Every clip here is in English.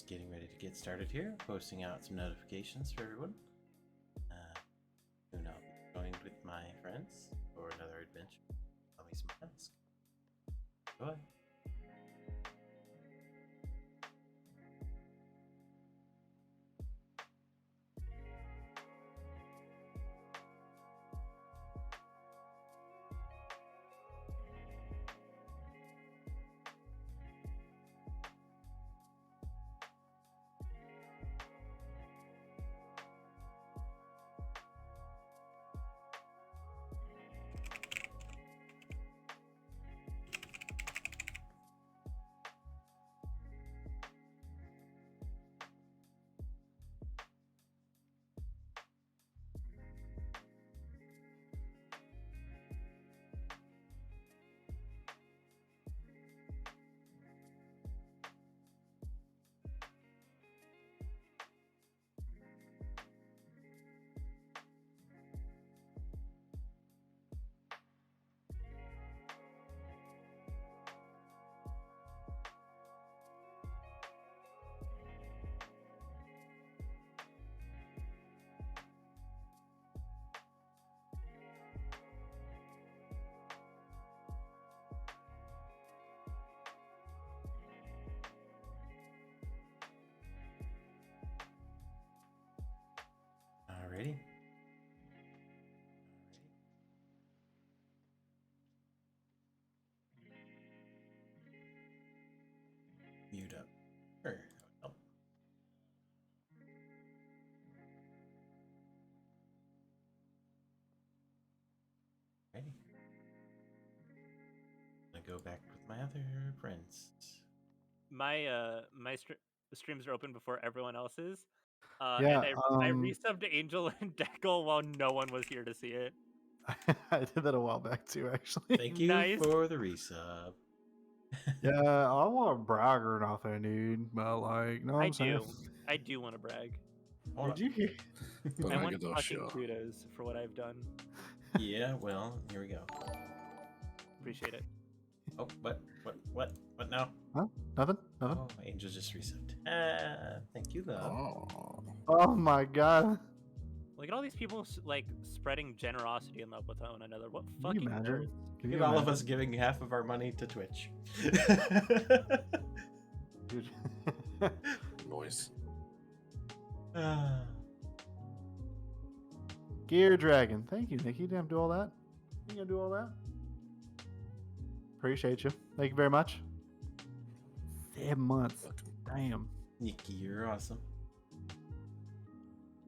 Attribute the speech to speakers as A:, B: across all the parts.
A: just getting ready to get started here, posting out some notifications for everyone. Soon I'll be joined with my friends for another adventure. Tell me some ask. Go ahead. Alrighty. Mute up. Sure. Oh. Alrighty. I'm gonna go back with my other friends.
B: My streams are open before everyone else's.
C: Yeah,
B: and I resubbed Angel and Deckle while no one was here to see it.
C: I did that a while back too, actually.
A: Thank you
B: Nice.
A: for the resub.
C: Yeah, I want to brag or nothing, dude. But like, no, I'm saying.
B: I do want to brag.
A: Hold
C: Did you hear?
D: But
B: I
D: I
B: want
D: get those
B: fucking
D: shit.
B: kudos for what I've done.
A: Yeah, well, here we go.
B: Appreciate it.
A: Oh, what now?
C: Huh? Nothing? Nothing?
A: Oh, Angel just resubbed. Thank you, love.
D: Oh.
C: Oh my god.
B: Look at all these people like spreading generosity and love with one another. What
C: Can you
B: fucking
C: imagine?
B: nerds.
C: Can
A: Look
C: you
A: at all of
C: imagine?
A: us giving half of our money to Twitch.
C: Dude.
D: Noise.
A: Ah.
C: Gear Dragon. Thank you, Nikki. You didn't have to do all that. You gonna do all that? Appreciate you. Thank you very much. 7 months. Damn.
A: Nikki, you're awesome.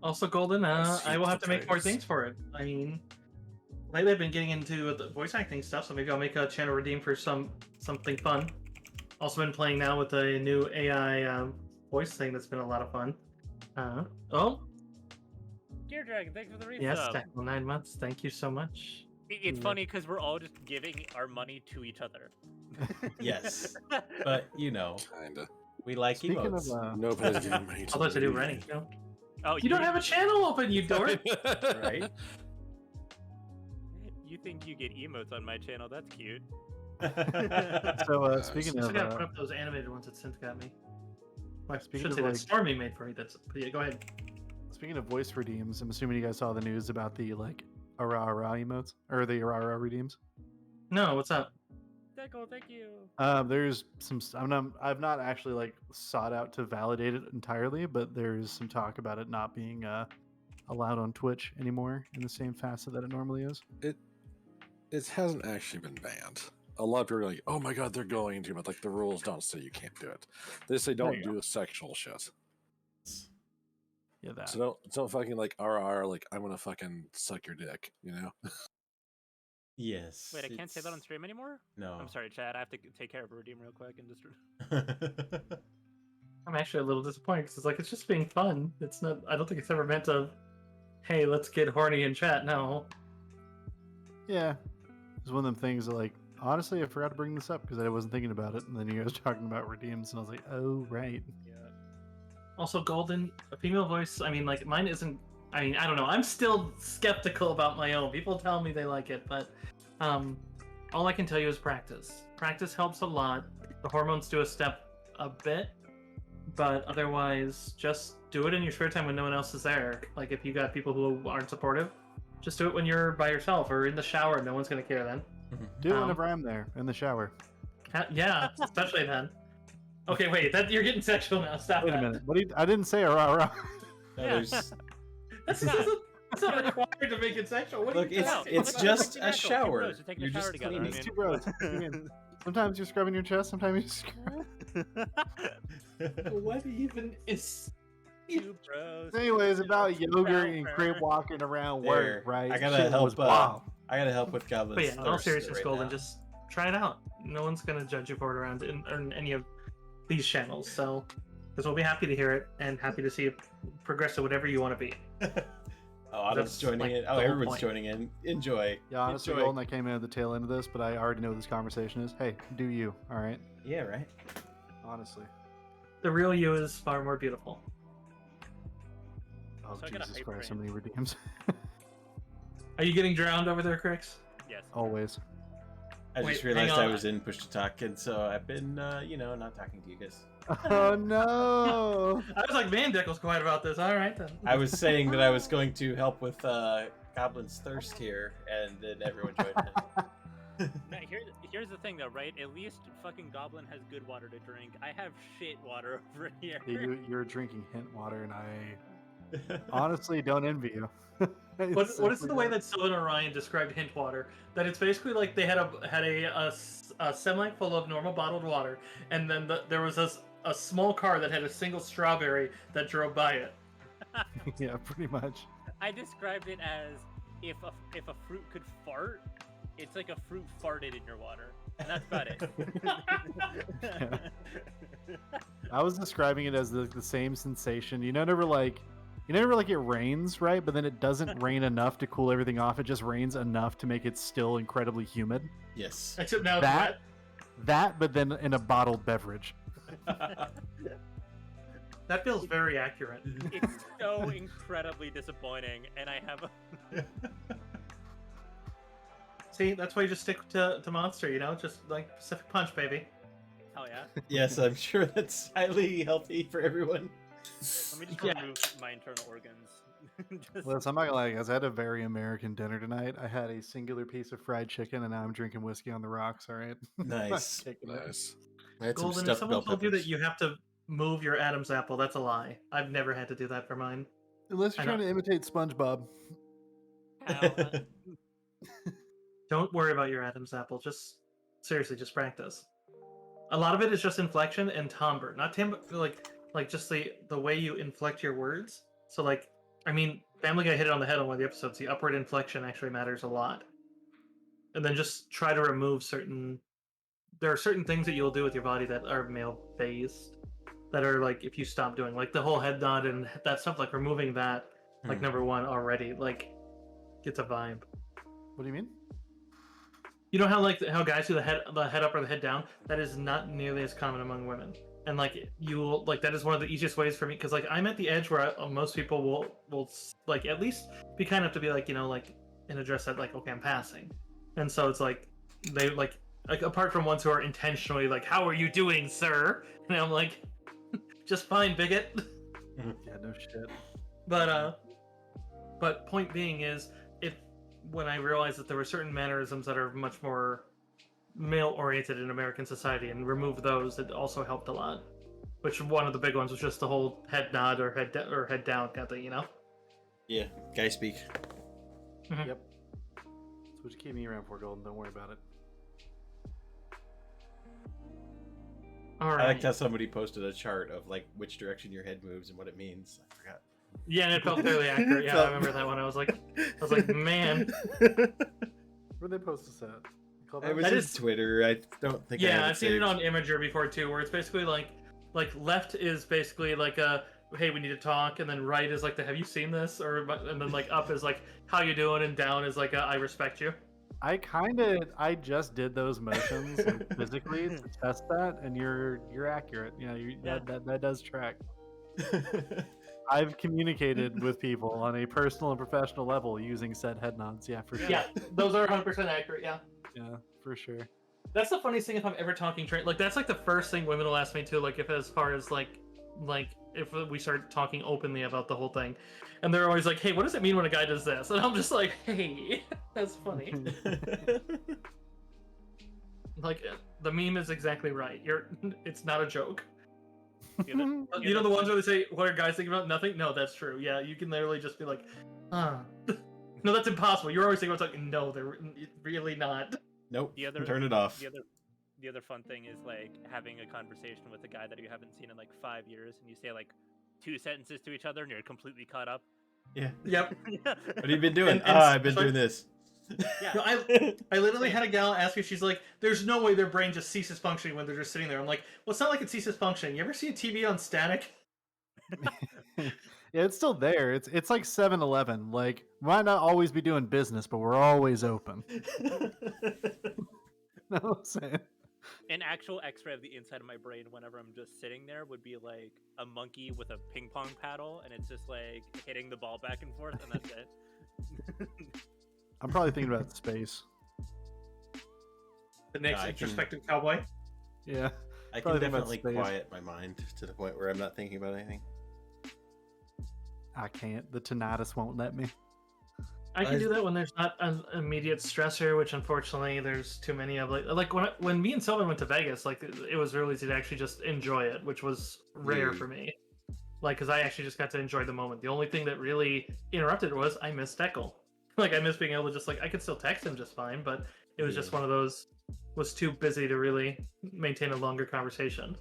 E: Also, Golden,
D: Yes,
E: I will have to make more
D: praise.
E: things for it. I mean, lately I've been getting into the voice acting stuff, so maybe I'll make a channel redeem for something fun. Also been playing now with the new AI voice thing that's been a lot of fun. Oh,
B: Dear Dragon, thanks for the resub.
E: yes, Deckle, 9 months. Thank you so much.
B: It's
E: Yeah.
B: funny because we're all just giving our money to each other.
A: Yes, but you know,
D: Kinda.
A: we like
C: Speaking
A: emotes.
C: of
D: No one's giving money to
E: I'll let you do
D: me.
E: Rennie. No.
B: Oh,
E: You don't have a channel open, you dork!
A: Right?
B: You think you get emotes on my channel? That's cute.
C: so
D: Nice.
C: speaking
E: I
C: of
E: gotta put up those animated ones that Synth got me. Well, I
C: Speaking
E: should
C: of,
E: say that
C: like-
E: Stormy made for me. But yeah, go ahead.
C: speaking of voice redeems, I'm assuming you guys saw the news about the like ara emotes or the ara redeems.
E: No, what's up?
B: Deckle, thank you.
C: There's some. I've not actually like sought out to validate it entirely, but there's some talk about it not being allowed on Twitch anymore in the same facet that it normally is.
D: It hasn't actually been banned. A lot of people are like, "Oh my god, they're going to," but like the rules don't say you can't do it. They say
C: There
D: don't
C: you
D: do sexual shit.
C: Yeah, that.
D: So don't fucking like RR like I'm gonna fucking suck your dick, you know?
A: Yes.
B: Wait, I can't say that on
A: it's-
B: stream anymore?
A: No.
B: I'm sorry, Chad. I have to take care of a redeem real quick and just.
E: I'm actually a little disappointed because it's just being fun. It's not. I don't think it's ever meant to. Hey, let's get horny in chat. No.
C: Yeah, it's one of them things that, like, honestly, I forgot to bring this up because I wasn't thinking about it, and then you guys were talking about redeems, and I was like, oh right.
B: Yeah.
E: Also, Golden, a female voice. I mean, like mine isn't. I mean, I don't know. I'm still skeptical about my own. People tell me they like it, but all I can tell you is practice. Practice helps a lot. The hormones do a bit, But otherwise, just do it in your spare time when no one else is there. Like if you got people who aren't supportive, just do it when you're by yourself or in the shower. No one's gonna care then.
C: Do it
E: Um,
C: whenever I'm there in the shower.
E: Yeah, especially then. Okay, wait, that you're getting sexual now. Stop
C: Wait a
E: that.
C: minute. What? I didn't say rah rah.
A: No,
B: Yeah.
A: there's,
E: That's not required to make it sexual. What are
A: look,
E: you
A: it's
E: talking
A: it's
E: about?
A: just
B: Keep
A: a
B: natural, keep
A: shower.
B: bros, you're taking a
A: You're
B: shower
A: just
B: together, I
A: cleaning.
B: mean.
C: It's two bros. What do you mean? Sometimes you're scrubbing your chest. Sometimes you scrub.
E: What even is?
B: Two bros.
C: Anyways, about
B: Two
C: yogurt and
B: brown
C: crepe
B: fur.
C: walking around
A: There.
C: work, right?
A: I gotta
C: Shit
A: help,
C: was wild.
A: I gotta help with Goblin's
E: But yeah, in all
A: thirst
E: seriousness,
A: right
E: Golden,
A: now.
E: just try it out. No one's gonna judge you for it around in any of these channels. So, because we'll be happy to hear it and happy to see it progress to whatever you want to be.
A: Oh, Autumn's
E: That's,
A: joining
E: like,
A: in.
E: the
A: Oh,
E: whole
A: everyone's
E: point.
A: joining in. Enjoy.
C: Yeah, honestly,
A: Enjoy.
C: Golden, I came in at the tail end of this, but I already know what this conversation is. Hey, do you? All right.
A: Yeah, right.
C: Honestly.
E: The real you is far more beautiful.
C: Oh,
B: So I got a
C: Jesus
B: hype
C: Christ, so
B: train.
C: many redeems.
E: Are you getting drowned over there, Crix?
B: Yes.
C: Always.
A: I just
E: Wait, hang
A: realized I
E: on.
A: was in push to talk, and so I've been, not talking to you guys.
C: Oh no!
E: I was like, man, Deckel's quiet about this. All right then.
A: I was saying that I was going to help with Goblin's thirst here, and then everyone joined in.
B: Now, here's the thing though, right? At least fucking Goblin has good water to drink. I have shit water over here.
C: Yeah, you're drinking hint water, and I honestly don't envy you.
E: What is the way that Sylvan Orion described hint water? That it's basically like they had a semi full of normal bottled water, and then there was a small car that had a single strawberry that drove by it.
C: Yeah, pretty much.
B: I described it as if a fruit could fart, it's like a fruit farted in your water, and that's about it.
C: Yeah. I was describing it as the same sensation. You never like it rains, right? But then it doesn't rain enough to cool everything off. It just rains enough to make it still incredibly humid.
A: Yes.
E: Except now it's
C: That, but then in a bottled beverage.
E: wet. That feels very accurate.
B: It's so incredibly disappointing, and I have a
E: See, that's why you just stick to Monster, you know? Just like Pacific Punch, baby.
B: hell yeah.
A: Yes, I'm sure that's highly healthy for everyone.
B: Let me just
E: Yeah.
B: remove my internal organs. Just-
C: Listen, I'm not gonna lie, guys. I had a very American dinner tonight. I had a singular piece of fried chicken, and now I'm drinking whiskey on the rocks. All right.
A: Nice.
C: Taking it.
D: Nice.
A: I had some
E: Golden, if
A: stuffed
E: someone
A: bell
E: told you that
A: peppers.
E: you have to move your Adam's apple, that's a lie. I've never had to do that for mine.
C: Unless you're
E: I
C: trying
E: know.
C: to imitate SpongeBob.
B: Ow.
E: Don't worry about your Adam's apple. Just seriously, just practice. A lot of it is just inflection and timbre, not timbre. Like just the way you inflect your words. So like, I mean, Family Guy hit it on the head on one of the episodes. The upward inflection actually matters a lot. And then just try to remove certain. There are certain things that you'll do with your body that are male based. That are like if you stop doing like the whole head nod and that stuff. Like removing that, like
A: Hmm.
E: number one already, like gets a vibe.
C: What do you mean?
E: You know how how guys do the head up or the head down? That is not nearly as common among women. And like that is one of the easiest ways for me because like I'm at the edge where most people will like at least be kind enough to be like like in a dress that like okay I'm passing, and so it's like they like apart from ones who are intentionally like how are you doing sir, and I'm like just fine bigot.
C: Yeah, no shit.
E: But point being is when I realized that there were certain mannerisms that are much more male oriented in American society and remove those, it also helped a lot. Which one of the big ones was just the whole head nod or head down kind of thing, you know?
A: Yeah, guy speak.
C: Yep. That's what you keep me around for, Golden. Don't worry about it.
E: All
A: I
E: right.
A: liked how somebody posted a chart of like which direction your head moves and what it means. I forgot.
E: Yeah, and it felt fairly accurate. Yeah, I remember that one. I was like, man.
C: Where'd they post this at?
A: It
C: Clubhouse?
A: was
E: That
A: his
E: is-
A: Twitter. I don't think. I have
E: Yeah,
A: it
E: I've seen it
A: saved.
E: on Imager before too, where it's basically like left is basically like a hey we need to talk, and then right is like the have you seen this, or and then like up is like how you doing, and down is like a, I respect you.
C: I just did those motions like, physically to test that, and you're accurate. Yeah, that does track. I've communicated with people on a personal and professional level using said head nods. Yeah, for sure.
E: Yeah, those are 100% accurate. Yeah.
C: Yeah, for sure.
E: That's the funniest thing if I'm ever talking train. Like that's like the first thing women will ask me too. Like if as far as like like if we start talking openly about the whole thing, and they're always like, "Hey, what does it mean when a guy does this?" And I'm just like, "Hey, that's funny." Like the meme is exactly right. It's not a joke.
B: The other-
E: You know the ones where they say, "What are guys thinking about?" Nothing. No, that's true. Yeah, you can literally just be like, "Ah, no, that's impossible." You're always thinking about something. No, they're really not.
A: Nope.
B: The other
A: Turn it off.
B: the other fun thing is like having a conversation with a guy that you haven't seen in like 5 years, and you say like 2 sentences to each other, and you're completely caught up.
A: Yeah.
E: Yep.
A: What have you been doing?
E: And
A: I've been
E: it's like-
A: doing this.
B: Yeah.
E: No, I literally had a gal ask me. She's like, "There's no way their brain just ceases functioning when they're just sitting there." I'm like, "Well, it's not like it ceases functioning. You ever see a TV on static?"
C: Yeah, it's still there. It's like 7-Eleven. Like, might not always be doing business, but we're always open. No, I'm saying.
B: An actual X-ray of the inside of my brain whenever I'm just sitting there would be like a monkey with a ping pong paddle, and it's just like hitting the ball back and forth, and that's it.
C: I'm probably thinking about space.
E: The next
A: I can-
E: introspective cowboy.
C: Yeah.
A: I can
C: Probably think about
A: definitely
C: space.
A: quiet my mind to the point where I'm not thinking about anything.
C: I can't. The tinnitus won't let me.
E: I can do that when there's not an immediate stressor, which unfortunately there's too many of. Like when me and Sylvan went to Vegas, like it was really easy to actually just enjoy it, which was rare
A: Yeah.
E: for me. Like, because I actually just got to enjoy the moment. The only thing that really interrupted was I missed Deckel. Like I missed being able to just I could still text him just fine, but it was
A: Yeah.
E: just one of those. Was too busy to really maintain a longer conversation.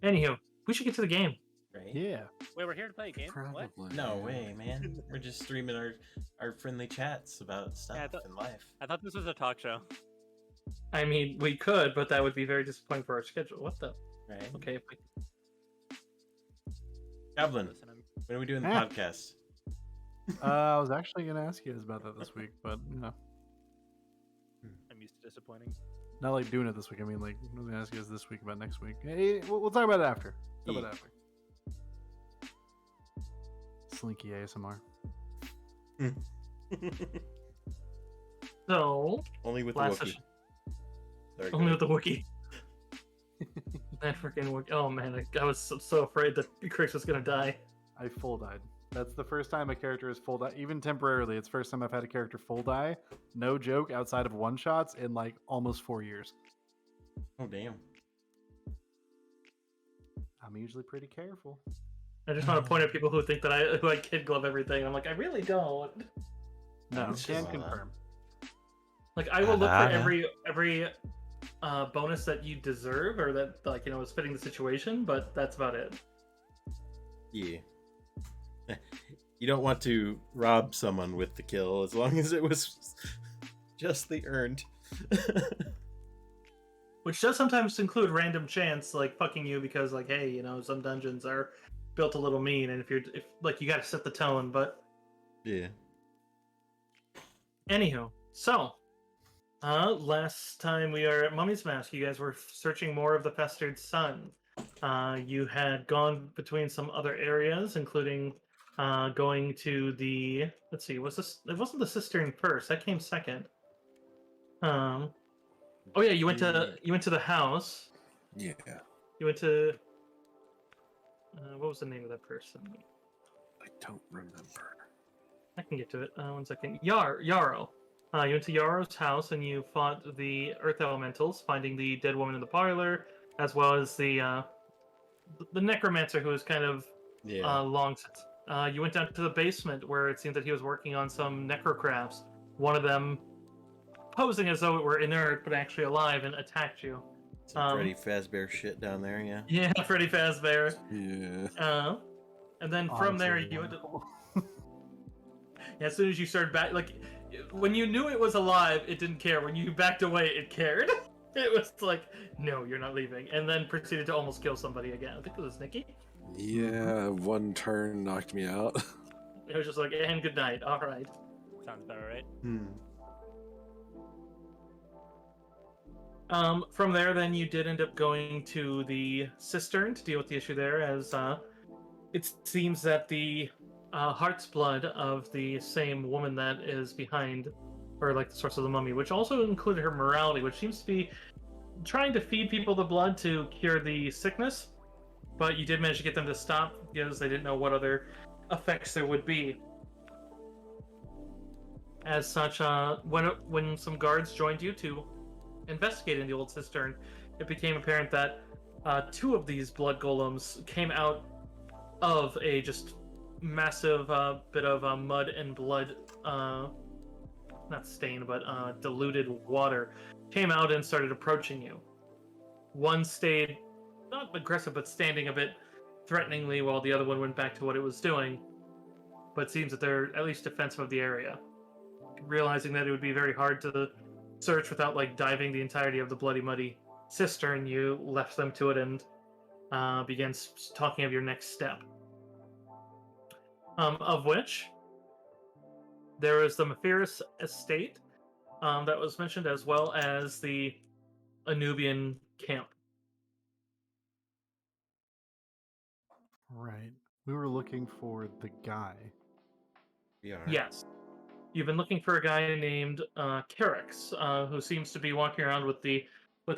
E: Anywho, we should get to the game.
A: Right?
C: Yeah.
B: Wait, we're here to play a game? What?
D: Probably.
A: No way, man. We're just streaming our friendly chats about stuff
B: Yeah, I thought-
A: in life.
B: I thought this was a talk show.
E: I mean, we could, but that would be very disappointing for our schedule. What the?
A: Right?
E: Okay, if we...
A: Goblin,
B: Listen,
A: when are we doing the
C: Eh.
A: podcast?
C: I was actually gonna ask you guys about that this week, but
B: I'm used to disappointing.
C: not like doing it this week. I mean, like I was gonna ask you guys this week about next week. Hey, we'll talk about it after. Talk about it after. Slinky ASMR.
E: So,
A: Only with the
E: last
A: Wookiee.
E: session,
A: Very
E: only with
A: good.
E: the Wookiee. That freaking Wookiee. Oh man, I was so afraid that Chris was gonna die.
C: I full died. That's the first time a character is full die, even temporarily. It's the first time I've had a character full die. No joke, outside of one shots in like almost 4 years.
A: Oh damn.
C: I'm usually pretty careful.
E: I just want to point at people who think that I kid glove everything. I'm like, I really don't.
C: No,
A: It's
C: can
A: just-
C: confirm.
E: Like, I will look for
A: Yeah.
E: every bonus that you deserve, or that is fitting the situation. But that's about it.
A: Yeah. You don't want to rob someone with the kill as long as it was justly earned.
E: Which does sometimes include random chance, like fucking you because, like, hey, some dungeons are built a little mean, and if you got to set the tone. But
A: Yeah.
E: anywho, so last time we were at Mummy's Mask, you guys were searching more of the Festered Sun. You had gone between some other areas, including going to the. Let's see, was this? It wasn't the Cistern first. That came second. Oh yeah, you went to the house.
D: Yeah.
E: You went to. What was the name of that person?
D: I don't remember.
E: I can get to it. One second. Yarrow. You went to Yarrow's house and you fought the Earth Elementals, finding the dead woman in the parlor, as well as the necromancer who was kind of
A: Yeah.
E: long since. You went down to the basement where it seemed that he was working on some necrocrafts. One of them posing as though it were inert but actually alive and attacked you.
A: Some Freddy Fazbear shit down there, yeah.
E: Yeah, Freddy Fazbear.
D: Yeah.
E: And then from there you went to. As soon as you started back, like when you knew it was alive, it didn't care. When you backed away, it cared. It was like, no, you're not leaving. And then proceeded to almost kill somebody again. I think it was Nikki.
D: Yeah, one turn knocked me out.
E: It was just like, and good night. All right.
B: Sounds about right.
E: From there, then you did end up going to the cistern to deal with the issue there, as it seems that the heart's blood of the same woman that is behind, or like the source of the mummy, which also included her morality, which seems to be trying to feed people the blood to cure the sickness, but you did manage to get them to stop because they didn't know what other effects there would be. As such, when some guards joined you to investigate in the old cistern, it became apparent that 2 of these blood golems came out of a just massive bit of mud and blood, not stain, but diluted water, came out and started approaching you. One stayed, not aggressive, but standing a bit threateningly, while the other one went back to what it was doing. But it seems that they're at least defensive of the area. Realizing that it would be very hard to search without like diving the entirety of the bloody muddy cistern, you left them to it and began talking of your next step. Of which there is the Mephiris estate that was mentioned, as well as the Anubian camp.
C: Right. We were looking for the guy.
A: We are.
E: Yes. You've been looking for a guy named Carix, who seems to be walking around with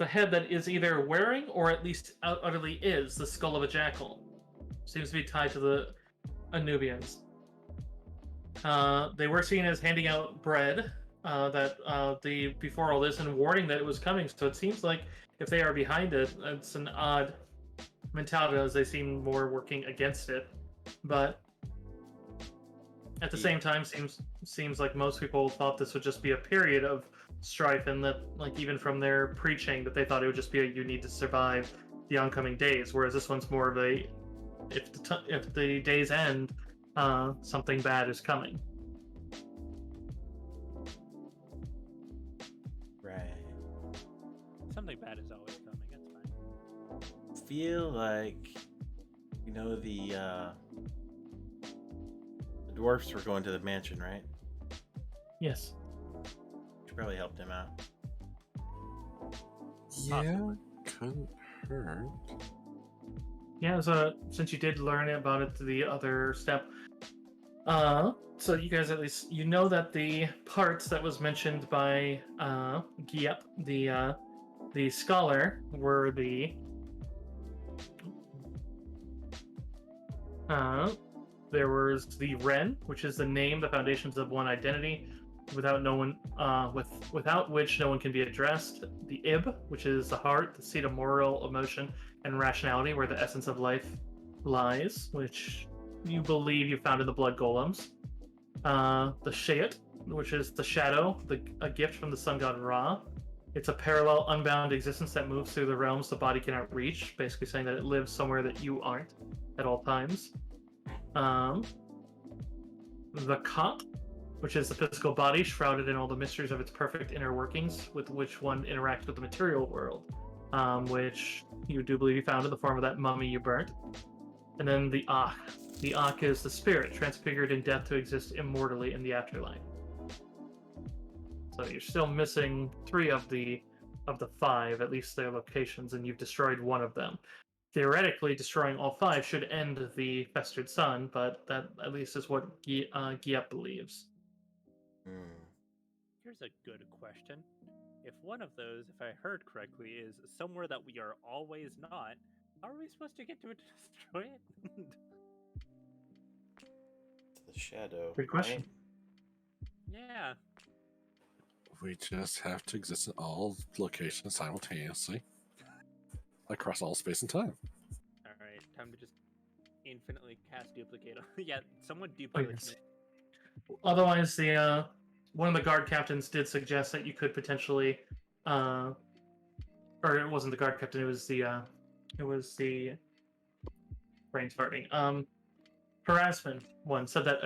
E: a head that is either wearing or at least utterly is the skull of a jackal. Seems to be tied to the Anubians. They were seen as handing out bread before all this and warning that it was coming. So it seems like if they are behind it, it's an odd mentality, as they seem more working against it. But at the same time, seems like most people thought this would just be a period of strife, and that, like, even from their preaching, that they thought it would just be you need to survive the oncoming days. Whereas this one's more of a if the days end, something bad is coming.
A: Right.
B: Something bad is always coming. That's fine.
A: Feel like, the dwarfs were going to the mansion, right?
E: Yes.
A: Should probably helped him out.
D: Yeah, couldn't hurt.
E: Yeah, so since you did learn about it to the other step, so you guys at least know that the parts that was mentioned by Giep, the scholar, were the there was the Ren, which is the name, the foundations of one identity, without which no one can be addressed. The Ib, which is the heart, the seat of moral, emotion, and rationality, where the essence of life lies, which you believe you found in the blood golems. The Shayat, which is the shadow, a gift from the sun god Ra. It's a parallel, unbound existence that moves through the realms the body cannot reach, basically saying that it lives somewhere that you aren't at all times. The Kot, which is the physical body shrouded in all the mysteries of its perfect inner workings, with which one interacts with the material world, which you do believe you found in the form of that mummy you burnt. And then the Akh. The Akh is the spirit, transfigured in death to exist immortally in the afterlife. So you're still missing 3 of the 5, at least their locations, and you've destroyed one of them. Theoretically, destroying all 5 should end the Festered Sun, but that at least is what Giep believes.
B: Here's a good question. If one of those, if I heard correctly, is somewhere that we are always not, how are we supposed to get to destroy it?
A: The shadow.
E: Good question.
A: Right?
B: Yeah.
D: We just have to exist in all locations simultaneously, across all space and time.
B: All right, time to just infinitely cast duplicate. Yeah, someone duplicate
E: yes.
B: me.
E: Otherwise, the one of the guard captains did suggest that you could potentially, or it wasn't the guard captain, it was the brain's farting. Harassment one said that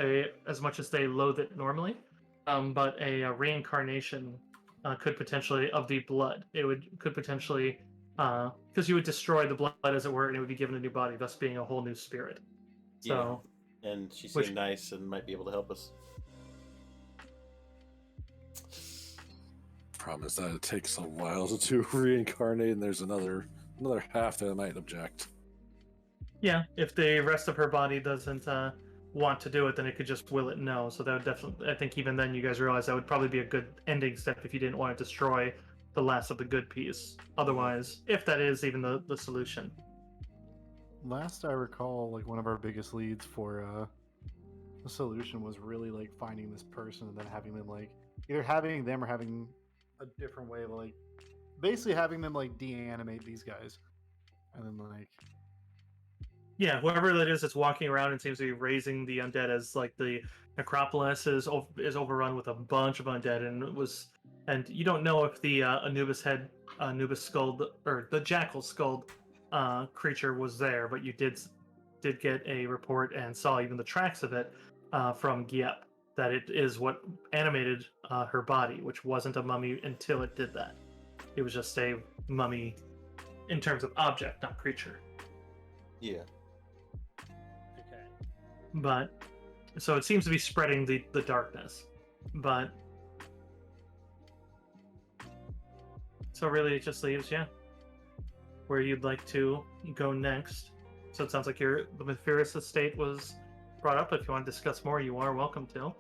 E: as much as they loathe it normally, but a reincarnation could potentially, of the blood, could potentially, because you would destroy the blood, as it were, and it would be given a new body, thus being a whole new spirit. So,
A: yeah. And she seemed nice and might be able to help us.
D: Problem is that it takes a while to reincarnate, and there's another half that might object.
E: yeah, if the rest of her body doesn't want to do it, then it could just will it no. So that would definitely, I think even then you guys realize that would probably be a good ending step if you didn't want to destroy the last of the good piece. Otherwise, if that is even the solution.
C: Last I recall, like one of our biggest leads for the solution was really like finding this person and then having them like either having them or having a different way of like basically having them like de-animate these guys, and then like
E: Yeah, whoever that is that's walking around and seems to be raising the undead, as like the necropolis is overrun with a bunch of undead, and you don't know if the Anubis skulled or the jackal skulled creature was there, but you did get a report and saw even the tracks of it from Giep, that it is what animated her body, which wasn't a mummy until it did that. It was just a mummy in terms of object, not creature.
A: Yeah.
B: Okay.
E: But so it seems to be spreading the darkness. But so really it just leaves, where you'd like to go next. So it sounds like the Mephiris estate was brought up. If you want to discuss more, you are welcome to.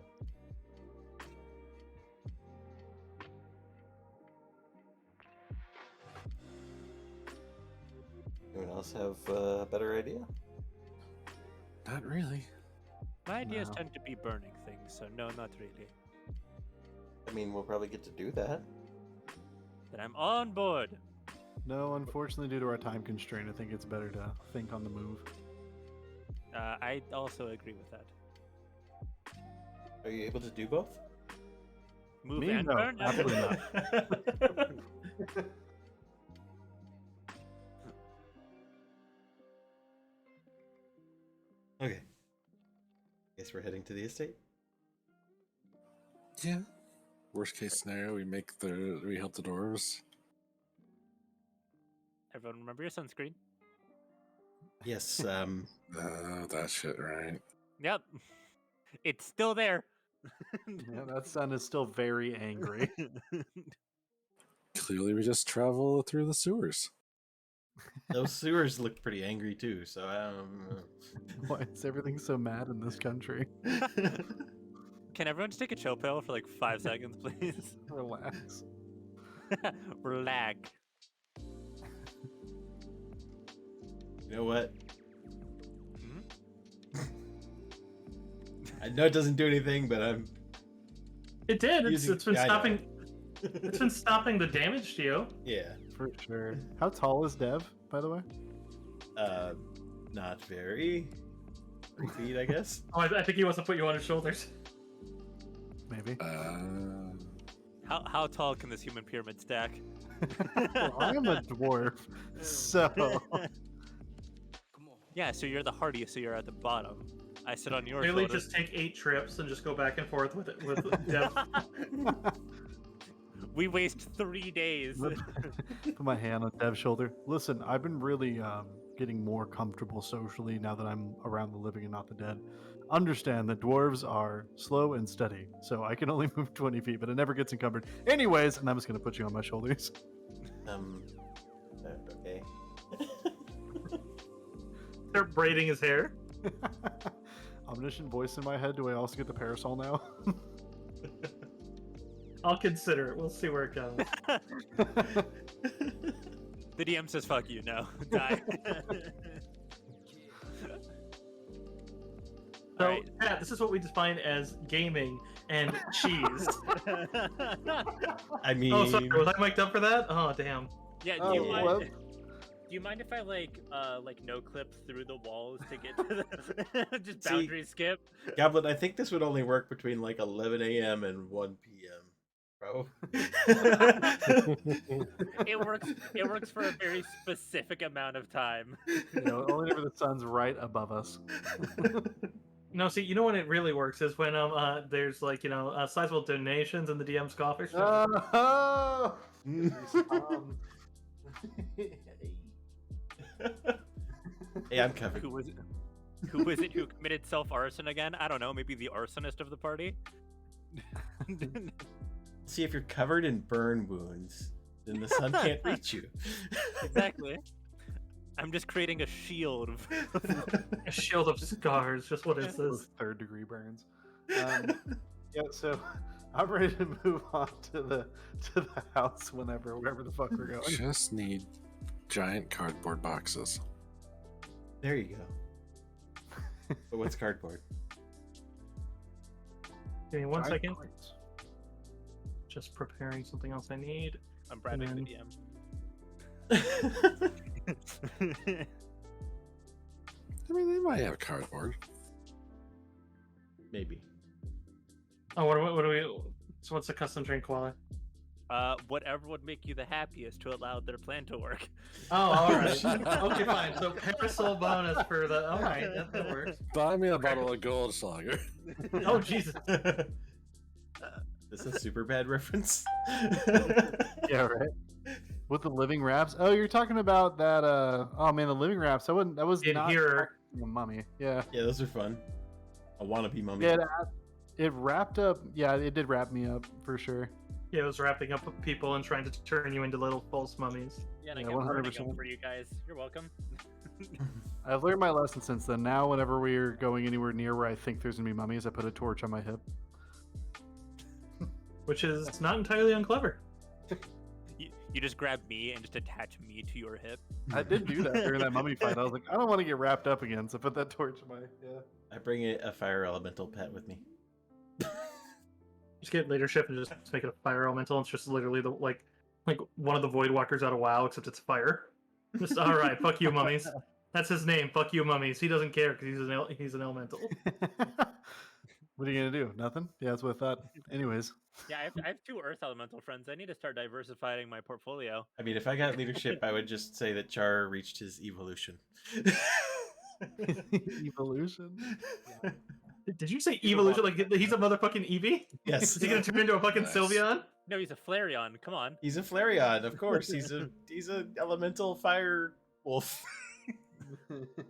A: Anyone else have a better idea?
D: Not really.
B: My ideas
C: No.
B: tend to be burning things, so no, not really.
A: I mean, we'll probably get to do that.
B: Then I'm on board.
C: no, unfortunately due to our time constraint, I think it's better to think on the move.
B: I also agree with that.
A: Are you able to do both?
B: Move
C: Me?
B: and
C: No,
B: burn?
C: absolutely not.
A: Okay. Guess we're heading to the estate.
D: Yeah. Worst case scenario, we help the dwarves.
B: Everyone remember your sunscreen?
A: Yes.
D: That shit, right?
B: Yep. It's still there.
C: Yeah, that sun is still very angry.
D: Clearly, we just travel through the sewers.
A: Those sewers look pretty angry too. So
C: Why is everything so mad in this country?
B: Can everyone just take a chill pill for like 5 seconds, please?
C: Relax.
B: Relax.
A: You know what?
B: Hmm?
A: I know it doesn't do anything, but I'm.
E: It did. It's been
A: Yeah, I know.
E: stopping. It's been stopping the damage to you.
A: Yeah.
C: For sure. How tall is Dev, by the way?
A: Not very. 3 feet, I guess.
E: Oh, I think he wants to put you on his shoulders.
C: Maybe.
B: How tall can this human pyramid stack?
C: Well, I'm a dwarf, so
B: Yeah, so you're the hardiest, so you're at the bottom. I sit on your
E: Clearly,
B: shoulders.
E: just take 8 trips and just go back and forth with it. With Dev.
B: We waste 3 days.
C: put my hand on Dev's shoulder. Listen, I've been really getting more comfortable socially now that I'm around the living and not the dead. Understand that dwarves are slow and steady, so I can only move 20 feet, but it never gets encumbered. Anyways, and I'm just gonna put you on my shoulders.
A: Okay.
E: Start braiding his hair.
C: Omniscient voice in my head. Do I also get the parasol now?
E: I'll consider it. We'll see where it goes.
B: The DM says fuck you, no. Die.
E: So,
B: Alright.
E: Pat, this is what we define as gaming and cheese.
A: I mean,
E: Oh, sorry. Was I mic'd up for that? Oh, damn.
B: Yeah,
C: Oh,
B: do you mind?
C: well.
B: Do you mind if I like no clip through the walls to get to the just
A: See-
B: boundary skip?
A: Goblin, I think this would only work between like 11 a.m. and 1 p.m. Bro.
B: It works for a very specific amount of time.
C: You know, only whenever the sun's right above us.
E: No, see, you know when it really works is when there's like sizable donations in the DM's coffers.
C: Oh!
A: Hey, I'm covered.
B: Who was it? Who is it who committed self-arson again? I don't know. Maybe the arsonist of the party.
A: See, if you're covered in burn wounds, then the sun can't reach you.
B: Exactly. I'm just creating a shield.
E: A shield of scars. Just what is
C: Those
E: this?
C: third-degree burns. Yeah, so I'm ready to move on to the house wherever the fuck we're going.
D: Just need giant cardboard boxes.
A: There you go. But what's cardboard?
E: Give me one
C: Giant
E: second.
C: coins.
E: Just preparing something else I need.
B: I'm bribing
E: And
B: the DM.
D: I mean, they might have cardboard.
A: Maybe.
E: Oh, what do we? So what's the custom drink, Wally?
B: Whatever would make you the happiest to allow their plan to work.
E: Oh, all right. Okay, fine. So parasol bonus for the. All right, that works.
D: Buy me a bottle of Goldschlager.
E: Oh Jesus.
A: This is a super bad reference.
C: Yeah, right. With the living wraps. Oh, you're talking about that. Oh man, the living wraps. That was
E: In
C: not
E: here.
C: a mummy. Yeah.
A: Yeah, those are fun. A wannabe mummy.
C: Yeah. It wrapped up. Yeah, it did wrap me up for sure.
E: Yeah, it was wrapping up people and trying to turn you into little false mummies.
B: Yeah, and I
C: Yeah,
B: kept burning
C: 100%.
B: up for you guys. You're welcome.
C: I've learned my lesson since then. Now, whenever we're going anywhere near where I think there's gonna be mummies, I put a torch on my hip.
E: Which is not entirely unclever.
B: You just grab me and just attach me to your hip.
C: I did do that during that mummy fight. I was like, I don't want to get wrapped up again, so I put that torch in my
A: I bring a fire elemental pet with me.
E: Just get leadership and just make it a fire elemental. It's just literally the like one of the void walkers out of WoW, except it's fire. Just all right, fuck you, mummies. That's his name. Fuck you, mummies. He doesn't care because he's an elemental.
C: What are you gonna do? Nothing? Yeah, that's what I thought. Anyways.
B: Yeah, I have 2 Earth Elemental friends. I need to start diversifying my portfolio.
A: I mean, if I got leadership, I would just say that Char reached his evolution.
C: Evolution.
E: Did you say evolution? Like he's a motherfucking Eevee?
A: Yes.
E: Is he gonna turn into a fucking
D: Nice.
E: Sylveon?
B: No, he's a Flareon. Come on.
A: He's a Flareon, of course. He's a elemental fire wolf.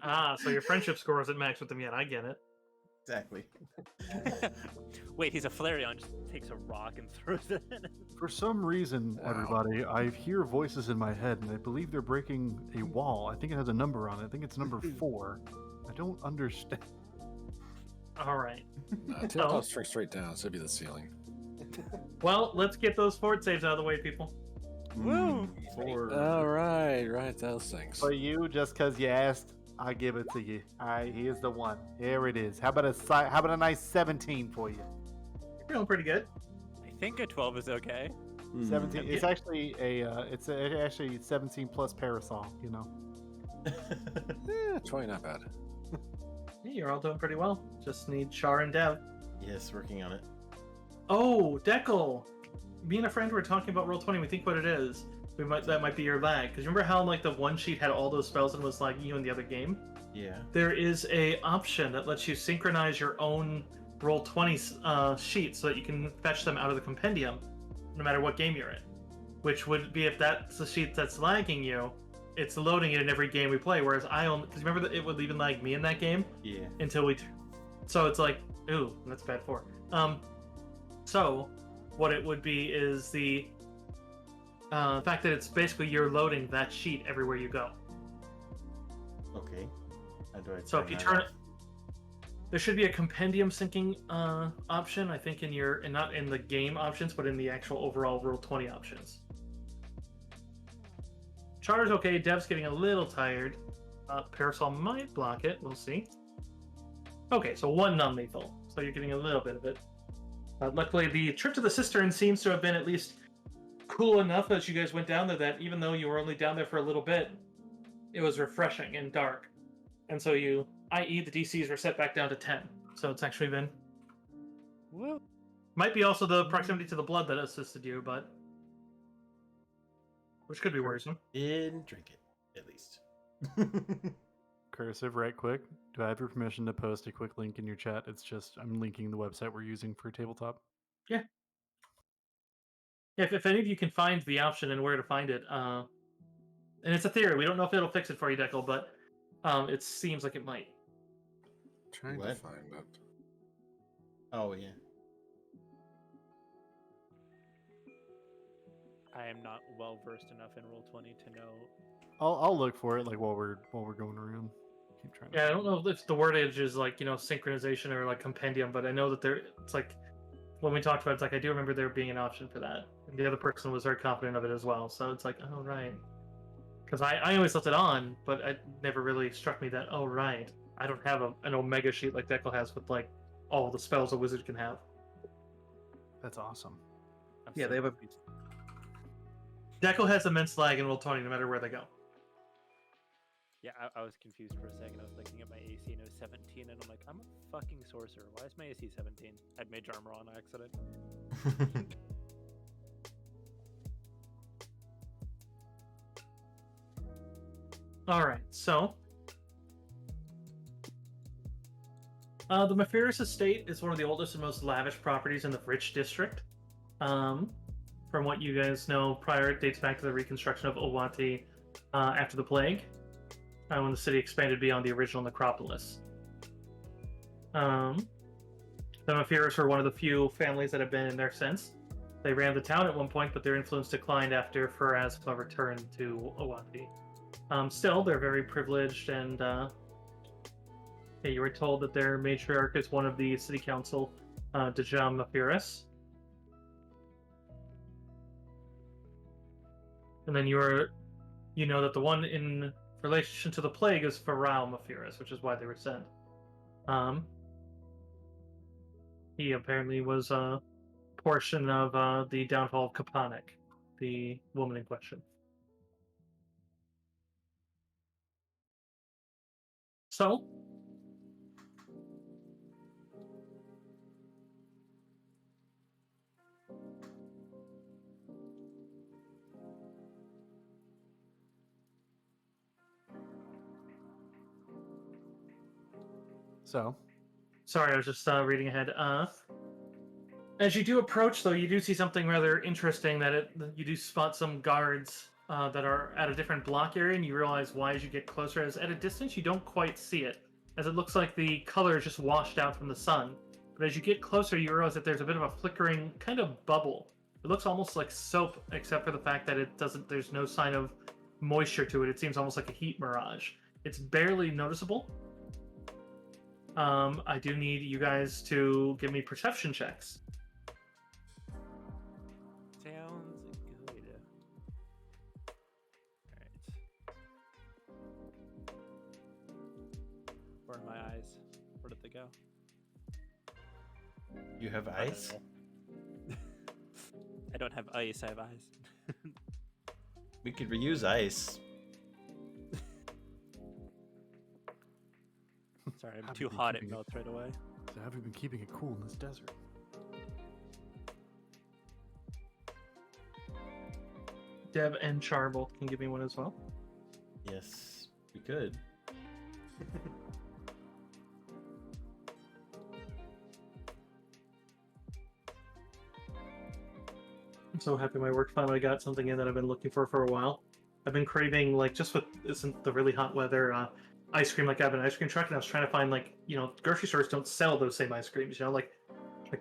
E: Ah, so your friendship score isn't maxed with him yet. I get it.
A: Exactly.
B: Wait, he's a Flareon. Just takes a rock and throws it in.
C: For some reason,
D: Wow.
C: everybody, I hear voices in my head, and I believe they're breaking a wall. I think it has a number on it. I think it's number 4. I don't understand.
E: All right.
D: Tabletop straight down, so it'd be the ceiling.
E: Well, let's get those fort saves out of the way, people.
B: Woo!
A: For
D: All right, those things.
C: For you, just because you asked, I give it to you. All right, here's the one. Here it is. How about a nice 17 for you?
E: You're feeling pretty good.
B: I think a 12 is okay.
C: 17. It's actually actually 17 plus parasol. You know.
D: Yeah, 20 not bad.
E: Yeah, you're all doing pretty well. Just need Char and Dev.
A: Yes, working on it.
E: Oh, Deckle! Me and a friend were talking about Roll20. We think what it is. That might be your lag. Because remember how like the one sheet had all those spells and was like you in the other game?
A: Yeah.
E: There is a option that lets you synchronize your own Roll20 sheets so that you can fetch them out of the compendium, no matter what game you're in. Which would be if that's the sheet that's lagging you, it's loading it in every game we play. Whereas I only, because remember that it would even lag me in that game
A: Yeah.
E: until we. So it's like, ooh, that's bad for. So what it would be is the fact that it's basically you're loading that sheet everywhere you go.
A: Okay. How do I
E: So if you
A: that
E: turn
A: off?
E: it, there should be a compendium syncing option, I think, and not in the game options, but in the actual overall Roll20 options. Char's okay. Dev's getting a little tired. Parasol might block it. We'll see. Okay, so 1 non-lethal. So you're getting a little bit of it. Luckily, the trip to the cistern seems to have been at least cool enough as you guys went down there that even though you were only down there for a little bit, it was refreshing and dark. And so i.e. the DCs were set back down to 10. So it's actually been...
B: Woo!
E: Might be also the proximity to the blood that assisted you, but... Which could be worrisome.
A: Didn't drink it, at least.
C: Cursive, right quick. Do I have your permission to post a quick link in your chat? It's just I'm linking the website we're using for tabletop.
E: Yeah, if any of you can find the option and where to find it, and it's a theory. We don't know if it'll fix it for you, Deckle, but it seems like it might.
D: Trying to
A: What?
D: find it.
A: Oh yeah.
B: I am not well versed enough in Roll20 to know.
C: I'll look for it like while we're going around. Keep trying.
E: Yeah, I don't know if the wordage is like synchronization or like compendium, but I know that it's like when we talked about it, it's like I do remember there being an option for that. And the other person was very confident of it as well. So it's like, oh right. Because I always left it on, but it never really struck me that, oh right, I don't have an Omega sheet like Dekel has with like all the spells a wizard can have.
C: That's awesome.
B: I'm
E: Yeah,
B: so
E: they have a-
B: confused.
E: Dekel has immense lag in Roll20 no matter where they go.
B: Yeah, I was confused for a second. I was looking at my AC and it was 17, and I'm like, I'm a fucking sorcerer. Why is my AC 17? I had mage armor on accident.
E: Alright, so the Mephiris estate is one of the oldest and most lavish properties in the Rich District. From what you guys know, prior it dates back to the reconstruction of Owati after the plague, when the city expanded beyond the original necropolis. The Mephiris were one of the few families that have been in there since. They ran the town at one point, but their influence declined after Pharasma returned to Owati. Still, they're very privileged, and you were told that their matriarch is one of the city council, Dejam Mephiris. And then you know that the one in relation to the plague is Pharao Mephiris, which is why they were sent. He apparently was a portion of the downfall of Kapanik, the woman in question. So, sorry, I was just reading ahead. As you do approach, though, you do see something rather interesting. You do spot some guards that are at a different block area, and you realize why as you get closer. As at a distance, you don't quite see it, as it looks like the color is just washed out from the sun. But as you get closer, you realize that there's a bit of a flickering kind of bubble. It looks almost like soap, except for the fact that there's no sign of moisture to it. It seems almost like a heat mirage. It's barely noticeable. I do need you guys to give me perception checks.
B: Sounds good. Alright. Where are my eyes? Where did they go?
A: You have
B: I don't
A: ice?
B: know. I don't have ice, I have eyes.
A: We could reuse ice.
B: Sorry, I'm
C: How
B: too
C: did they
B: hot,
C: keep
B: it
C: it-
B: melts right away.
C: So have you been keeping it cool in this desert?
E: Deb and Char both can give me one as well.
A: Yes, we could.
E: I'm so happy my work finally got something in that I've been looking for a while. I've been craving, like, just with isn't the really hot weather, ice cream. Like, I have an ice cream truck, and I was trying to find, like, grocery stores don't sell those same ice creams, like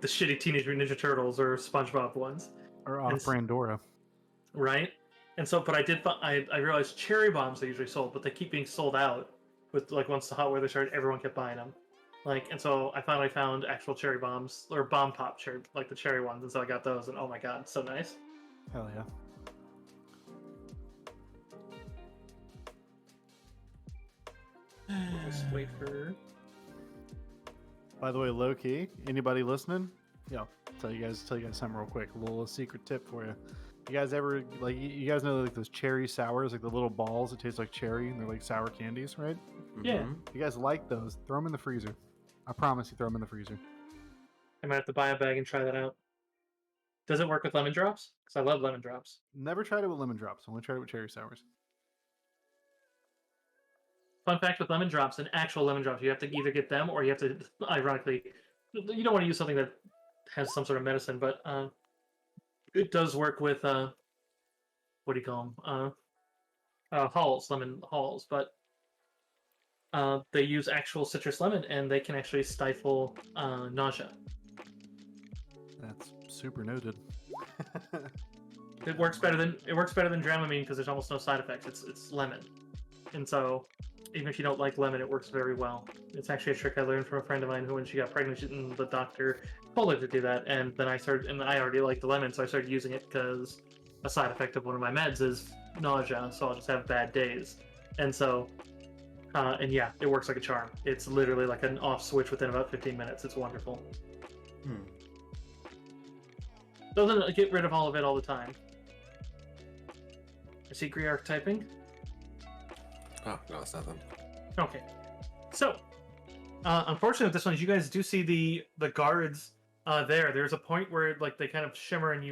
E: the shitty Teenage Mutant Ninja Turtles or SpongeBob ones,
C: Or
E: And
C: off Brandora?
E: right? And so, but I did find, I realized cherry bombs they usually sold, but they keep being sold out with, like, once the hot weather started, everyone kept buying them. Like, and so I finally found actual cherry bombs, or bomb pop cherry, like the cherry ones, and so I got those, and oh my god, so nice.
C: Hell yeah.
E: Just wait for.
C: By the way, low key, anybody listening? Yo, tell you guys something real quick. A little secret tip for you. You guys ever you guys know like those cherry sours, like the little balls that taste like cherry and they're like sour candies, right?
E: Yeah.
A: Mhm.
C: If you guys like those, throw them in the freezer. I promise you, throw them in the freezer.
E: I might have to buy a bag and try that out. Does it work with lemon drops? Because I love lemon drops.
C: Never tried it with lemon drops. Only tried it with cherry sours.
E: Fun fact with lemon drops and actual lemon drops, you have to either get them or you have to, ironically, you don't want to use something that has some sort of medicine, but it does work with, what do you call them? Hulls, lemon hulls, but they use actual citrus lemon and they can actually stifle nausea.
C: That's super noted.
E: It works better than Dramamine because there's almost no side effects. It's lemon, and so even if you don't like lemon, it works very well. It's actually a trick I learned from a friend of mine who, when she got pregnant, the doctor told her to do that. And then I already liked the lemon, so I started using it because a side effect of one of my meds is nausea, so I'll just have bad days. And so, and yeah, it works like a charm. It's literally like an off switch within about 15 minutes. It's wonderful. Doesn't get rid of all of it all the time. I see Griarch typing.
D: Oh, no, it's nothing.
E: Okay. So, unfortunately with this one, you guys do see the guards there. There's a point where like they kind of shimmer and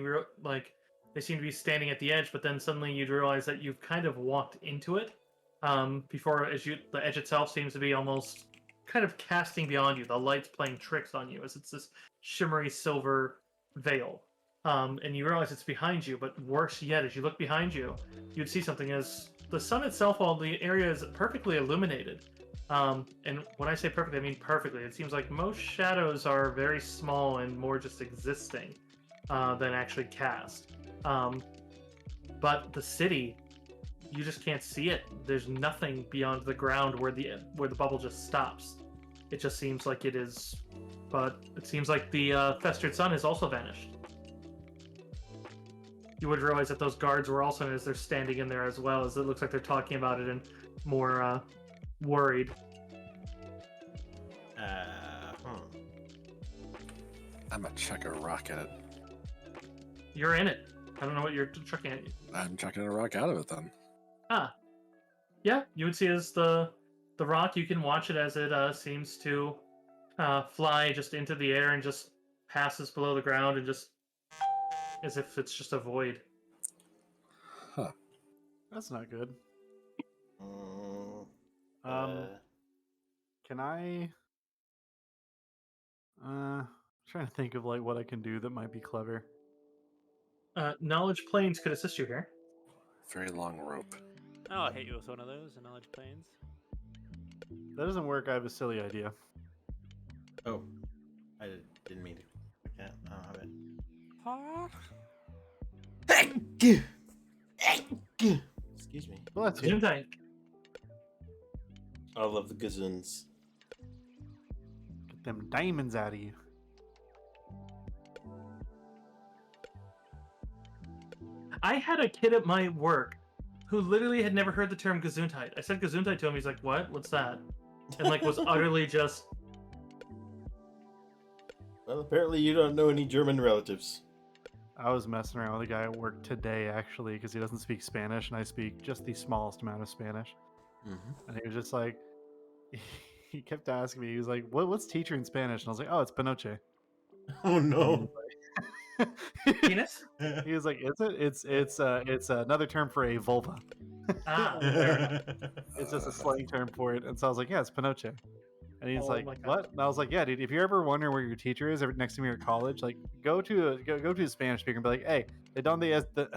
E: like they seem to be standing at the edge, but then suddenly you'd realize that you've kind of walked into it. Before the edge itself seems to be almost kind of casting beyond you. The light's playing tricks on you as it's this shimmery silver veil. And you realize it's behind you, but worse yet, as you look behind you, you'd see something as the sun itself, while the area is perfectly illuminated. And when I say perfectly, I mean perfectly. It seems like most shadows are very small and more just existing than actually cast. But the city, you just can't see it. There's nothing beyond the ground where the bubble just stops. It just seems like it is, but it seems like the festered sun has also vanished. You would realize that those guards were also, as they're standing in there as well, as it looks like they're talking about it and more worried.
D: I'm gonna chuck a rock at it.
E: You're in it. I don't know what you're chucking at.
D: I'm chucking a rock out of it then.
E: Yeah, you would see as the rock, you can watch it as it seems to fly just into the air and just passes below the ground and just as if it's just a void.
D: Huh.
C: That's not good.
A: Uh,
C: Can I? Trying to think of like what I can do that might be clever.
E: Knowledge planes could assist you here.
D: Very long rope.
B: Oh, I'll hit you with one of those, a knowledge planes.
C: If that doesn't work, I have a silly idea.
A: oh, I didn't mean to. I can't. I don't have it. Excuse me.
C: Well, that's
E: Zoom
C: good.
E: tank.
A: I love the gazoons.
C: Get them diamonds out of you.
E: I had a kid at my work who literally had never heard the term Gesundheit. I said Gesundheit to him. He's like, "What? What's that?" And like was utterly just.
A: Well, apparently you don't know any German relatives.
C: I was messing around with a guy at work today actually because he doesn't speak Spanish and I speak just the smallest amount of Spanish.
A: Mm-hmm.
C: And he was just like, he kept asking me. He was like, "What's teacher in Spanish?" And I was like, "Oh, it's Pinoche."
A: Oh no.
E: Penis?
C: He was like, "Is it? It's another term for a vulva.
E: Fair enough.
C: It's just a slang term for it." And so I was like, "Yeah, it's Pinoche." And he's
E: Oh
C: like,
E: my God.
C: "What?" And I was like, "Yeah, dude. If you're ever wondering where your teacher is every next time you're at college, like go to a Spanish speaker and be like, 'Hey, de donde es?' I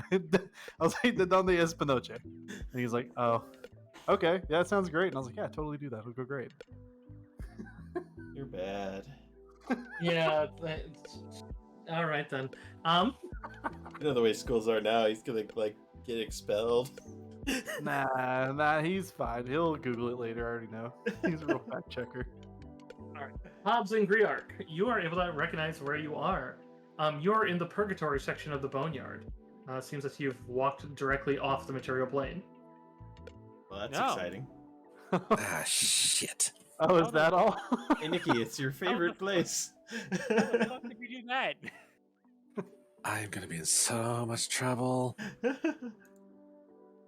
C: was like, "De donde es Pinoche?" And he's like, "Oh, okay, yeah, that sounds great." And I was like, "Yeah, totally do that. It'll go great."
A: You're bad.
E: Yeah. All right then.
A: You know the way schools are now. He's gonna like get expelled.
C: Nah, he's fine. He'll Google it later. I already know. He's a real fact checker.
E: Hobbs and Griarch, you are able to recognize where you are. You're in the purgatory section of the boneyard. Seems as you've walked directly off the material plane.
A: Well, that's
B: No.
A: exciting.
D: Ah, shit.
C: Oh, is that all?
A: Hey, Nikki, it's your favorite place.
B: How the fuck did you do that?
D: I'm gonna be in so much trouble.
A: I'd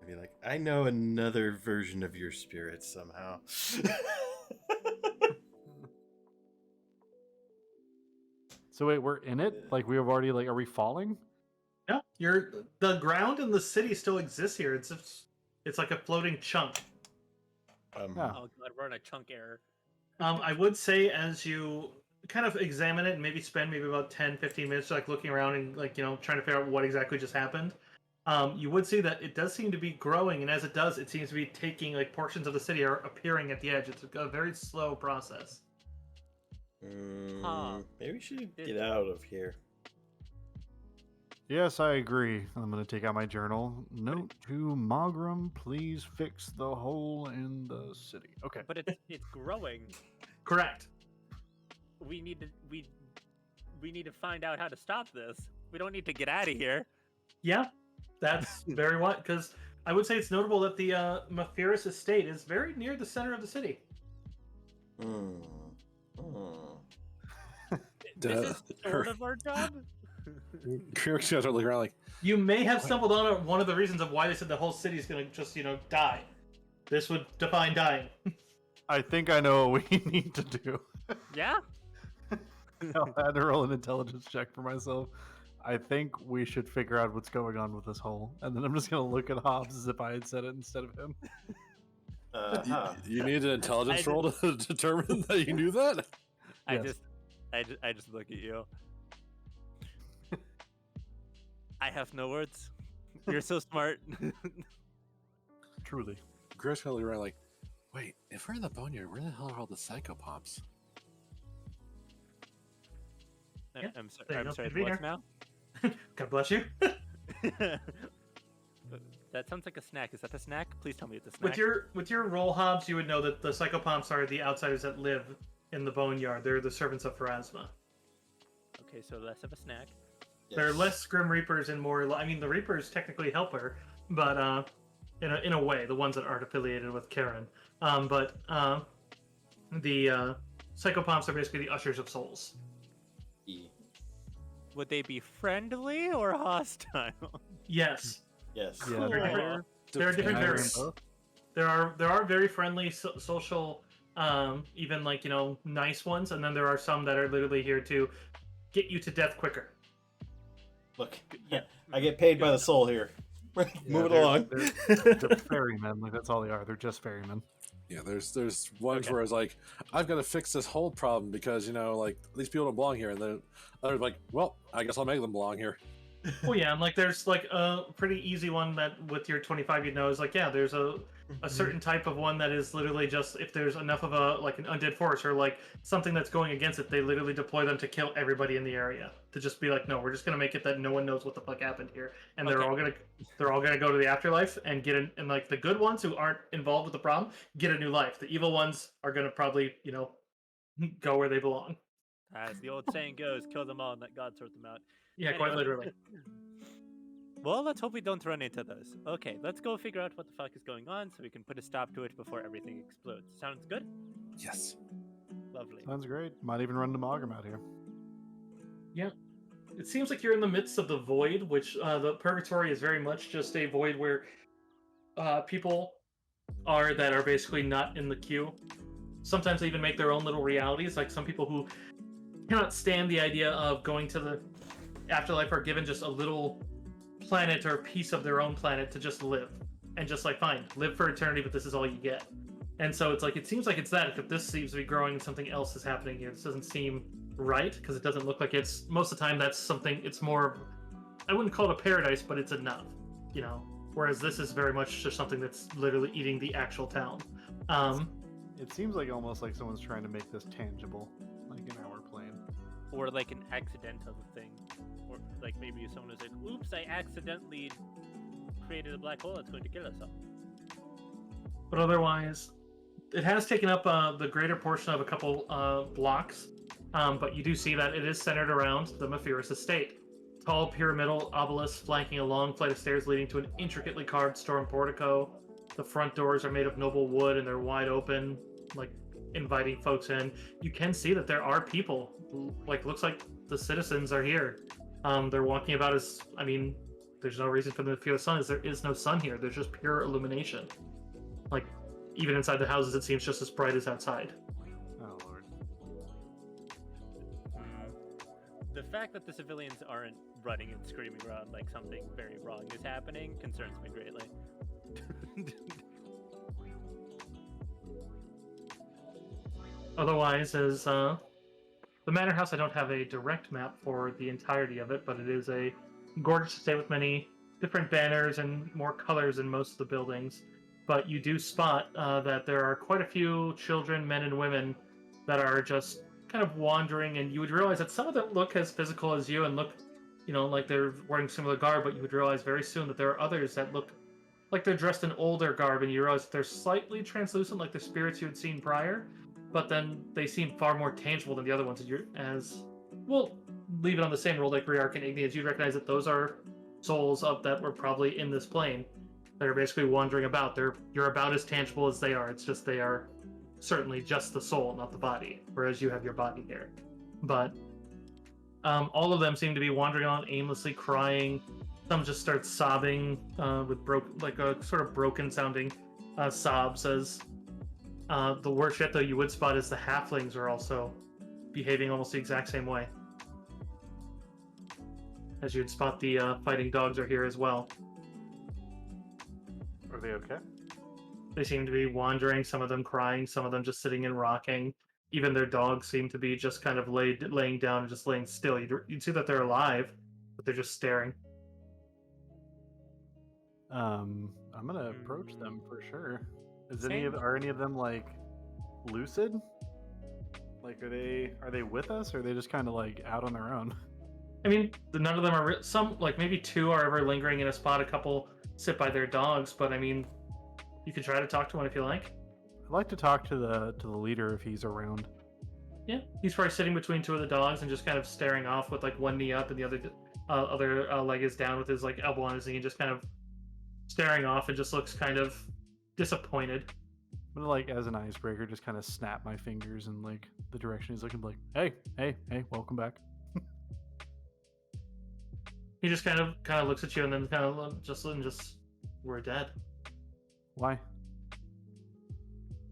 A: be like, I know another version of your spirit somehow.
C: So wait, we're in it? Like we have already like, are we falling?
E: Yeah, the ground in the city still exists here. It's like a floating chunk.
C: Yeah.
B: Oh god, we're in a chunk error.
E: I would say as you kind of examine it and maybe spend about 10-15 minutes like looking around and like trying to figure out what exactly just happened, you would see that it does seem to be growing, and as it does, it seems to be taking like portions of the city are appearing at the edge. It's a very slow process.
B: Huh.
A: Maybe we should get out of here.
C: Yes, I agree. I'm going to take out my journal. Note to Mogram, please fix the hole in the city. Okay.
B: But it's growing.
E: Correct.
B: We need to find out how to stop this. We don't need to get out of here.
E: Yeah, that's very what, because I would say it's notable that the Mafiris estate is very near the center of the city.
B: This is sort of our job.
D: Kirk's guys are looking around like,
E: You may have stumbled on one of the reasons of why they said the whole city is going to just, die. This would define dying.
C: I think I know what we need to do.
B: Yeah.
C: I had to roll an intelligence check for myself. I think we should figure out what's going on with this hole. And then I'm just going to look at Hobbs as if I had said it instead of him.
D: you need an intelligence roll to determine that you knew that?
C: Yes.
B: I just look at you. I have no words. You're so smart.
C: Truly.
D: Kirk's gonna look around like, wait, if we're in the boneyard, where the hell are all the psychopops?
E: Yeah,
B: I'm sorry.
E: there you
B: I'm
E: go.
B: sorry.
E: Good to be
B: What
E: here.
B: now?
E: God bless you.
B: That sounds like a snack. Is that a snack? Please tell me it's a snack.
E: With your roll, Hobbs, you would know that the psychopomps are the outsiders that live in the boneyard. They're the servants of Pharasma.
B: Okay, so less of a snack.
E: They're less Grim Reapers and more. I mean, the Reapers technically help her, but in a way, the ones that aren't affiliated with Karen. But the psychopomps are basically the ushers of souls.
B: Would they be friendly or hostile?
E: Yes,
A: Yes.
C: Yeah,
B: Cool.
E: there are different
C: Can I
E: variants.
C: both?
E: There are very friendly social, even nice ones, and then there are some that are literally here to get you to death quicker.
A: Look, I get paid by the soul here. Move it along.
C: They're ferrymen. Like, that's all they are. They're just ferrymen.
D: Yeah, there's ones where it's like, I've got to fix this whole problem because, these people don't belong here. And then others like, well, I guess I'll make them belong here.
E: Well, yeah, and there's a pretty easy one that with your 25 is there's a certain type of one that is literally just if there's enough of an undead force or something that's going against it, they literally deploy them to kill everybody in the area to just be like, no, we're just gonna make it that no one knows what the fuck happened here, and they're all gonna go to the afterlife and get in, and the good ones who aren't involved with the problem get a new life. The evil ones are gonna probably go where they belong.
B: As the old saying goes, kill them all and let God sort them out.
E: Yeah, quite
B: Anyway.
E: literally.
B: Well, let's hope we don't run into those. Okay, let's go figure out what the fuck is going on so we can put a stop to it before everything explodes. Sounds good?
D: Yes.
B: Lovely.
C: Sounds great. Might even run to Mogram out here.
E: It seems like you're in the midst of the void, which the purgatory is very much just a void where people that are basically not in the queue. Sometimes they even make their own little realities. Like some people who cannot stand the idea of going to the afterlife are given just a little planet or piece of their own planet to just live. And just fine, live for eternity, but this is all you get. And so it seems like it's that, but this seems to be growing and something else is happening here. This doesn't seem right, because it doesn't look like it's, most of the time that's something, it's more, I wouldn't call it a paradise, but it's enough, whereas this is very much just something that's literally eating the actual town.
C: It seems like almost like someone's trying to make this tangible, like in our plane.
B: Or an accidental thing. Or maybe someone was like, oops, I accidentally created a black hole that's going to kill us all.
E: But otherwise, it has taken up the greater portion of a couple blocks, but you do see that it is centered around the Mafiris estate. Tall pyramidal obelisks flanking a long flight of stairs leading to an intricately carved stone portico. The front doors are made of noble wood and they're wide open, inviting folks in. You can see that there are people, looks like the citizens are here. They're walking about there's no reason for them to fear the sun, as there is no sun here. There's just pure illumination. Even inside the houses, it seems just as bright as outside.
C: Oh lord.
B: The fact that the civilians aren't running and screaming around like something very wrong is happening concerns me greatly.
E: Otherwise, as the Manor House, I don't have a direct map for the entirety of it, but it is a gorgeous estate with many different banners and more colors in most of the buildings. But you do spot that there are quite a few children, men and women, that are just kind of wandering, and you would realize that some of them look as physical as you and look like they're wearing similar garb, but you would realize very soon that there are others that look like they're dressed in older garb, and you realize they're slightly translucent, like the spirits you had seen prior, but then they seem far more tangible than the other ones. We'll leave it on the same role like Riark and Igneous. You'd recognize that those are souls of that were probably in this plane that are basically wandering about. You're about as tangible as they are. It's just they are certainly just the soul, not the body, whereas you have your body here. But all of them seem to be wandering on aimlessly, crying. Some just start sobbing with a sort of broken sounding sobs. As the worst yet, though, you would spot is the halflings are also behaving almost the exact same way. As you'd spot, the fighting dogs are here as well.
C: Are they okay?
E: They seem to be wandering, some of them crying, some of them just sitting and rocking. Even their dogs seem to be just kind of laying down and just laying still. You'd see that they're alive, but they're just staring.
C: I'm gonna approach them for sure.
B: Same.
C: Are any of them like lucid? Like are they with us, or are they just kind of like out on their own?
E: I mean, none of them are. Some, like maybe two, are ever lingering in a spot. A couple sit by their dogs, but I mean, you could try to talk to one if you like.
C: I'd like to talk to the leader if he's around.
E: Yeah, he's probably sitting between two of the dogs and just kind of staring off with like one knee up and the other leg is down with his like elbow on his knee, and just kind of staring off and just looks kind of disappointed.
C: I'm gonna, like, as an icebreaker, just kind of snap my fingers in like the direction he's looking, like, hey, welcome back.
E: He just kind of looks at you and then kind of just we're dead.
C: Why?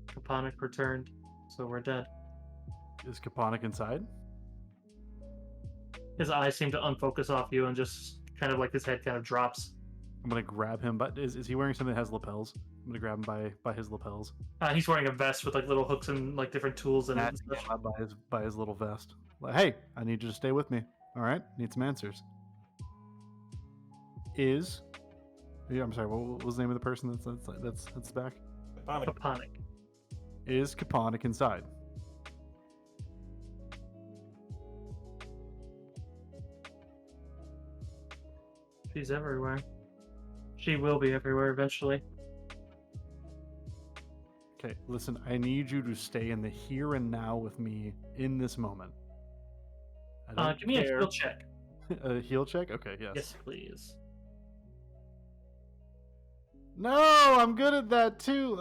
E: Caponic returned, so we're dead.
C: Is Caponic inside?
E: His eyes seem to unfocus off you and just kind of like his head kind of drops.
C: I'm gonna grab him, but is he wearing something that has lapels? I'm gonna grab him by his lapels.
E: He's wearing a vest with like little hooks and like different tools in it. And
C: That's
E: stuff.
C: by his little vest. Like, hey, I need you to stay with me. All right, need some answers. I'm sorry. What was the name of the person that's back?
E: Caponic.
C: Is Caponic inside?
E: She's everywhere. She will be everywhere eventually.
C: Okay, listen. I need you to stay in the here and now with me in this moment. I don't
E: Give me a
C: care.
E: skill check.
C: A heal check? Okay, yes.
E: Yes, please.
C: No, I'm good at that too.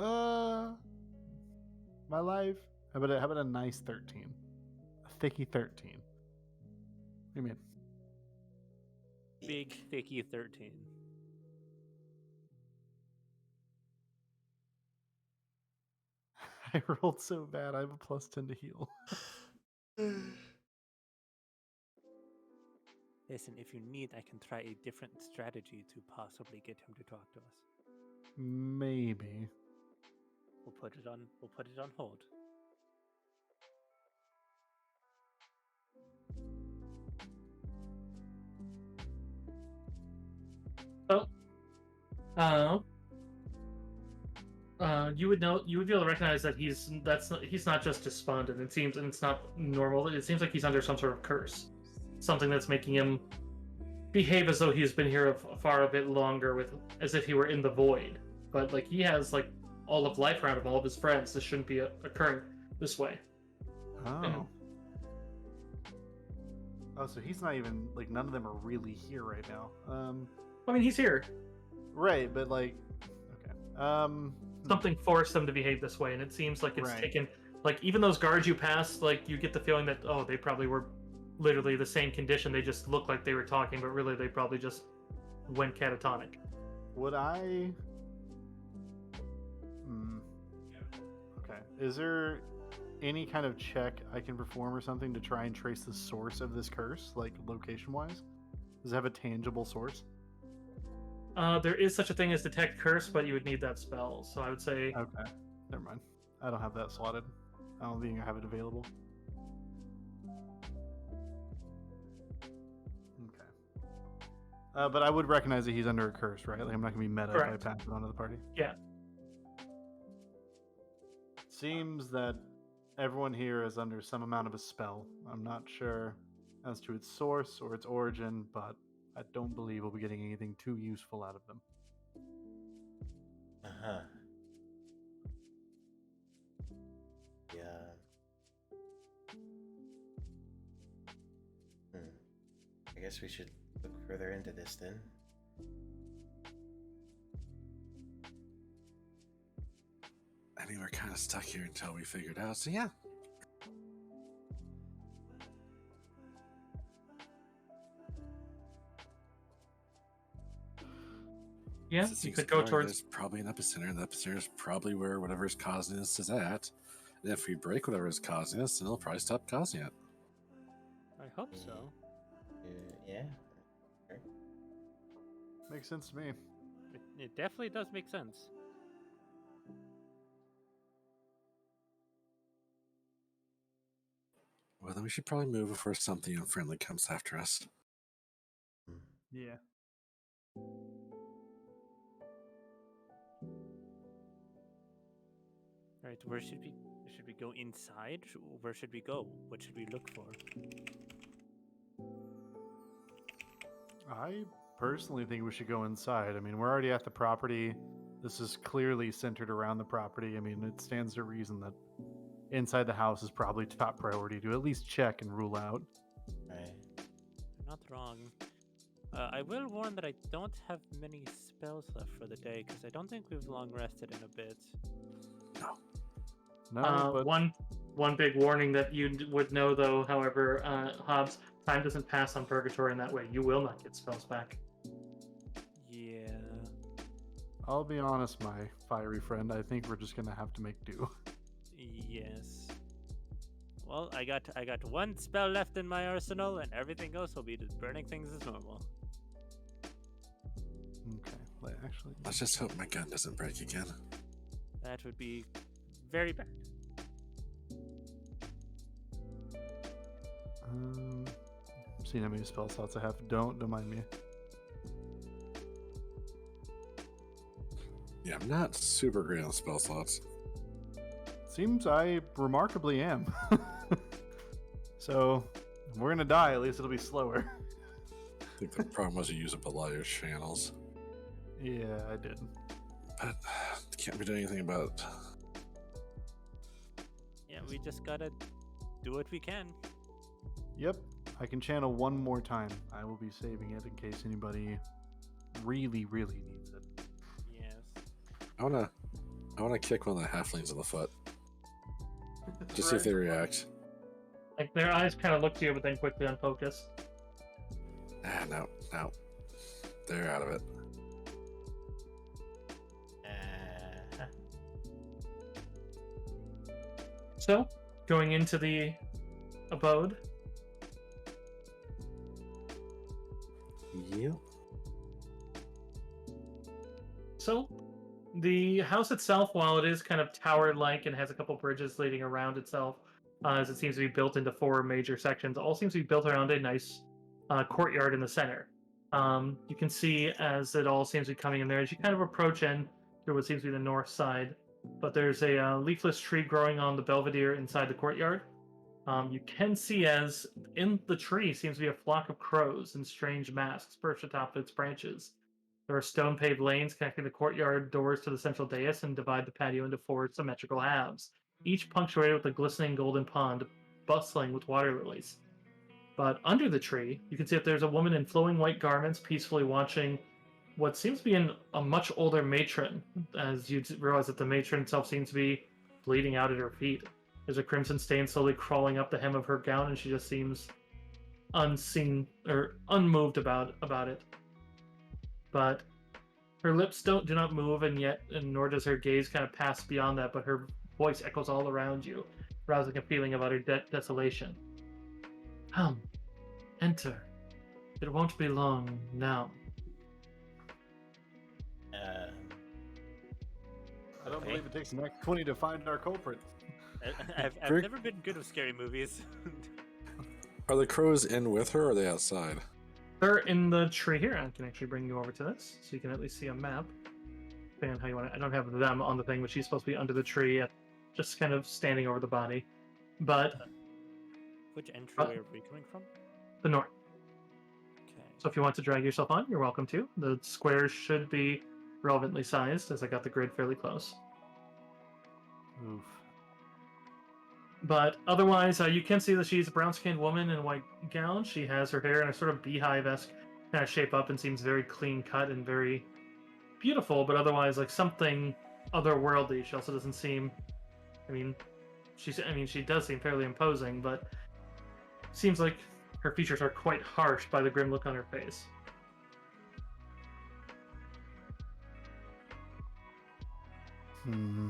C: My life. How about a nice 13? A thicky 13. What do you mean?
B: Big thicky 13.
C: I rolled so bad. I have a +10 to heal.
B: Listen, if you need, I can try a different strategy to possibly get him to talk to us.
C: Maybe.
B: We'll put it on hold.
E: You would be able to recognize that he's not just despondent. It seems, and it's not normal. It seems like he's under some sort of curse, something that's making him behave as though he's been here a bit longer, as if he were in the void. But like he has like all of life around him, all of his friends. This shouldn't be occurring this way.
C: Oh. Oh, so he's not even like none of them are really here right now.
E: I mean, he's here.
C: Right, but like, okay.
E: Something forced them to behave this way, and it seems like it's
C: Right.
E: taken. Like even those guards you passed, like you get the feeling that they probably were literally the same condition. They just looked like they were talking, but really they probably just went catatonic.
C: Would I? Okay. Is there any kind of check I can perform or something to try and trace the source of this curse, like location-wise? Does it have a tangible source?
E: There is such a thing as detect curse, but you would need that spell. So I would say
C: Okay. Never mind. I don't have that slotted. I don't think I have it available. Okay. But I would recognize that he's under a curse, right? Like I'm not gonna be meta if I
E: Correct.
C: pass it on to the party.
E: Yeah.
C: Seems that everyone here is under some amount of a spell. I'm not sure as to its source or its origin, but I don't believe we'll be getting anything too useful out of them.
A: Uh-huh. Yeah. I guess we should look further into this then.
D: I mean, we're kind of stuck here until we figure it out. So yeah.
E: Yeah,
D: As it
E: you
D: seems
E: could go
D: going,
E: towards.
D: There's probably an epicenter, and the epicenter is probably where whatever is causing this is at. And if we break whatever is causing us, then it'll probably stop causing it.
B: I hope so.
A: Yeah.
C: Makes sense to me.
B: It definitely does make sense.
D: Well, then we should probably move before something unfriendly comes after us.
C: Yeah.
B: Right, where should we? Should we go inside? Where should we go? What should we look for?
C: I personally think we should go inside. I mean, we're already at the property. This is clearly centered around the property. I mean, it stands to reason that inside the house is probably top priority to at least check and rule out.
A: Right.
B: You're not wrong. I will warn that I don't have many spells left for the day because I don't think we've long rested in a bit.
C: No, but
E: One big warning that you would know, though, however, Hobbs, time doesn't pass on Purgatory in that way. You will not get spells back.
B: Yeah.
C: I'll be honest, my fiery friend. I think we're just gonna have to make do.
B: Yes. Well, I got one spell left in my arsenal, and everything else will be just burning things as normal.
C: Okay, actually,
D: Let's just hope my gun doesn't break again.
B: That would be very bad.
C: seeing how many spell slots I have. Don't mind me.
D: Yeah, I'm not super great on spell slots.
C: Seems I remarkably am. So, if we're gonna die, at least it'll be slower.
D: I think the problem was you use up a lot of your channels.
C: Yeah, I did.
D: But can't be doing anything about it.
B: Yeah, we just gotta do what we can.
C: Yep, I can channel one more time. I will be saving it in case anybody really needs it.
B: Yes.
D: I wanna kick one of the halflings in the foot. Just see if they react.
E: Like, their eyes kind of look to you, but then quickly unfocus.
D: No. They're out of it.
E: So, going into the abode,
D: Yep.
E: so the house itself, while it is kind of tower-like and has a couple bridges leading around itself, as it seems to be built into 4 major sections, all seems to be built around a nice courtyard in the center. You can see as it all seems to be coming in there, as you kind of approach in through what seems to be the north side, but there's a leafless tree growing on the belvedere inside the courtyard. You can see as in the tree seems to be a flock of crows in strange masks perched atop its branches. There are stone-paved lanes connecting the courtyard doors to the central dais and divide the patio into 4 symmetrical halves, each punctuated with a glistening golden pond bustling with water lilies. But under the tree, you can see that there's a woman in flowing white garments peacefully watching what seems to be a much older matron, as you realize that the matron itself seems to be bleeding out at her feet. There's a crimson stain slowly crawling up the hem of her gown, and she just seems unseen or unmoved about it. But her lips do not move, and nor does her gaze kind of pass beyond that, but her voice echoes all around you, rousing a feeling of utter desolation. Come, enter. It won't be long now.
C: I don't
B: Okay.
C: believe it takes an Act 20 to find our culprit.
B: I've
D: Very-
B: never been good with scary movies.
D: Are the crows in with her or are they outside?
E: They're in the tree here. I can actually bring you over to this, so you can at least see a map. Depending on how you want it. I don't have them on the thing, but she's supposed to be under the tree, just kind of standing over the body. But
B: Which entryway are we coming from?
E: the north.
B: Okay.
E: So if you want to drag yourself on, you're welcome to. The squares should be relevantly sized, as I got the grid fairly close.
C: Oof.
E: But otherwise, you can see that she's a brown-skinned woman in a white gown. She has her hair in a sort of beehive-esque kind of shape up and seems very clean-cut and very beautiful, but otherwise like something otherworldly. She also doesn't seem... she does seem fairly imposing, but seems like her features are quite harsh by the grim look on her face.
C: Hmm.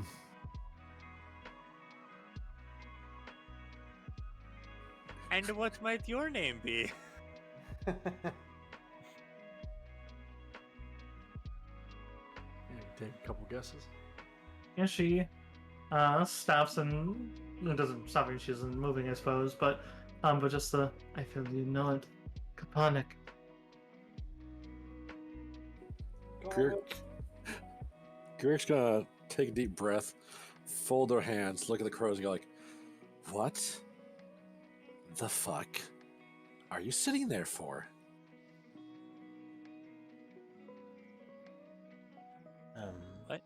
B: And what might your name be?
C: Yeah, take a couple guesses.
E: Yeah, she stops and it doesn't stop when she isn't moving, I suppose, but just the I feel you know it, Kapanik.
D: Garrick's gonna take a deep breath, fold her hands, look at the crows, and go like, "What the fuck are you sitting there for?"
B: What?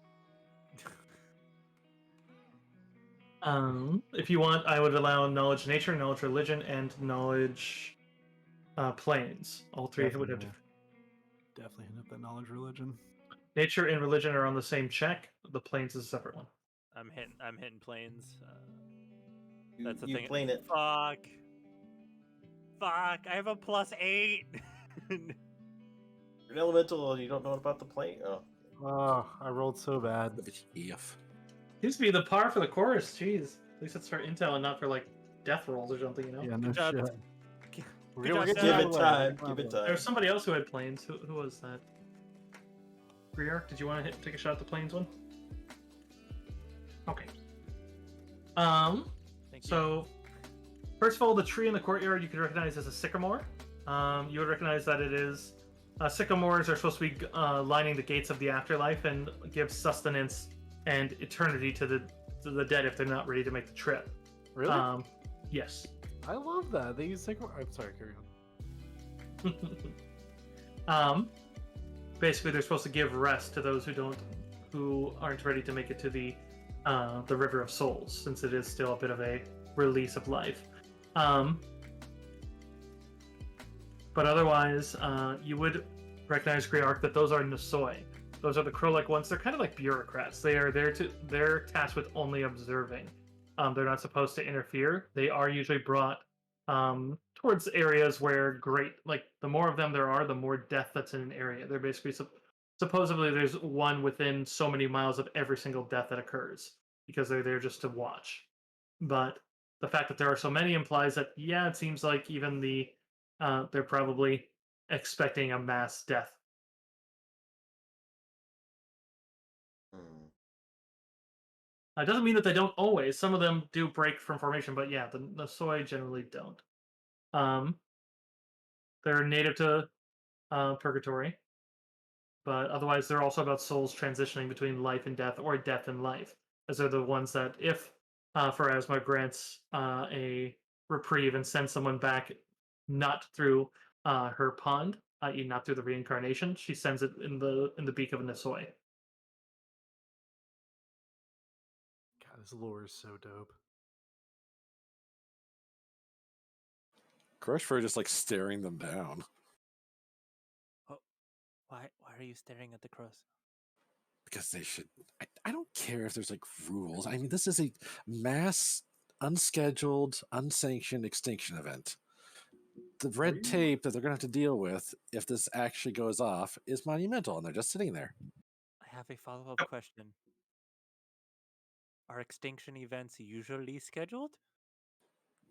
E: If you want, I would allow knowledge nature, knowledge religion, and knowledge planes. All three would have
C: Definitely hit up that knowledge religion.
E: nature and religion are on the same check. The planes is a separate one.
B: I'm hitting planes.
A: That's
B: the
A: you
B: thing.
A: plane it.
B: Fuck. I have a +8.
A: You're an elemental and you don't know about the plane? Oh.
C: Oh, I rolled so bad.
D: If
E: Seems to be the par for the chorus. Jeez, at least it's for intel and not for like death rolls or something. You know.
C: Yeah, no
B: job.
C: shit. We're
B: Good
C: gonna
B: job,
C: get
A: Give
B: Sam.
A: it time. Give it
E: There
A: time.
E: was somebody else who had planes. Who was that? Griark, did you want to take a shot at the planes one? Okay.
B: Thank you.
E: So, first of all, the tree in the courtyard you could recognize as a sycamore. You would recognize that it is sycamores are supposed to be lining the gates of the afterlife and give sustenance and eternity to the dead if they're not ready to make the trip.
C: Really?
E: Yes.
C: I love that. They use sycamore. I'm sorry, carry
E: Basically, they're supposed to give rest to those who aren't ready to make it to the River of Souls, since it is still a bit of a release of life. But otherwise, you would recognize Griark that those are Nisoi. Those are the crow-like ones. They're kind of like bureaucrats. They're tasked with only observing. They're not supposed to interfere. They are usually brought towards areas where the more of them there are, the more death that's in an area. They're basically supposedly there's one within so many miles of every single death that occurs because they're there just to watch. But the fact that there are so many implies that it seems like even they're probably expecting a mass death. It doesn't mean that they don't always. Some of them do break from formation, but the Nisoi generally don't. They're native to Purgatory, but otherwise they're also about souls transitioning between life and death or death and life, as they're the ones that if Pharasma grants a reprieve and sends someone back not through her pond, i.e. not through the reincarnation, she sends it in the beak of a Nisoi.
C: God, this lore is so dope.
D: Crushfur just like staring them down
B: Why are you staring at the crows?
D: because they should. I don't care if there's like rules. I mean, this is a mass, unscheduled, unsanctioned extinction event. The red tape that they're going to have to deal with if this actually goes off is monumental, and they're just sitting there.
B: I have a follow-up question. Are extinction events usually scheduled?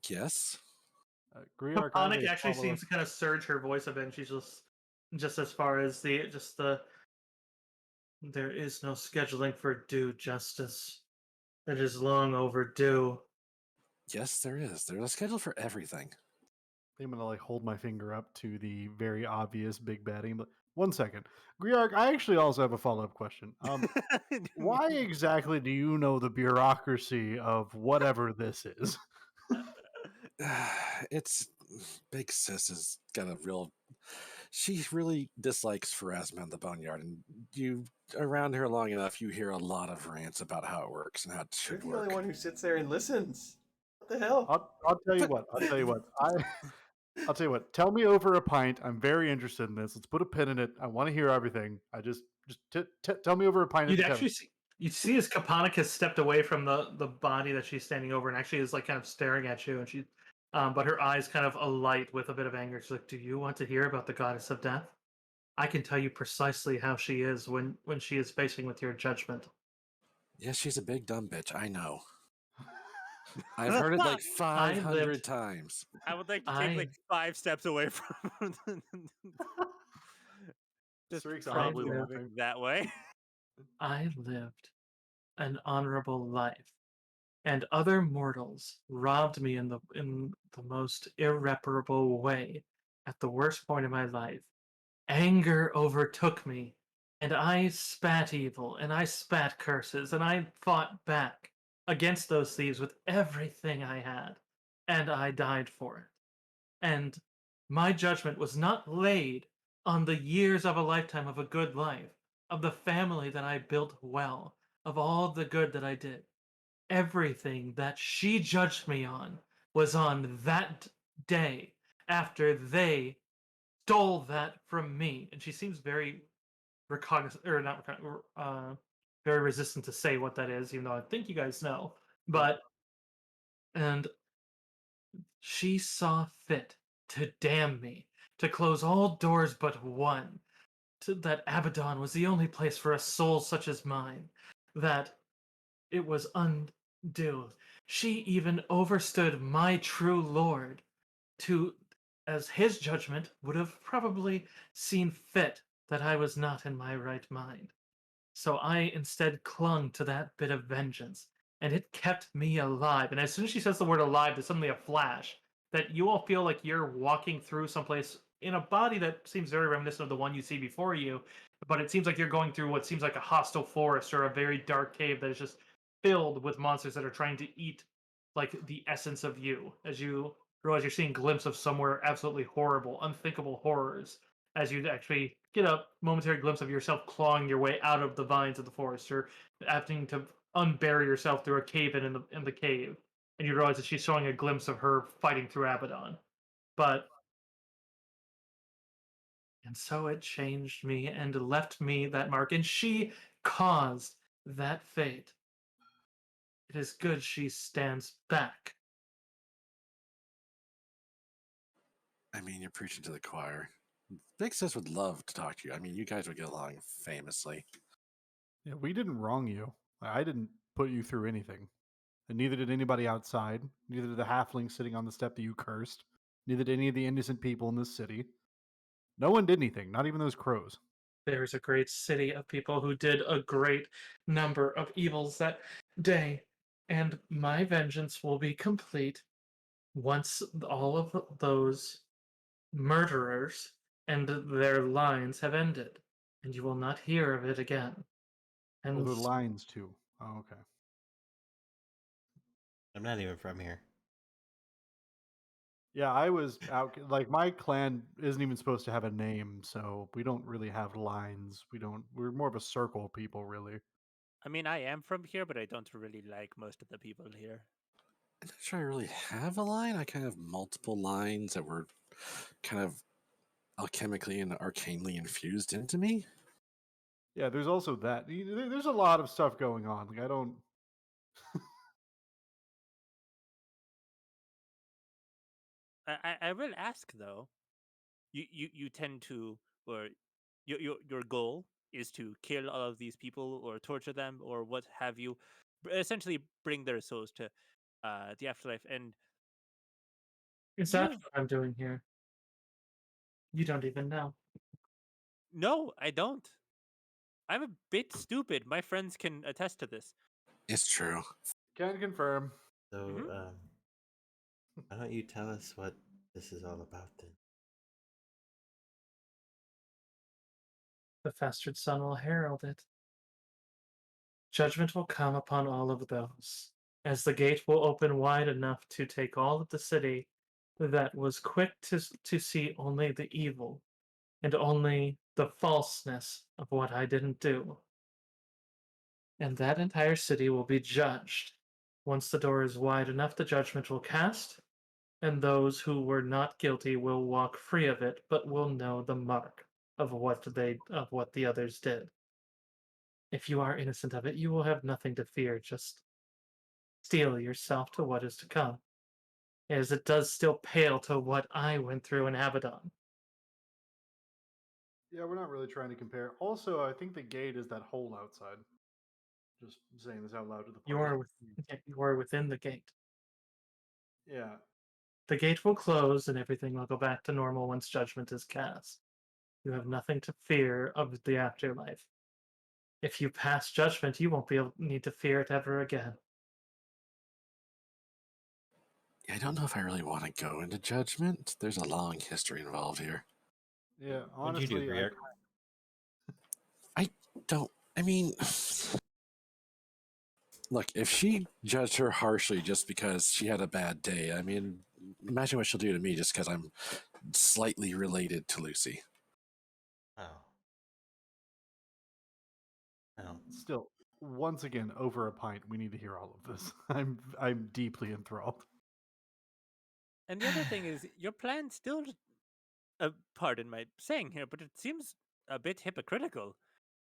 D: Yes.
C: Griark
E: Kapanik actually seems to kind of surge her voice a bit, and she's just as far as there is no scheduling for due justice. It is long overdue.
D: Yes, there is. There's a schedule for everything.
C: I'm gonna like hold my finger up to the very obvious big baddie. But 1 second, Griark, I actually also have a follow-up question. Why exactly do you know the bureaucracy of whatever this is?
D: It's Big Sis has got a real. she really dislikes Pharasma the Boneyard, and you around her long enough, you hear a lot of rants about how it works and how it
A: You're
D: should
A: the
D: work.
A: only one who sits there and listens. What the hell?
C: I'll tell you
D: But-
C: what. I'll tell you what. I'll tell you what. Tell me over a pint. I'm very interested in this. Let's put a pin in it. I want to hear everything. I just tell me over a pint.
E: You'd
C: at a time.
E: actually see, you'd see as Kapanicus stepped away from the body that she's standing over and actually is like kind of staring at you, and she, but her eyes kind of alight with a bit of anger. She's like, "Do you want to hear about the goddess of death? I can tell you precisely how she is when she is facing with your judgment."
D: Yeah, she's a big dumb bitch. I know. I've heard it like 500 times.
B: I would like to take like 5 steps away from. Just
C: Streak's
B: probably
E: probably
B: moving
C: laughing.
B: that way.
E: I lived an honorable life, and other mortals robbed me in the most irreparable way at the worst point of my life. Anger overtook me, and I spat evil, and I spat curses, and I fought back against those thieves with everything I had, and I died for it. And my judgment was not laid on the years of a lifetime of a good life, of the family that I built well, of all the good that I did. Everything that she judged me on was on that day after they stole that from me. And she seems very recognizant, or not, very resistant to say what that is, even though I think you guys know. But, and she saw fit to damn me, to close all doors but one, to, that Abaddon was the only place for a soul such as mine, that it was undue. She even overstood my true lord to, as his judgment would have probably seen fit that I was not in my right mind. So I instead clung to that bit of vengeance, and it kept me alive. And as soon as she says the word alive, there's suddenly a flash that you all feel like you're walking through someplace in a body that seems very reminiscent of the one you see before you, but it seems like you're going through what seems like a hostile forest or a very dark cave that is just filled with monsters that are trying to eat like the essence of you as you realize you're seeing a glimpse of somewhere absolutely horrible, unthinkable horrors as you actually get a momentary glimpse of yourself clawing your way out of the vines of the forest, or having to unbury yourself through a cave in the cave, and you realize that she's showing a glimpse of her fighting through Abaddon. But and so it changed me and left me that mark, and she caused that fate. It is good she stands back.
D: I mean, you're preaching to the choir. Big Sis would love to talk to you. I mean, you guys would get along famously.
C: Yeah, we didn't wrong you. I didn't put you through anything. And neither did anybody outside. Neither did the halfling sitting on the step that you cursed. Neither did any of the innocent people in this city. No one did anything, not even those crows.
E: There's a great city of people who did a great number of evils that day, and my vengeance will be complete once all of those murderers and their lines have ended, and you will not hear of it again.
C: Well,
E: And
C: the lines too. Oh, okay.
A: I'm not even from here.
C: Yeah, I was out. Like my clan isn't even supposed to have a name, so we don't really have lines. We don't. We're more of a circle people, really.
B: I mean, I am from here, but I don't really like most of the people here.
D: I'm not sure I really have a line. I kind of have multiple lines that were kind of alchemically and arcanely infused into me.
C: Yeah, there's also that. There's a lot of stuff going on. Like I don't.
B: I will ask though. You tend to, or your goal is to kill all of these people or torture them or what have you, essentially bring their souls to the afterlife. And
E: is
B: you
E: that what I'm doing here? You don't even know.
B: no, I don't. I'm a bit stupid. My friends can attest to this.
D: It's true.
C: Can confirm.
A: So,
B: Mhm.
A: why don't you tell us what this is all about then?
E: The Festered Sun will herald it. Judgment will come upon all of those, as the gate will open wide enough to take all of the city that was quick to see only the evil and only the falseness of what I didn't do. And that entire city will be judged. Once the door is wide enough, the judgment will cast, and those who were not guilty will walk free of it, but will know the mark of what the others did. If you are innocent of it, you will have nothing to fear. Just steel yourself to what is to come, as it does still pale to what I went through in Abaddon.
C: Yeah, we're not really trying to compare. Also, I think the gate is that hole outside. Just saying this out loud to the
E: You
C: party.
E: are, you are within the gate.
C: Yeah.
E: The gate will close, and everything will go back to normal once judgment is cast. You have nothing to fear of the afterlife. If you pass judgment, you won't need to fear it ever again.
D: Yeah, I don't know if I really want to go into judgment. There's a long history involved here.
C: Yeah,
A: What'd you do,
C: honestly,
A: Griark?
D: Don't. I mean, look, if she judged her harshly just because she had a bad day, I mean, imagine what she'll do to me just because I'm slightly related to Lucy.
A: Oh. Oh.
C: still, once again, over a pint, we need to hear all of this. I'm deeply enthralled.
B: And the other thing is, your plan still, pardon my saying here, but it seems a bit hypocritical.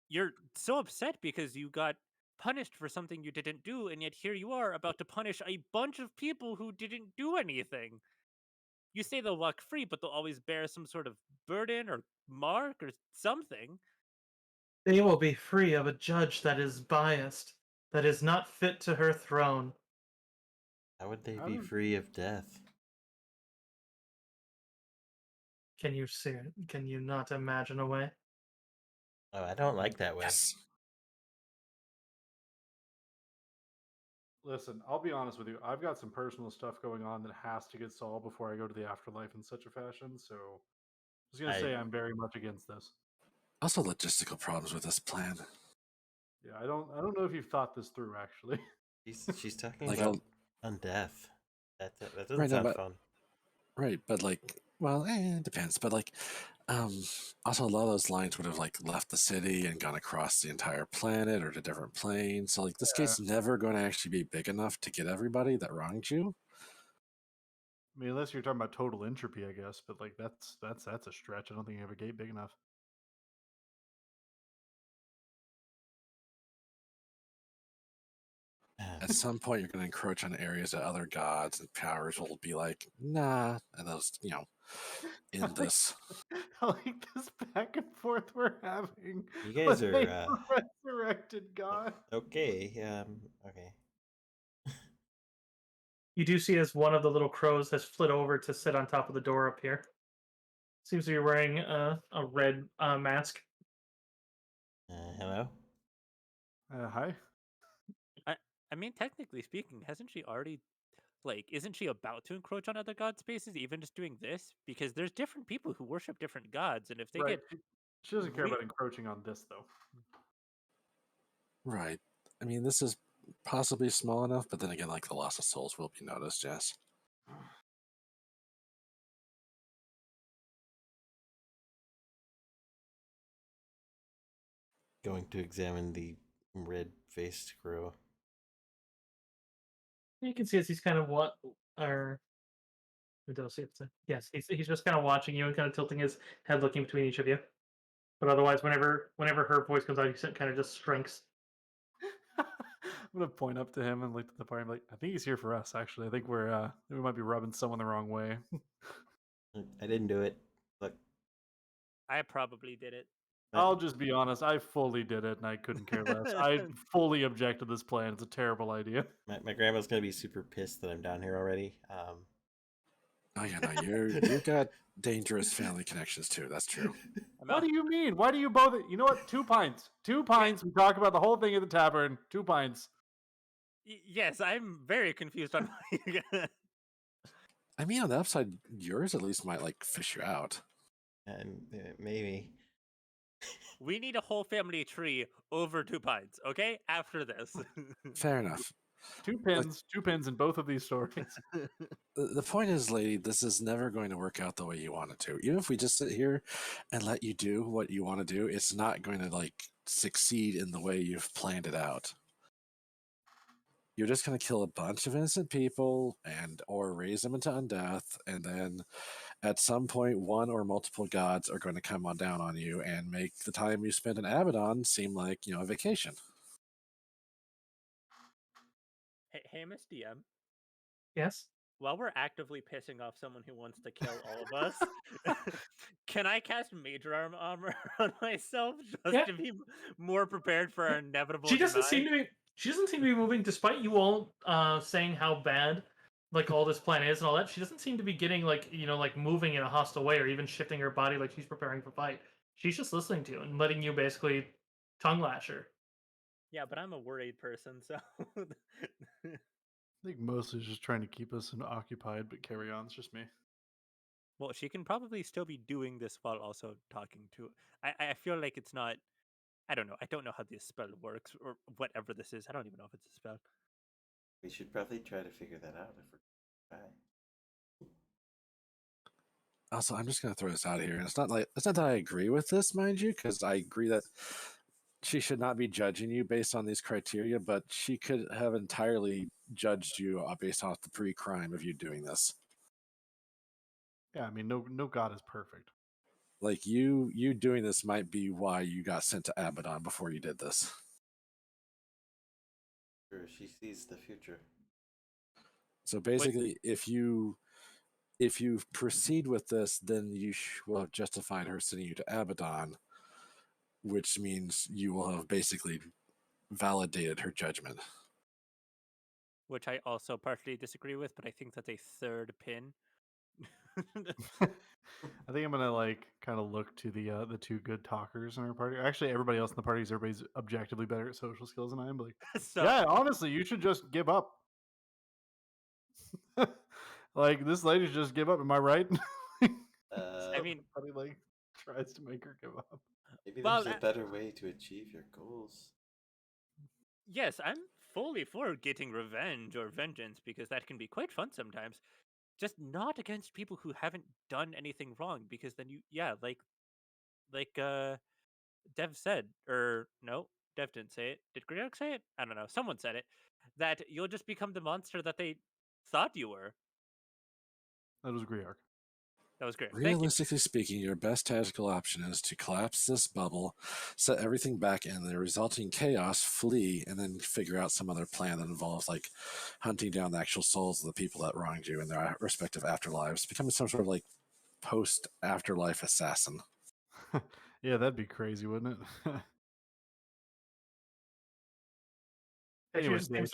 B: You're so upset because you got punished for something you didn't do, and yet here you are about to punish a bunch of people who didn't do anything. You say they'll walk free, but they'll always bear some sort of burden or mark or something.
E: They will be free of a judge that is biased, that is not fit to her throne.
A: How would they
C: How
A: be
C: did-
A: free of death?
E: Can you see it? Can you not imagine a way?
A: Oh, I don't like that way.
D: Yes.
C: Listen, I'll be honest with you. I've got some personal stuff going on that has to get solved before I go to the afterlife in such a fashion. So, I was gonna say I'm very much against this.
D: Also, logistical problems with this plan.
C: Yeah, I don't know if you've thought this through actually.
A: She's talking
D: Like,
A: about undeath. That doesn't
D: Right, no,
A: sound
D: but-
A: fun.
D: Right, but like, well, it depends. But like, also a lot of those lines would have like left the city and gone across the entire planet or to different planes. So like, this gate's never going to actually be big enough to get everybody that wronged you.
C: I mean, unless you're talking about total entropy, I guess. But like, that's a stretch. I don't think you have a gate big enough.
D: At some point, you're going to encroach on areas that other gods and powers will be like, nah, and those, end this.
C: I like this back and forth we're having.
A: You guys
C: when
A: are,
C: they resurrected God.
A: Okay. Okay.
E: You do see as one of the little crows has flit over to sit on top of the door up here. Seems to be wearing a red mask.
A: Hello.
C: Hi.
B: I mean, technically speaking, hasn't she already, isn't she about to encroach on other god spaces, even just doing this? Because there's different people who worship different gods, and if they
C: Right.
B: get
C: She doesn't care
B: we-
C: about encroaching on this though.
D: Right. I mean, this is possibly small enough, but then again, like the loss of souls will be noticed, yes.
A: Going to examine the red-faced crow.
E: You can see as he's kind of yes, he's just kind of watching you and kind of tilting his head, looking between each of you. But otherwise, whenever her voice comes out, he kind of just shrinks.
C: I'm gonna point up to him and look at the party. I'm like, I think he's here for us. Actually, I think we might be rubbing someone the wrong way.
A: I didn't do it. Look.
B: I probably did it.
C: I'll just be honest. I fully did it, and I couldn't care less. I fully object to this plan. It's a terrible idea.
A: My grandma's gonna be super pissed that I'm down here already.
D: Oh yeah, no, you've got dangerous family connections too. That's true.
C: What do you mean? Why do you both? You know what? 2 pints. 2 pints. We talk about the whole thing at the tavern. 2 pints.
B: Yes, I'm very confused on why you're gonna.
D: I mean, on the upside, yours at least might like fish you out.
A: And maybe.
B: We need a whole family tree over 2 pints, okay? After this.
D: Fair enough.
C: Two pins in both of these stories.
D: The point is, lady, this is never going to work out the way you want it to. Even if we just sit here and let you do what you want to do, it's not going to like succeed in the way you've planned it out. You're just going to kill a bunch of innocent people and or raise them into undeath, and then at some point one or multiple gods are going to come on down on you and make the time you spent in Abaddon seem like, a vacation.
B: Hey, Miss DM.
E: Yes.
B: While we're actively pissing off someone who wants to kill all of us, can I cast Major Arm Armor on myself just
E: Yeah.
B: to be more prepared for our inevitable
E: She doesn't
B: demise?
E: seem to be. She doesn't seem to be moving, despite you all saying how bad like all this plan is and all that. She doesn't seem to be getting like moving in a hostile way or even shifting her body like she's preparing for fight. She's just listening to you and letting you basically tongue lash her.
B: Yeah, but I'm a worried person, so
C: I think mostly just trying to keep us occupied, but carry on. It's just me.
B: well, she can probably still be doing this while also talking to. I feel like it's not. I don't know. I don't know how this spell works or whatever this is. I don't even know if it's a spell.
A: We should probably try to figure that out if we're trying.
D: Also, I'm just going to throw this out here, and it's not that I agree with this, mind you, because I agree that she should not be judging you based on these criteria, but she could have entirely judged you based off the pre-crime of you doing this.
C: Yeah, I mean, no god is perfect.
D: Like you doing this might be why you got sent to Abaddon before you did this.
A: Sure, she sees the future.
D: So basically, if you proceed with this, then you will have justified her sending you to Abaddon, which means you will have basically validated her judgment.
B: Which I also partially disagree with, but I think that's a third pin.
C: I think I'm gonna like kind of look to the two good talkers in our party. Actually, everybody else in the party, everybody's objectively better at social skills than I am. But like,
B: So
C: yeah, honestly, you should just give up. Like this lady should just give up. Am I right?
B: I mean,
C: Everybody like tries to make her give up.
A: Maybe
B: well,
A: there's a better way to achieve your goals.
B: yes, I'm fully for getting revenge or vengeance because that can be quite fun sometimes. Just not against people who haven't done anything wrong, because then like Dev said, or no, Dev didn't say it. Did Griark say it? I don't know. Someone said it. That you'll just become the monster that they thought you were.
C: That was Griark.
B: That was great. Thank you.
D: Realistically speaking, your best tactical option is to collapse this bubble, set everything back in the resulting chaos, flee, and then figure out some other plan that involves like hunting down the actual souls of the people that wronged you in their respective afterlives, becoming some sort of like post-afterlife assassin.
C: Yeah, that'd be crazy, wouldn't it? Anyways, yeah,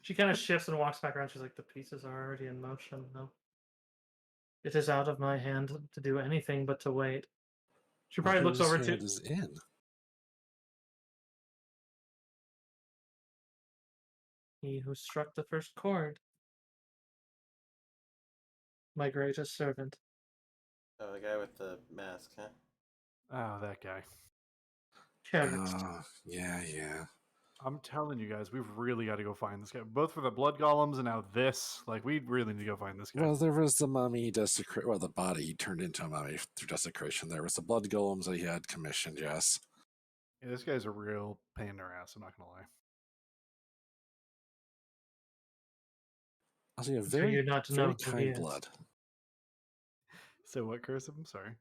E: She kind of shifts and walks back around. She's like, the pieces are already in motion. No, it is out of my hand to do anything but to wait. She probably looks over to.
D: Is in.
E: He who struck the first chord. My greatest servant.
A: Oh, the guy with the mask, huh?
C: Oh, that guy.
D: Yeah.
C: I'm telling you guys, we've really got to go find this guy. Both for the blood golems and now this. Like, we really need to go find this guy.
D: Well, there was the mummy desecration. Well, the body he turned into a mummy through desecration. There was the blood golems that he had commissioned. Yes.
C: Yeah, this guy's a real pain in their ass. I'm not gonna lie.
D: Also, you have
E: So
D: very,
E: you're not to
D: very
E: know who he
D: kind
E: is.
D: blood.
C: So what, Cursive? I'm sorry.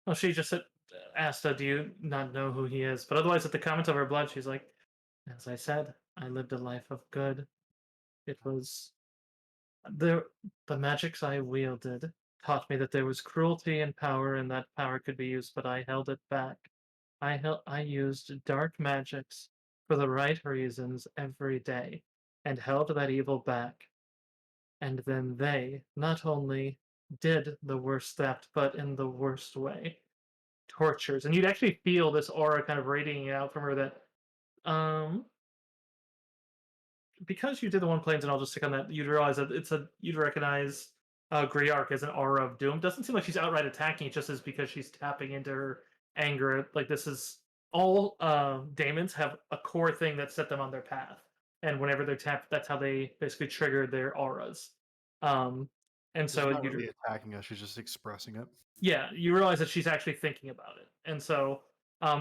E: Well, she just asked, do you not know who he is? But otherwise, at the comment of her blood, she's like, as I said, I lived a life of good. It was the magics I wielded taught me that there was cruelty in power, and that power could be used, but I held it back. I used dark magics for the right reasons every day, and held that evil back. And then they not only did the worst theft, but in the worst way, tortures. And you'd actually feel this aura kind of radiating out from her that because you did the one planes, and I'll just stick on that, you'd realize that you'd recognize Griark as an aura of doom. Doesn't seem like she's outright attacking, it just is because she's tapping into her anger. Like, this is all daemons have a core thing that set them on their path. and whenever they're tapped, that's how they basically trigger their auras. And
C: She's
E: so
C: not
E: you
C: really attacking us. She's just expressing it.
E: yeah, you realize that she's actually thinking about it. And so,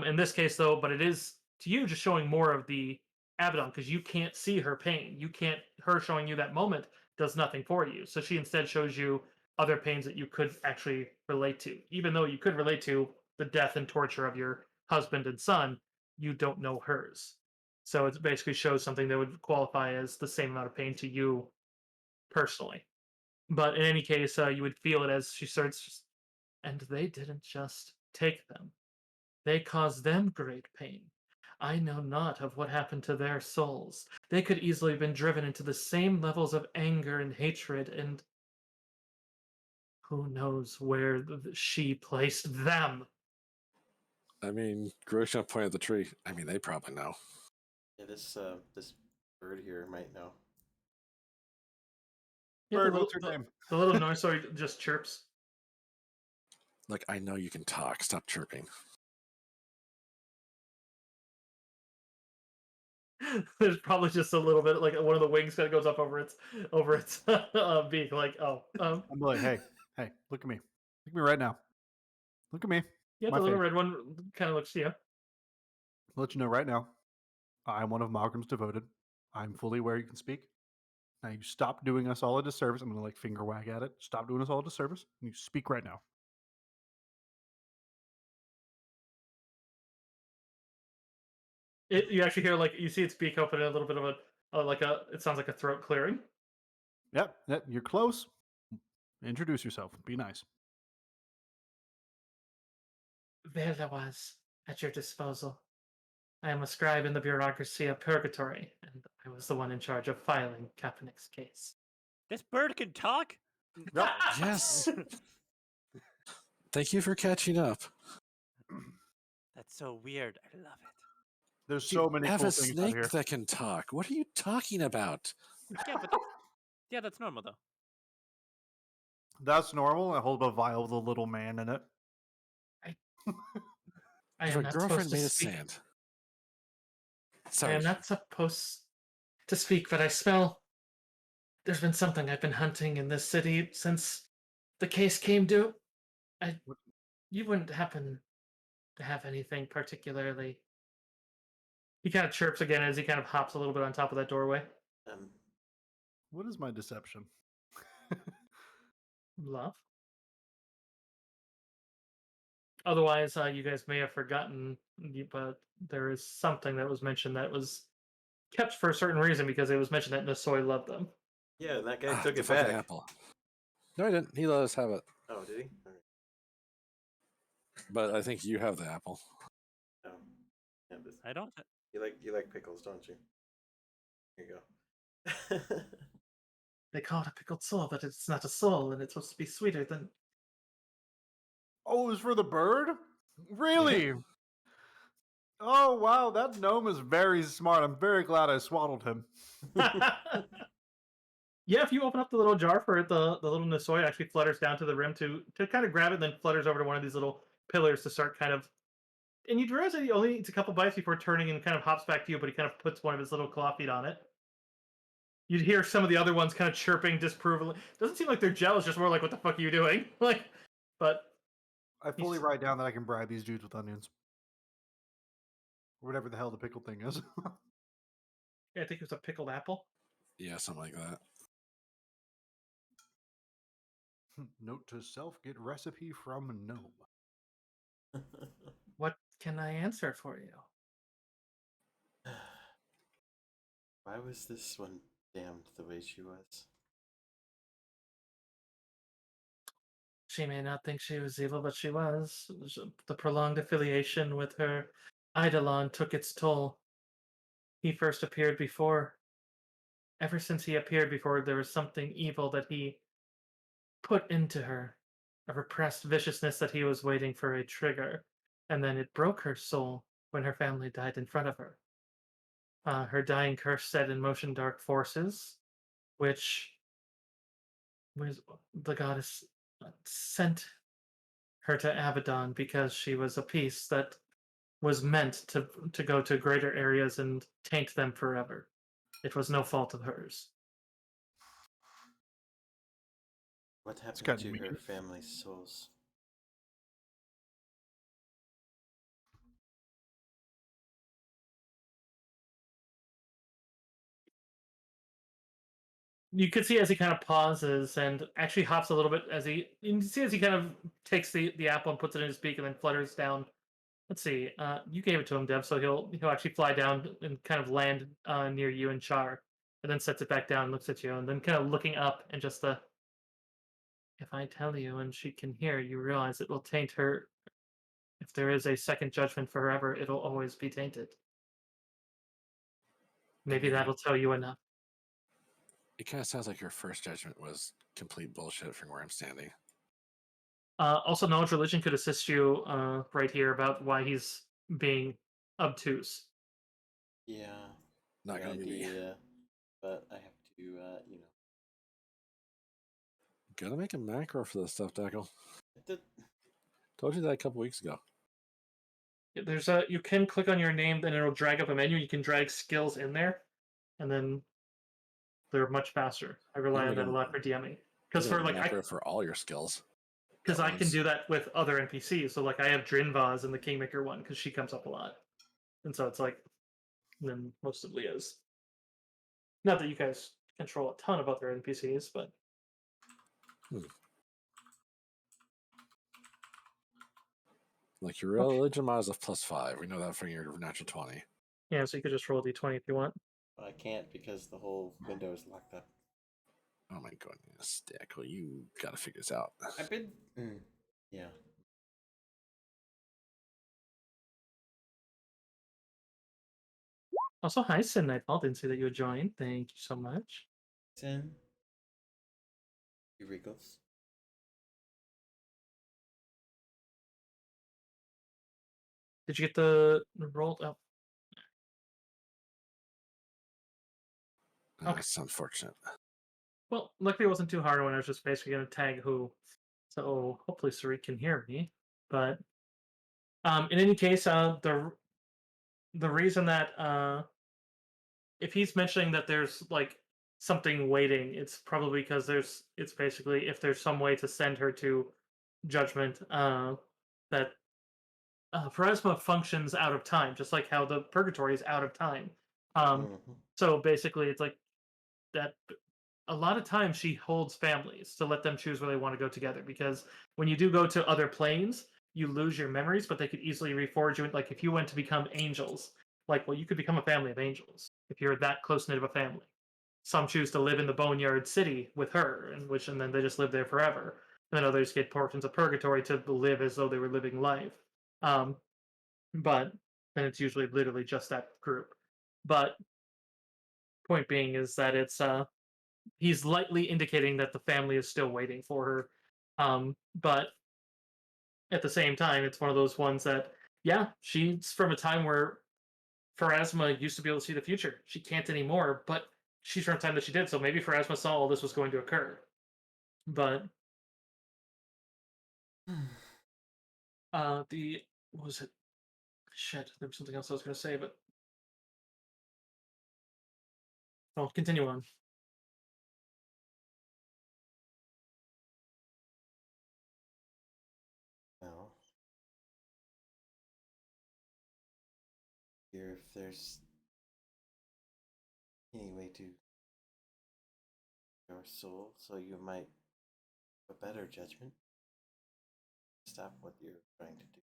E: in this case, though, but it is to you just showing more of the Abaddon because you can't see her pain. You can't, her showing you that moment does nothing for you. So she instead shows you other pains that you could actually relate to. Even though you could relate to the death and torture of your husband and son, you don't know hers. So it basically shows something that would qualify as the same amount of pain to you personally. But in any case, you would feel it as she starts and they didn't just take them, they caused them great pain. I know not of what happened to their souls. They could easily have been driven into the same levels of anger and hatred, and who knows where she placed them.
D: I mean, Grosjean pointed at the tree. I mean, they probably know.
A: Yeah, this bird here might know.
E: Yeah,
C: Bird, what's your name?
E: the little noise story just chirps.
D: Like, I know you can talk. Stop chirping.
E: There's probably just a little bit like one of the wings kind of goes up over its beak, like
C: I'm like, hey, look at me. Look at me right now. Look at me.
E: yeah,
C: My
E: the little
C: face.
E: red one kind of looks to you.
C: I'll let you know right now. I'm one of Malcolm's devoted. I'm fully aware you can speak. Now you stop doing us all a disservice. I'm gonna like finger wag at it. Stop doing us all a disservice. And you speak right now.
E: You actually hear like you see its beak open and a little bit of it sounds like a throat clearing.
C: Yep, you're close. Introduce yourself. Be nice.
E: There I was, at your disposal. I am a scribe in the bureaucracy of Purgatory, and I was the one in charge of filing Kaepernick's case.
B: This bird can talk?
D: Yes. Thank you for catching up.
B: That's so weird. I love it.
C: There's
D: You
C: so many
D: have
C: cool
D: a
C: things out
D: snake
C: here.
D: that can talk. What are you talking about?
B: Yeah, but that's normal though.
C: That's normal. I hold up a vial with a little man in it.
E: I
D: If
E: am
D: a
E: not
D: girlfriend
E: supposed to
D: made of
E: speak.
D: sand.
E: I
D: Sorry.
E: am not supposed to speak, but I smell. There's been something I've been hunting in this city since the case came due. You wouldn't happen to have anything particularly. He kind of chirps again as he kind of hops a little bit on top of that doorway.
C: What is my deception?
E: Love. Otherwise, you guys may have forgotten, but there is something that was mentioned that was kept for a certain reason because it was mentioned that Nasoy loved them.
A: Yeah, that guy took
D: the
A: it
D: fucking
A: back.
D: apple. No, he didn't. He let us have it.
A: Oh, did he? All right.
D: But I think you have the apple.
A: Oh. Yeah, but
B: I don't.
A: you like pickles, don't you? Here you go.
E: They call it a pickled soul, but it's not a soul, and it's supposed to be sweeter than.
C: Oh, it was for the bird? Really? Oh, wow. That gnome is very smart. I'm very glad I swaddled him.
E: Yeah, if you open up the little jar for it, the little Nasoy actually flutters down to the rim to kind of grab it, then flutters over to one of these little pillars to start kind of. And you realize that he only eats a couple bites before turning and kind of hops back to you, but he kind of puts one of his little claw feet on it. You'd hear some of the other ones kind of chirping disapprovingly. Doesn't seem like they're jealous, just more like, "What the fuck are you doing?" Like, but
C: I fully write down that I can bribe these dudes with onions. Or whatever the hell the pickle thing is.
E: yeah, I think it was a pickled apple.
D: Yeah, something like that.
C: Note to self: get recipe from gnome.
E: What can I answer for you?
A: Why was this one damned the way she was?
E: She may not think she was evil, but she was. The prolonged affiliation with her Eidolon took its toll. He first appeared before. Ever since he appeared before, there was something evil that he put into her, a repressed viciousness that he was waiting for a trigger, and then it broke her soul when her family died in front of her. Her dying curse set in motion dark forces, which was the goddess sent her to Abaddon because she was a piece that was meant to go to greater areas and taint them forever. It was no fault of hers.
A: What happened
C: got
A: to her
C: weird.
A: family's souls?
E: You could see as he kind of pauses and actually hops a little bit as you can see as he kind of takes the apple and puts it in his beak and then flutters down. Let's see. You gave it to him, Deb, so he'll actually fly down and kind of land near you and Char, and then sets it back down, and looks at you, and then kind of looking up and just the. If I tell you and she can hear, you realize it will taint her. If there is a second judgment forever, it'll always be tainted. Maybe
D: mean,
E: that'll tell you enough.
D: It kind of sounds like your first judgment was complete bullshit from where I'm standing.
E: Also, knowledge religion could assist you right here about why he's being obtuse.
A: Yeah,
D: Not
A: good
D: gonna be me.
A: idea, but I have to, you know.
D: Gotta make a macro for this stuff, Dackle.
A: The-
D: Told you that a couple weeks ago.
E: There's a you can click on your name, then it'll drag up a menu. You can drag skills in there, and then they're much faster. I rely
D: You
E: on that
D: can-
E: a lot for DMing
D: You
E: because
D: can
E: for
D: make a
E: like
D: macro for all your skills.
E: because
D: at
E: I can
D: once.
E: do that with other NPCs. So like I have Drinvaz in the Kingmaker one because she comes up a lot, and so it's like and then most of Leah's. Not that you guys control a ton of other NPCs, but
D: Like your religion mod is a +5. We know that from your natural 20.
E: yeah, so you could just roll a d20 if you want.
A: I can't because the whole window is locked up.
D: Oh my goodness, Dackle, you gotta figure this out.
A: I've been. Yeah.
E: Also, hi, Sin Nightfall. Didn't see that you had joined. Thank you so much.
A: Sin. You wriggles.
E: Did you get the roll? Oh, Okay.
D: That's unfortunate.
E: well, luckily it wasn't too hard when I was just basically going to tag who. So hopefully Sarik can hear me. But in any case, the reason that if he's mentioning that there's like something waiting, it's probably because it's basically if there's some way to send her to judgment that Pharasma functions out of time, just like how the purgatory is out of time.
A: Mhm.
E: So basically, it's like that. A lot of times, she holds families to let them choose where they want to go together. Because when you do go to other planes, you lose your memories, but they could easily reforge you. Like if you went to become angels, like well, you could become a family of angels if you're that close knit of a family. Some choose to live in the Boneyard City with her, and then they just live there forever. And then others get portions of purgatory to live as though they were living life. Um, but then it's usually literally just that group. But point being is that it's he's lightly indicating that the family is still waiting for her. But at the same time, it's one of those ones that yeah, she's from a time where Pharasma used to be able to see the future. She can't anymore, but she's from a time that she did, so maybe Pharasma saw all this was going to occur. But the what was it? Shit, there was something else I was gonna say, but I'll continue on.
A: Well, here if there's any way to your soul, so you might have a better judgment. Stop what you're trying to do.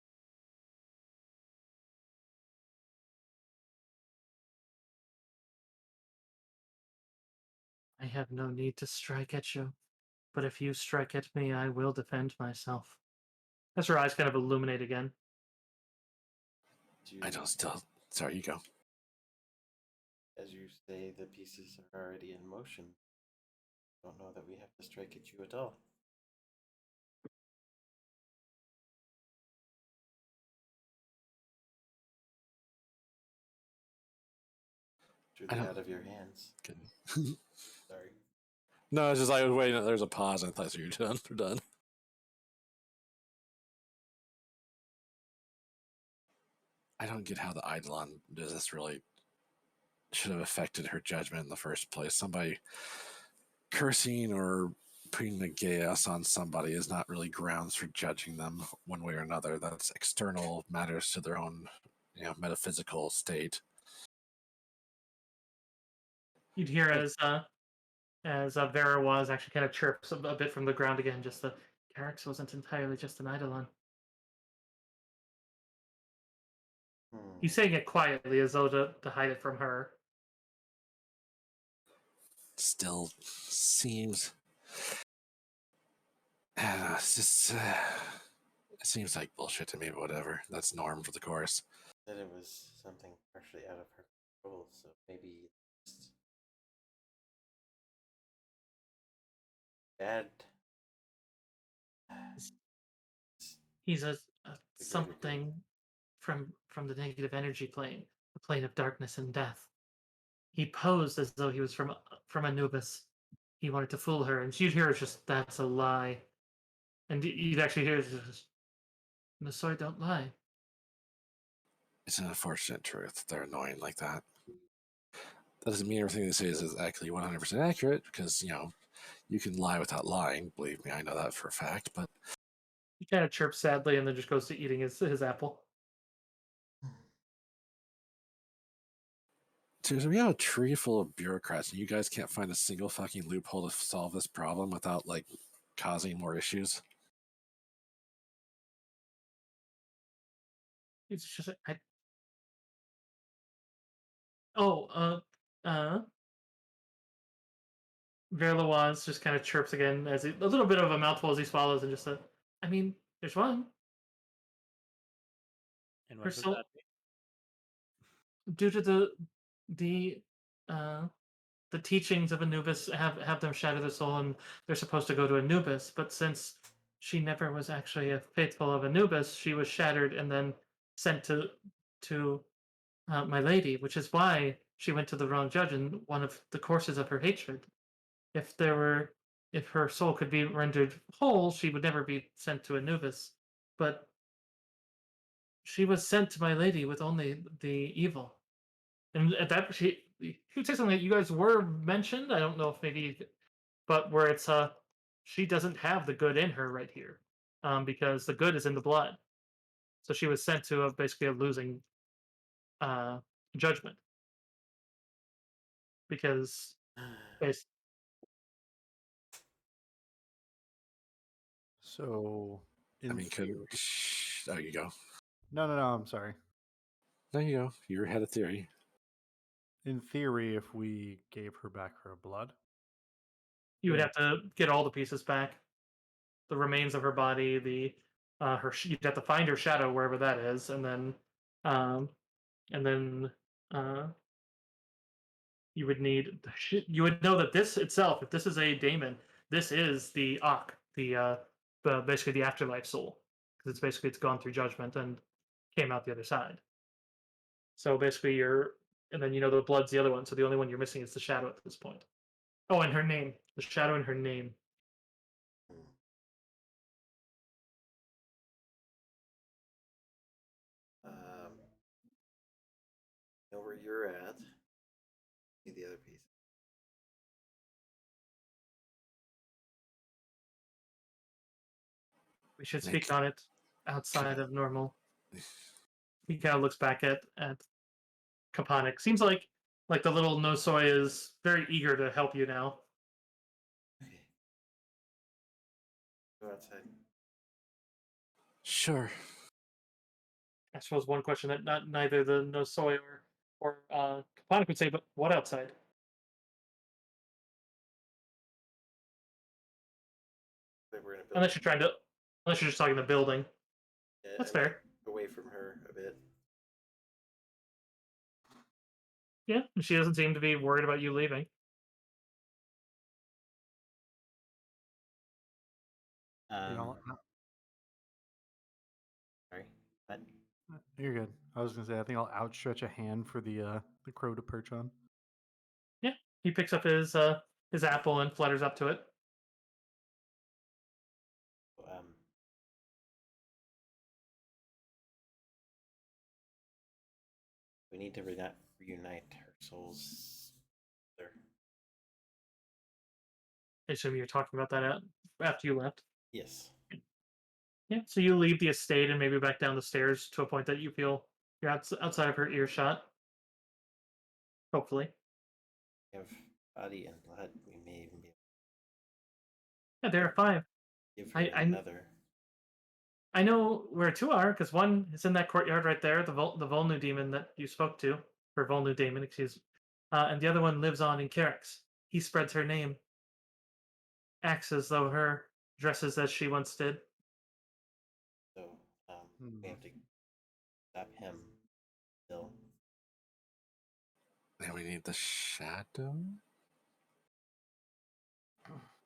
E: I have no need to strike at you, but if you strike at me, I will defend myself. As her eyes kind of illuminate again.
D: I don't still. Sorry, you go.
A: As you say, the pieces are already in motion. Don't know that we have to strike at you at all. Should
D: I
A: be
D: don't-
A: out of your hands.
D: Good.
A: Sorry.
D: No, it's just I was waiting. There's a pause, and I thought you were done. We're done. I don't get how the Eidolon does this really should have affected her judgment in the first place. Somebody cursing or putting a gas on somebody is not really grounds for judging them one way or another. That's external matters to their own, metaphysical state.
E: You'd hear as Vera was actually kind of chirps a bit from the ground again. Just the Garrix wasn't entirely just an Eidolon. He's saying it quietly as though to hide it from her.
D: Still seems it's just it seems like bullshit to me, but whatever. That's norm for the course.
A: Said it was something partially out of her control, so maybe just bad.
E: He's a
A: The greater good.
E: something from the negative energy plane, the plane of darkness and death. He posed as though he was from Anubis. He wanted to fool her, and you'd hear it's just that's a lie, and you'd actually hear it's just, Masoi don't lie.
D: It's an unfortunate truth. They're annoying like that. That doesn't mean everything they say is actually 100% accurate, because you can lie without lying. Believe me, I know that for a fact. But
E: He kind of chirps sadly and then just goes to eating his apple.
D: seriously, we have a tree full of bureaucrats, and you guys can't find a single fucking loophole to solve this problem without causing more issues.
E: It's just oh Verlois just kind of chirps again as a little bit of a mouthful as he swallows and just said, I mean, there's one.
B: And
E: Her
B: what would
E: soul,
B: that be?
E: due to the uh the teachings of Anubis have them shatter the soul and they're supposed to go to Anubis, but since she never was actually a faithful of Anubis, she was shattered and then sent to my lady, which is why she went to the wrong judge in one of the courses of her hatred. If there were, if her soul could be rendered whole, she would never be sent to Anubis. But she was sent to my lady with only the evil. And at that, he would say something that you guys were mentioned. I don't know if maybe, but where it's she doesn't have the good in her right here, because the good is in the blood. So she was sent to basically a losing uh, judgment because bas-
C: So,
D: I
C: in
D: mean,
C: theory,
D: there you go.
C: no, I'm sorry.
D: There you go. You had a theory.
C: In theory, if we gave her back her blood,
E: you would
C: Yeah.
E: have to get all the pieces back, the remains of her body, the you'd have to find her shadow wherever that is, um, and then uh, you would need you would know that this itself, if this is a daemon, this is the Ak, the basically the afterlife soul, because it's gone through judgment and came out the other side. So basically, and then the blood's the other one. So the only one you're missing is the shadow at this point. Oh, and her name, the shadow in her name.
A: Know where you're at. See the other piece.
E: We should
D: Nick.
E: speak on it outside of normal. He kind of looks back at Kapanik. Seems like the little Nosoi is very eager to help you now.
A: Okay. Go outside.
D: Sure.
E: I suppose one question that neither the Nosoi or Kapanik would say, but what outside?
A: Like we're in a building.
E: Unless you're just talking the building.
A: Yeah,
E: That's
A: I went
E: fair.
A: away from her a bit.
E: Yeah, and she doesn't seem to be worried about you leaving.
A: Sorry. What?
C: You're good. I was gonna say I think I'll outstretch a hand for the crow to perch on.
E: Yeah, he picks up his apple and flutters up to it.
A: Um, we need to reunite her souls there.
E: I assume you're talking about that after you left.
A: Yes.
E: Yeah, so you leave the estate and maybe back down the stairs to a point that you feel you're outside of her earshot. Hopefully.
A: We have body and blood. We may even be
E: Yeah, there are 5.
A: able to give her
E: I
A: another.
E: I know where 2 are because 1 is in that courtyard right there, the Volnu demon that you spoke to, or Volnu demon, excuse me. And the other one lives on in Carix. He spreads her name, acts as though her, dresses as she once did.
A: So we have to stop him still.
D: And we need the shadow?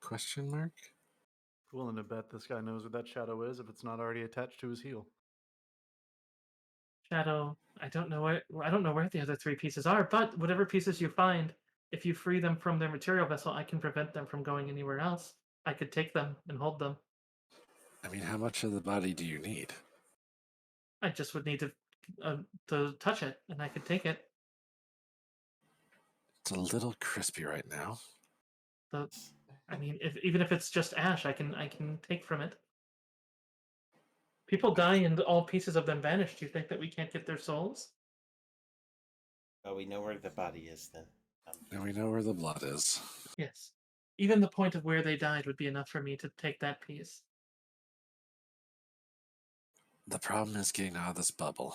D: Question mark?
C: Willing to bet this guy knows where that shadow is if it's not already attached to his heel.
E: Shadow, I don't know where the other 3 pieces are, but whatever pieces you find, if you free them from their material vessel, I can prevent them from going anywhere else. I could take them and hold them.
D: I mean, how much of the body do you need?
E: I just would need to touch it, and I could take it.
D: It's a little crispy right now.
E: I mean, even if it's just ash, I can take from it. People die and all pieces of them vanish. Do you think that we can't get their souls?
A: Well, we know where the body is then.
D: And we know where the blood is.
E: Yes. Even the point of where they died would be enough for me to take that piece.
D: The problem is getting out of this bubble.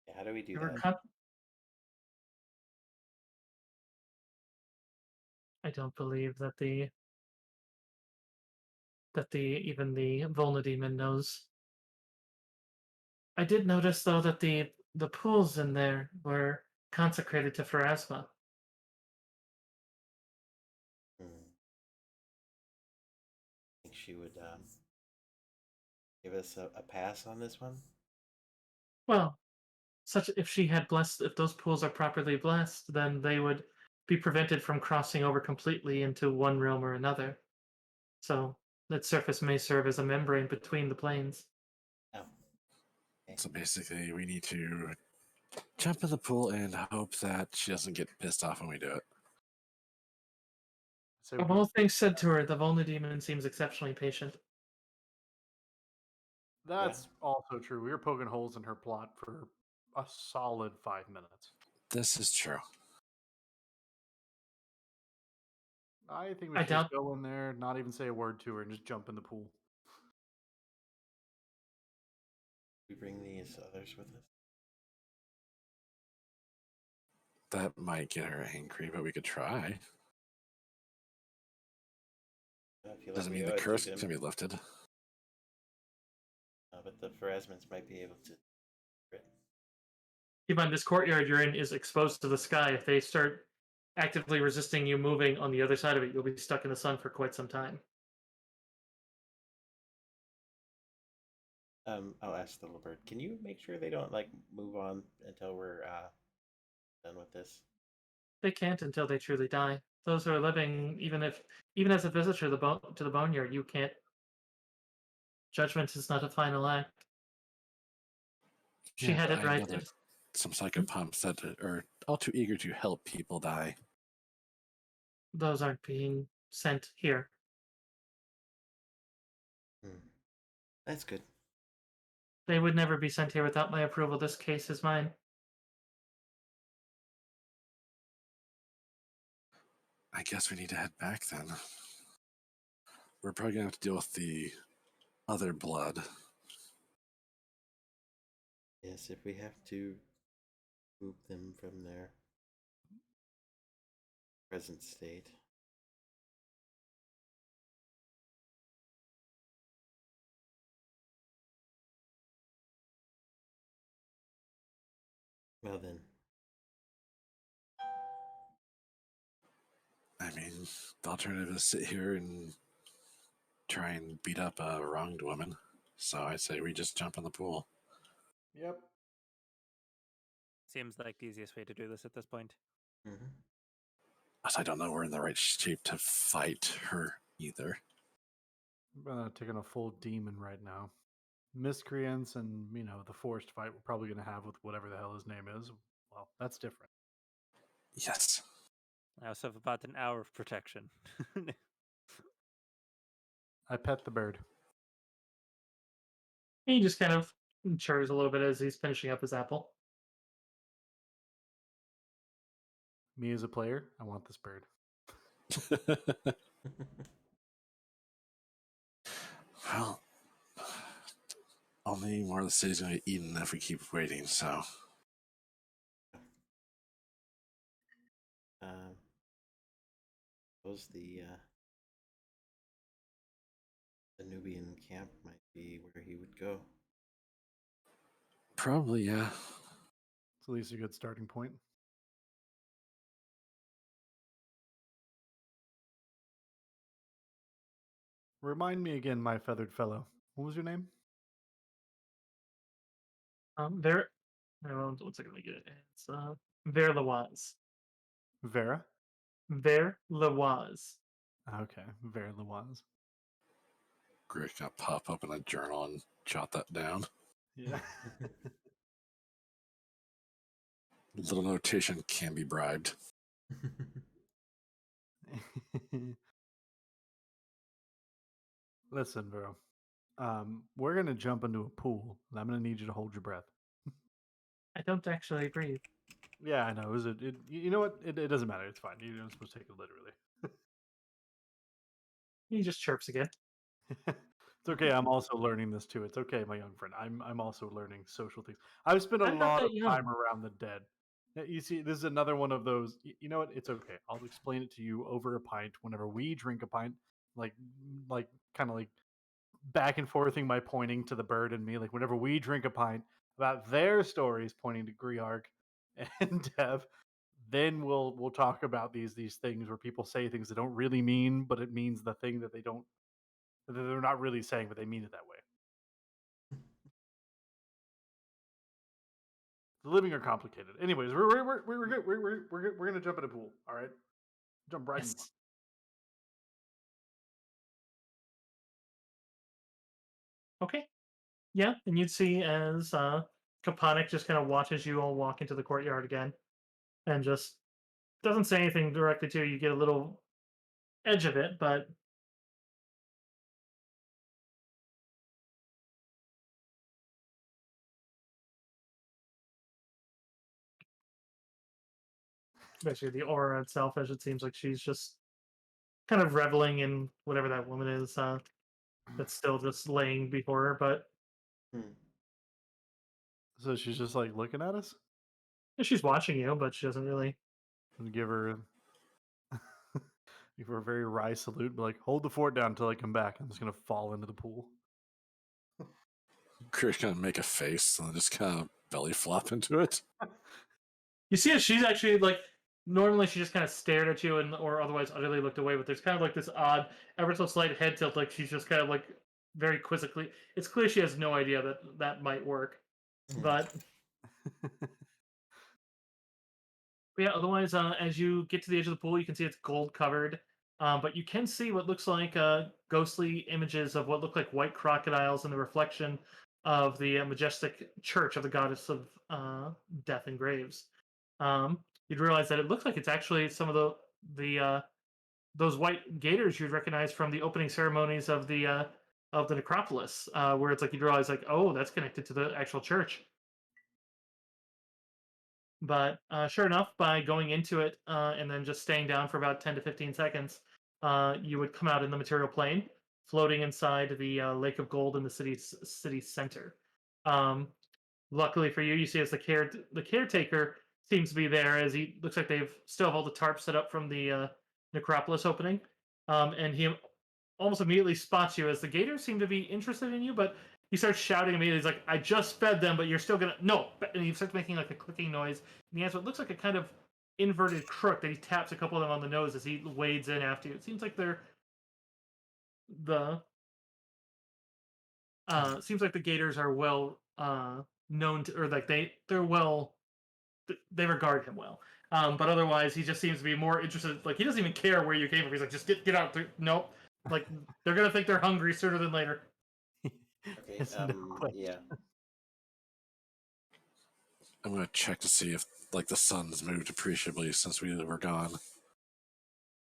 A: Yeah, how do we do
E: You were
A: that?
E: cut. I don't believe that the even the Volna demon knows. I did notice though that the pools in there were consecrated to Pharasma.
A: Think she would give us a pass on this one?
E: Well, if she had blessed, if those pools are properly blessed, then they would be prevented from crossing over completely into one realm or another. So that surface may serve as a membrane between the planes.
A: Oh. Okay.
D: So basically, we need to jump in the pool and hope that she doesn't get pissed off when we do it.
C: So
E: Of all things said to her, the Volna demon seems exceptionally patient.
C: that's also true. We were poking holes in her plot for a solid 5 minutes.
D: This is true.
C: I think we
E: I
C: should
E: doubt-
C: just go in there, not even say a word to her, and just jump in the pool.
A: We bring these others with us.
D: That might get her angry, but we could try.
A: I feel like
D: Doesn't
A: we
D: mean
A: owe
D: the
A: it to
D: curse
A: them,
D: can be lifted.
A: but the Pharasmans might be able to.
E: Keep in mind, this courtyard you're in is exposed to the sky. If they start actively resisting you moving on the other side of it, you'll be stuck in the sun for quite some time.
A: I'll ask the little bird. Can you make sure they don't like move on until we're done with this?
E: They can't until they truly die. Those who are living, even as a visitor to the boneyard, you can't. Judgment is not a final act. She had
D: but
E: it
D: I
E: right.
D: know that some psychopomps that are all too eager to help people die.
E: Those aren't being sent here.
A: That's good.
E: They would never be sent here without my approval. This case is mine.
D: I guess we need to head back then. We're probably going to have to deal with the other blood.
A: Yes, if we have to move them from their present state. Well then.
D: I mean, the alternative is sit here and try and beat up a wronged woman. So I say we just jump in the pool.
C: Yep.
B: Seems like the easiest way to do this at this point.
A: Mm-hmm.
D: As I don't know we're in the right shape to fight her either.
C: I'm taking a full demon right now. miscreants and the forced fight we're probably going to have with whatever the hell his name is. Well, that's different.
D: Yes.
B: I also have about an hour of protection.
C: I pet the bird.
E: He just kind of churs a little bit as he's finishing up his apple.
C: Me as a player, I want this bird.
D: Well, only more of the city's going to get eaten if we keep waiting, so.
A: Suppose the Nubian camp might be where he would go.
D: Probably, yeah.
C: It's at least a good starting point. Remind me again, my feathered fellow. What was your name?
E: There. No, 1 second, let me get it. It's Verloise.
C: Vera?
E: Verloise.
C: Okay, Vera Lewaz.
D: Greg's going to pop up in a journal and jot that down.
C: Yeah.
D: Little notation can be bribed.
C: Listen, bro. We're gonna jump into a pool, and I'm gonna need you to hold your breath.
E: I don't actually breathe.
C: Yeah, I know. You know what? It doesn't matter. It's fine. You're not supposed to take it literally.
E: He just chirps again.
C: It's okay. I'm also learning this too. It's okay, my young friend. I'm also learning social things. I've spent a
E: I'm not
C: lot
E: that
C: of time
E: young.
C: around the dead. You see, this is another one of those. You know what? It's okay. I'll explain it to you over a pint. Whenever we drink a pint, like kind of like back and forthing my pointing to the bird and me. Like whenever we drink a pint about their stories, pointing to Griark and Dev, then we'll talk about these things where people say things they don't really mean, but it means the thing that they're not really saying, but they mean it that way. The living are complicated. Anyways, we're good. We're gonna jump in a pool. All right, jump right in.
E: Yes. Okay. Yeah, and you'd see as Kaponic just kind of watches you all walk into the courtyard again, and just doesn't say anything directly to you. You get a little edge of it, but basically the aura itself, as it seems like she's just kind of reveling in whatever that woman is that's still just laying before her. But
C: So she's just like looking at us
E: she's watching you, but she doesn't really.
C: and give her give her a very wry salute. Be like, hold the fort down until I come back. I'm just gonna fall into the pool.
D: Greg's going to make a face and then just kind of belly flop into it.
E: You see, she's actually like normally she just kind of stared at you and or otherwise utterly looked away. But there's kind of like this odd, ever so slight head tilt, like she's just kind of like very quizzically. It's clear she has no idea that that might work, but yeah. Otherwise, as you get to the edge of the pool, you can see it's gold covered. But you can see what looks like ghostly images of what look like white crocodiles in the reflection of the majestic church of the goddess of death and graves. You'd realize that it looks like it's actually some of the those white gators you'd recognize from the opening ceremonies of the necropolis, where it's like you'd realize like, oh, that's connected to the actual church. But sure enough, by going into it and then just staying down for about 10 to 15 seconds, you would come out in the material plane, floating inside the lake of gold in the city center. Luckily for you, you see as the caretaker seems to be there, as he looks like they've still have all the tarps set up from the necropolis opening, and he almost immediately spots you as the gators seem to be interested in you, but he starts shouting immediately. He's like, "I just fed them, but you're still gonna no!" And he starts making like a clicking noise, and he has what looks like a kind of inverted crook that he taps a couple of them on the nose as he wades in after you. It seems like they're the seems like the gators are well known to, or like they're well, they regard him well. But otherwise, he just seems to be more interested. Like he doesn't even care where you came from. He's like, just get out. Nope. Like they're gonna think they're hungry sooner than later.
A: Okay,
C: Yes, no question.
A: Yeah.
D: I'm gonna check to see if like the sun's moved appreciably since we were gone.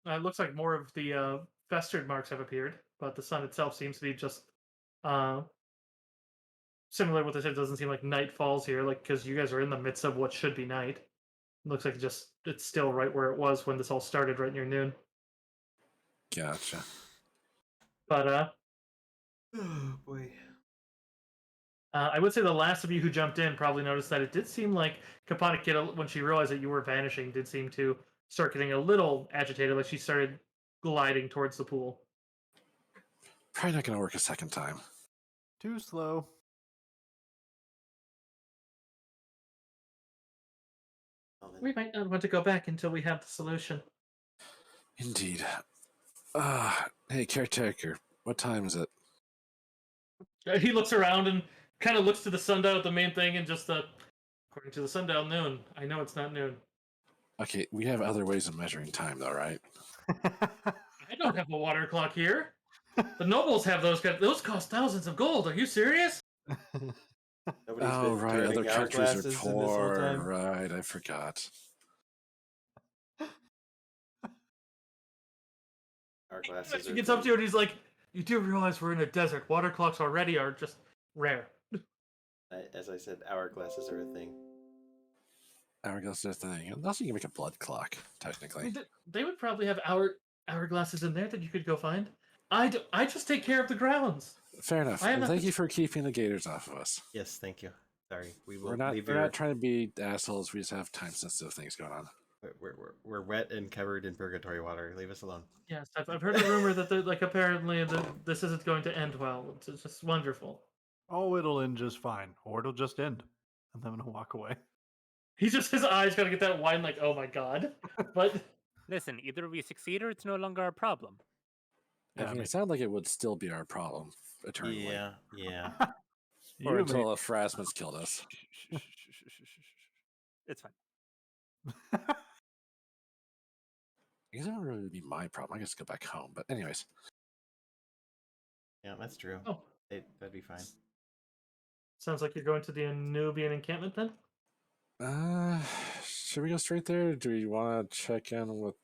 E: It looks like more of the festered marks have appeared, but the sun itself seems to be just uh, similar to what they said. It doesn't seem like night falls here, like because you guys are in the midst of what should be night. It looks like it's still right where it was when this all started, right near noon.
D: Gotcha.
E: But
A: Oh boy.
E: I would say the last of you who jumped in probably noticed that it did seem like Kapana Kid, when she realized that you were vanishing, did seem to start getting a little agitated, like she started gliding towards the pool.
D: Probably not gonna work a second time.
C: Too slow.
E: We might not want to go back until we have the solution.
D: Indeed. Hey, caretaker, what time is it?
E: He looks around and kind of looks to the sundial at the main thing and just, according to the sundial, noon. I know it's not noon.
D: Okay, we have other ways of measuring time, though, right?
E: I don't have a water clock here. The nobles have those. Those cost thousands of gold. Are you serious?
A: Nobody's
D: Oh,
A: been
D: right. Other
A: turning
D: countries are
A: hourglasses in this whole
D: poor.
A: time.
D: Right, I forgot.
A: Hourglasses
E: He
A: are
E: gets up
A: thing.
E: to you and he's like, "You do realize we're in a desert. Water clocks already are just rare."
A: As I said, hourglasses are a thing.
D: Hourglass is a thing. And also, you can make a blood clock, technically.
E: They would probably have hourglasses in there that you could go find. I just take care of the grounds.
D: Fair enough.
E: I am
D: And
E: not
D: thank
E: the-
D: you for keeping the gators off of us.
A: Yes, thank you. Sorry, we will
D: We're not
A: leave
D: trying to be assholes. We just have time-sensitive things going on.
A: We're wet and covered in purgatory water. Leave us alone.
E: Yes, I've heard a rumor that like apparently this isn't going to end well. It's just wonderful.
C: Oh, it'll end just fine, or it'll just end, and then he'll walk away.
E: He's just his eyes gotta get that wine like, oh my god. But
B: Listen, either we succeed or it's no longer our problem.
C: Yeah,
D: I mean, it sounds like it would still be our problem eternally.
A: Yeah.
D: Or
C: You
D: until a Phrasmus killed us.
B: It's fine.
D: I guess that would really be my problem. I guess go back home. But anyways,
A: Yeah, that's true.
E: oh,
A: That'd be fine.
E: sounds like you're going to the Nubian encampment then.
D: should we go straight there? Or do we want to check in with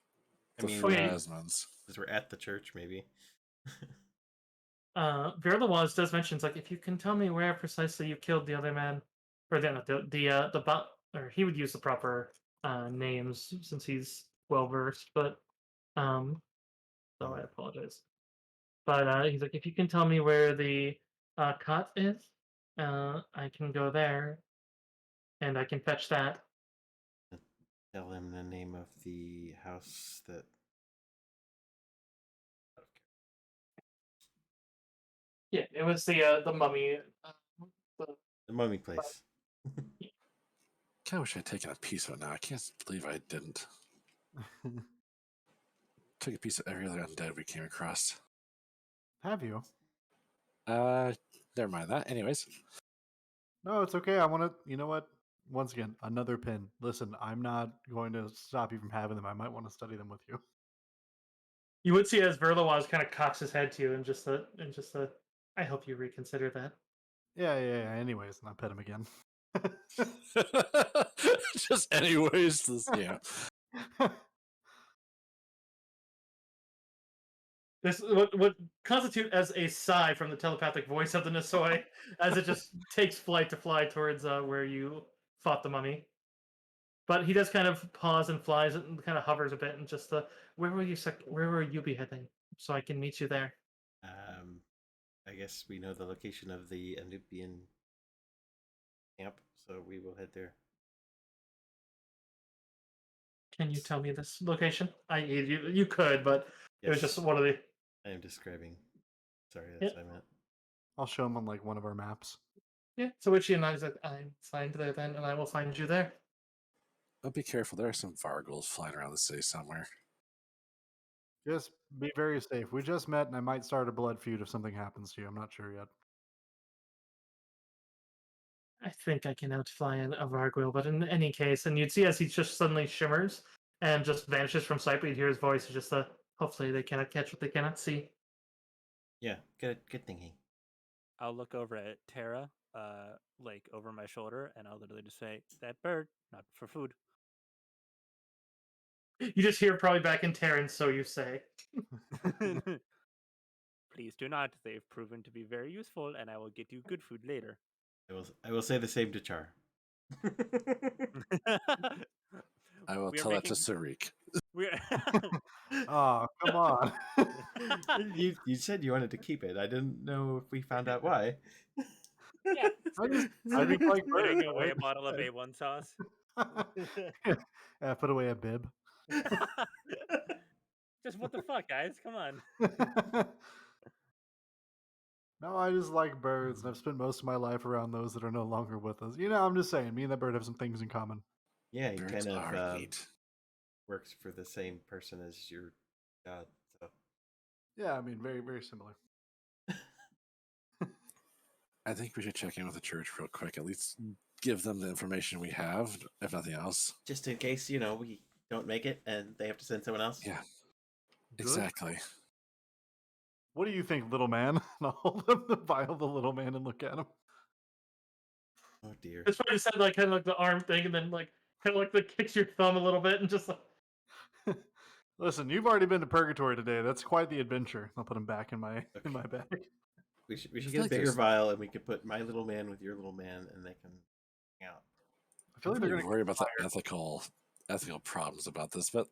A: I
D: the
A: mean,
D: Phrasmans?
A: because we're at the church, maybe.
E: Verlawaz does mention, it's like, if you can tell me where precisely you killed the other man, or the or he would use the proper names since he's well versed, but so I apologize. But he's like, if you can tell me where the cot is, I can go there, and I can fetch that.
A: Tell him the name of the house that.
E: Yeah, it was the mummy.
A: The mummy place.
D: I wish I'd taken a piece of it now. I can't believe I didn't. Took a piece of every other undead we came across.
C: Have you?
D: Never mind that. Anyways,
C: No, it's okay. I want to. You know what? Once again, another pin. Listen, I'm not going to stop you from having them. I might want to study them with you.
E: You would see as Verlawaz kind of cocks his head to you, and I hope you reconsider that.
C: Yeah. Anyways, and I pet him again.
D: just anyways, yeah.
E: This what constitute as a sigh from the telepathic voice of the Nisoi as it just takes flight to fly towards where you fought the mummy. But he does kind of pause and flies and kind of hovers a bit and just where will you be heading so I can meet you there?
A: I guess we know the location of the Anubian camp, so we will head there.
E: Can you tell me this location? You could, but it was
A: Yes,
E: just one of the.
A: I am describing. Sorry, that's what I meant.
C: I'll show him on like one of our maps.
E: Yeah, so Witchy and I is like, I'm signed there then, and I will find you there.
D: But be careful. There are some Vargals flying around the city somewhere.
C: Just be very safe. We just met, and I might start a blood feud if something happens to you. I'm not sure yet.
E: I think I can outfly a Vargwil, but in any case, and you'd see as he just suddenly shimmers and just vanishes from sight, but you'd hear his voice. It's just hopefully they cannot catch what they cannot see.
A: Yeah, good thinking.
B: I'll look over at Tara, like over my shoulder, and I'll literally just say, "That bird, not for food."
E: You just hear probably back in Terran, so you say.
B: Please do not. They've proven to be very useful, and I will get you good food later.
A: I will say the same to Char.
D: I will
B: We are
D: tell that to
B: making-
D: Sarik.
B: We're
C: Oh, come on.
A: You said you wanted to keep it. I didn't know if we found out why.
B: yeah.
C: I think like
B: Putting
C: birds,
B: away
C: right?
B: a bottle of A1 sauce.
C: Yeah, put away a bib.
B: Just what the fuck, guys? Come on.
C: No, I just like birds, and I've spent most of my life around those that are no longer with us. You know, I'm just saying, me and that bird have some things in common.
A: Yeah, he
D: Birds
A: kind
D: are
A: of
D: neat.
A: works for the same person as your god. So
C: Yeah, I mean, very, very similar.
D: I think we should check in with the church real quick. At least give them the information we have, if nothing else.
A: just in case we don't make it and they have to send someone else.
D: Yeah,
C: Good?
D: exactly.
C: What do you think, little man? And I'll hold up the vial of the little man and look at him.
A: Oh dear.
E: It's probably said like kind of like the arm thing, and then like kind of like the kicks your thumb a little bit, and just like.
C: Listen, you've already been to purgatory today. That's quite the adventure. I'll put him back in my bag.
A: We should
D: I
A: get
D: feel
A: a
D: like
A: bigger
D: there's-
A: vial and we could put my little man with your little man and they can hang out.
C: I feel like
D: I'm
C: they're
D: really
C: gonna
D: worry about the ethical problems about this, but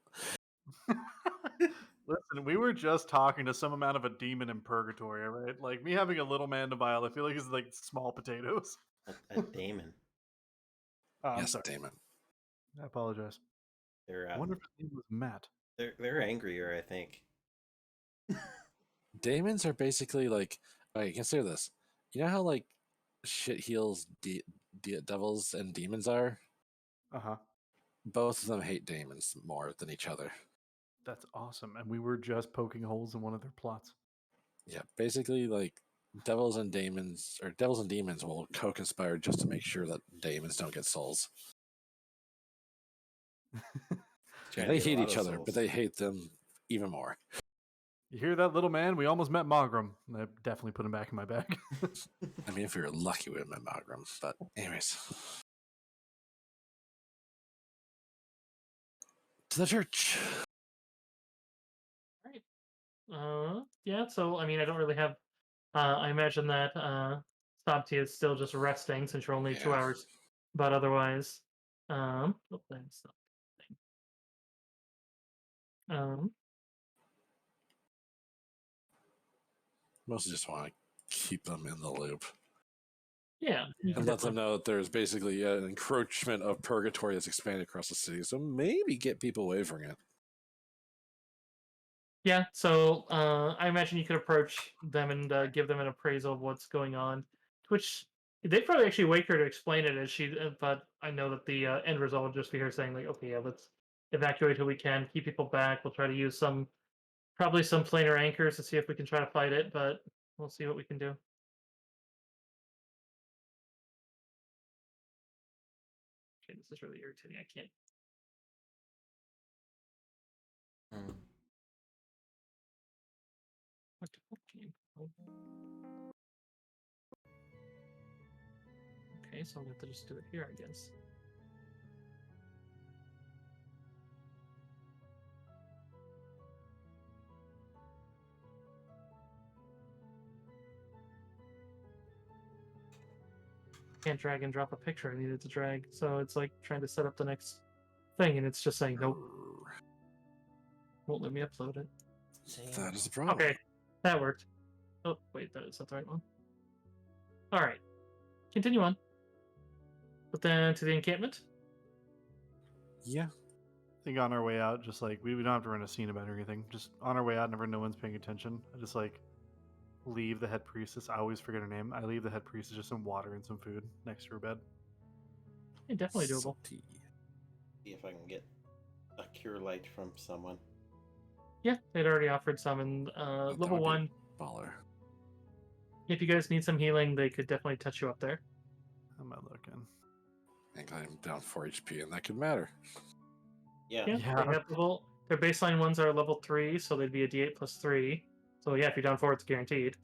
C: Listen, we were just talking to some amount of a demon in purgatory, right? Like me having a little man in a vial, I feel like is like small potatoes.
A: A Damon.
C: Oh, I'm
D: yes,
C: sorry.
D: Damon.
C: I apologize.
A: They're
C: I wonder if his name was Matt.
A: they're angrier, I think.
D: Damons are basically like, okay, consider this. You know how like shit heels devils and demons are?
C: Uh-huh.
D: Both of them hate demons more than each other.
C: That's awesome. And we were just poking holes in one of their plots.
D: Yeah, basically like devils and demons will co-conspire just to make sure that demons don't get souls.
A: Trying
D: They
A: to get a
D: hate
A: lot
D: each
A: of
D: other,
A: souls.
D: but they hate them even more.
C: You hear that, little man? We almost met Mogram. I definitely put him back in my bag.
D: I mean, if we were lucky, we would have met Magram. But anyways, to the church.
E: Yeah. So I mean, I don't really have. I imagine that Sabti is still just resting since you're only 2
D: Yeah.
E: hours, but otherwise, that's not the thing.
D: Mostly just want to keep them in the loop
E: Yeah. you can
D: and let them
E: definitely-
D: know that there's basically an encroachment of purgatory that's expanded across the city. So maybe get people away from it.
E: Yeah. So I imagine you could approach them and give them an appraisal of what's going on, which they'd probably actually wake her to explain it as she. But I know that the end result would just be her saying like, "Okay, yeah, let's evacuate who we can, keep people back. We'll try to use probably some planar anchors to see if we can try to fight it, but we'll see what we can do." Okay, this is really irritating. I can't.
A: Hmm.
E: What game? Oh. Okay, so I'm gonna have to just do it here, I guess. Can't drag and drop a picture. I needed to drag, so it's like trying to set up the next thing, and it's just saying nope, won't let me upload it.
D: That is the problem.
E: Okay, that worked. Oh wait, is that the right one? All right, continue on. But then to the encampment.
D: Yeah.
C: I think on our way out, just like we don't have to run a scene about it or anything. Just on our way out, whenever no one's paying attention, I just like leave the head priestess. I always forget her name. I leave the head priestess just some water and some food next to her bed.
E: Yeah, definitely doable.
D: Salty.
A: See if I can get a cure light from someone.
E: Yeah, they'd already offered some, and
D: That
E: level
D: would be
E: 1.
D: Baller.
E: If you guys need some healing, they could definitely touch you up there.
C: How am I looking?
D: And I'm down 4 HP, and that could matter.
A: Yeah.
E: Yeah,
C: Yeah.
E: they have their baseline ones are level 3, so they'd be a D8 plus 3. So yeah, if you're down 4, it's guaranteed.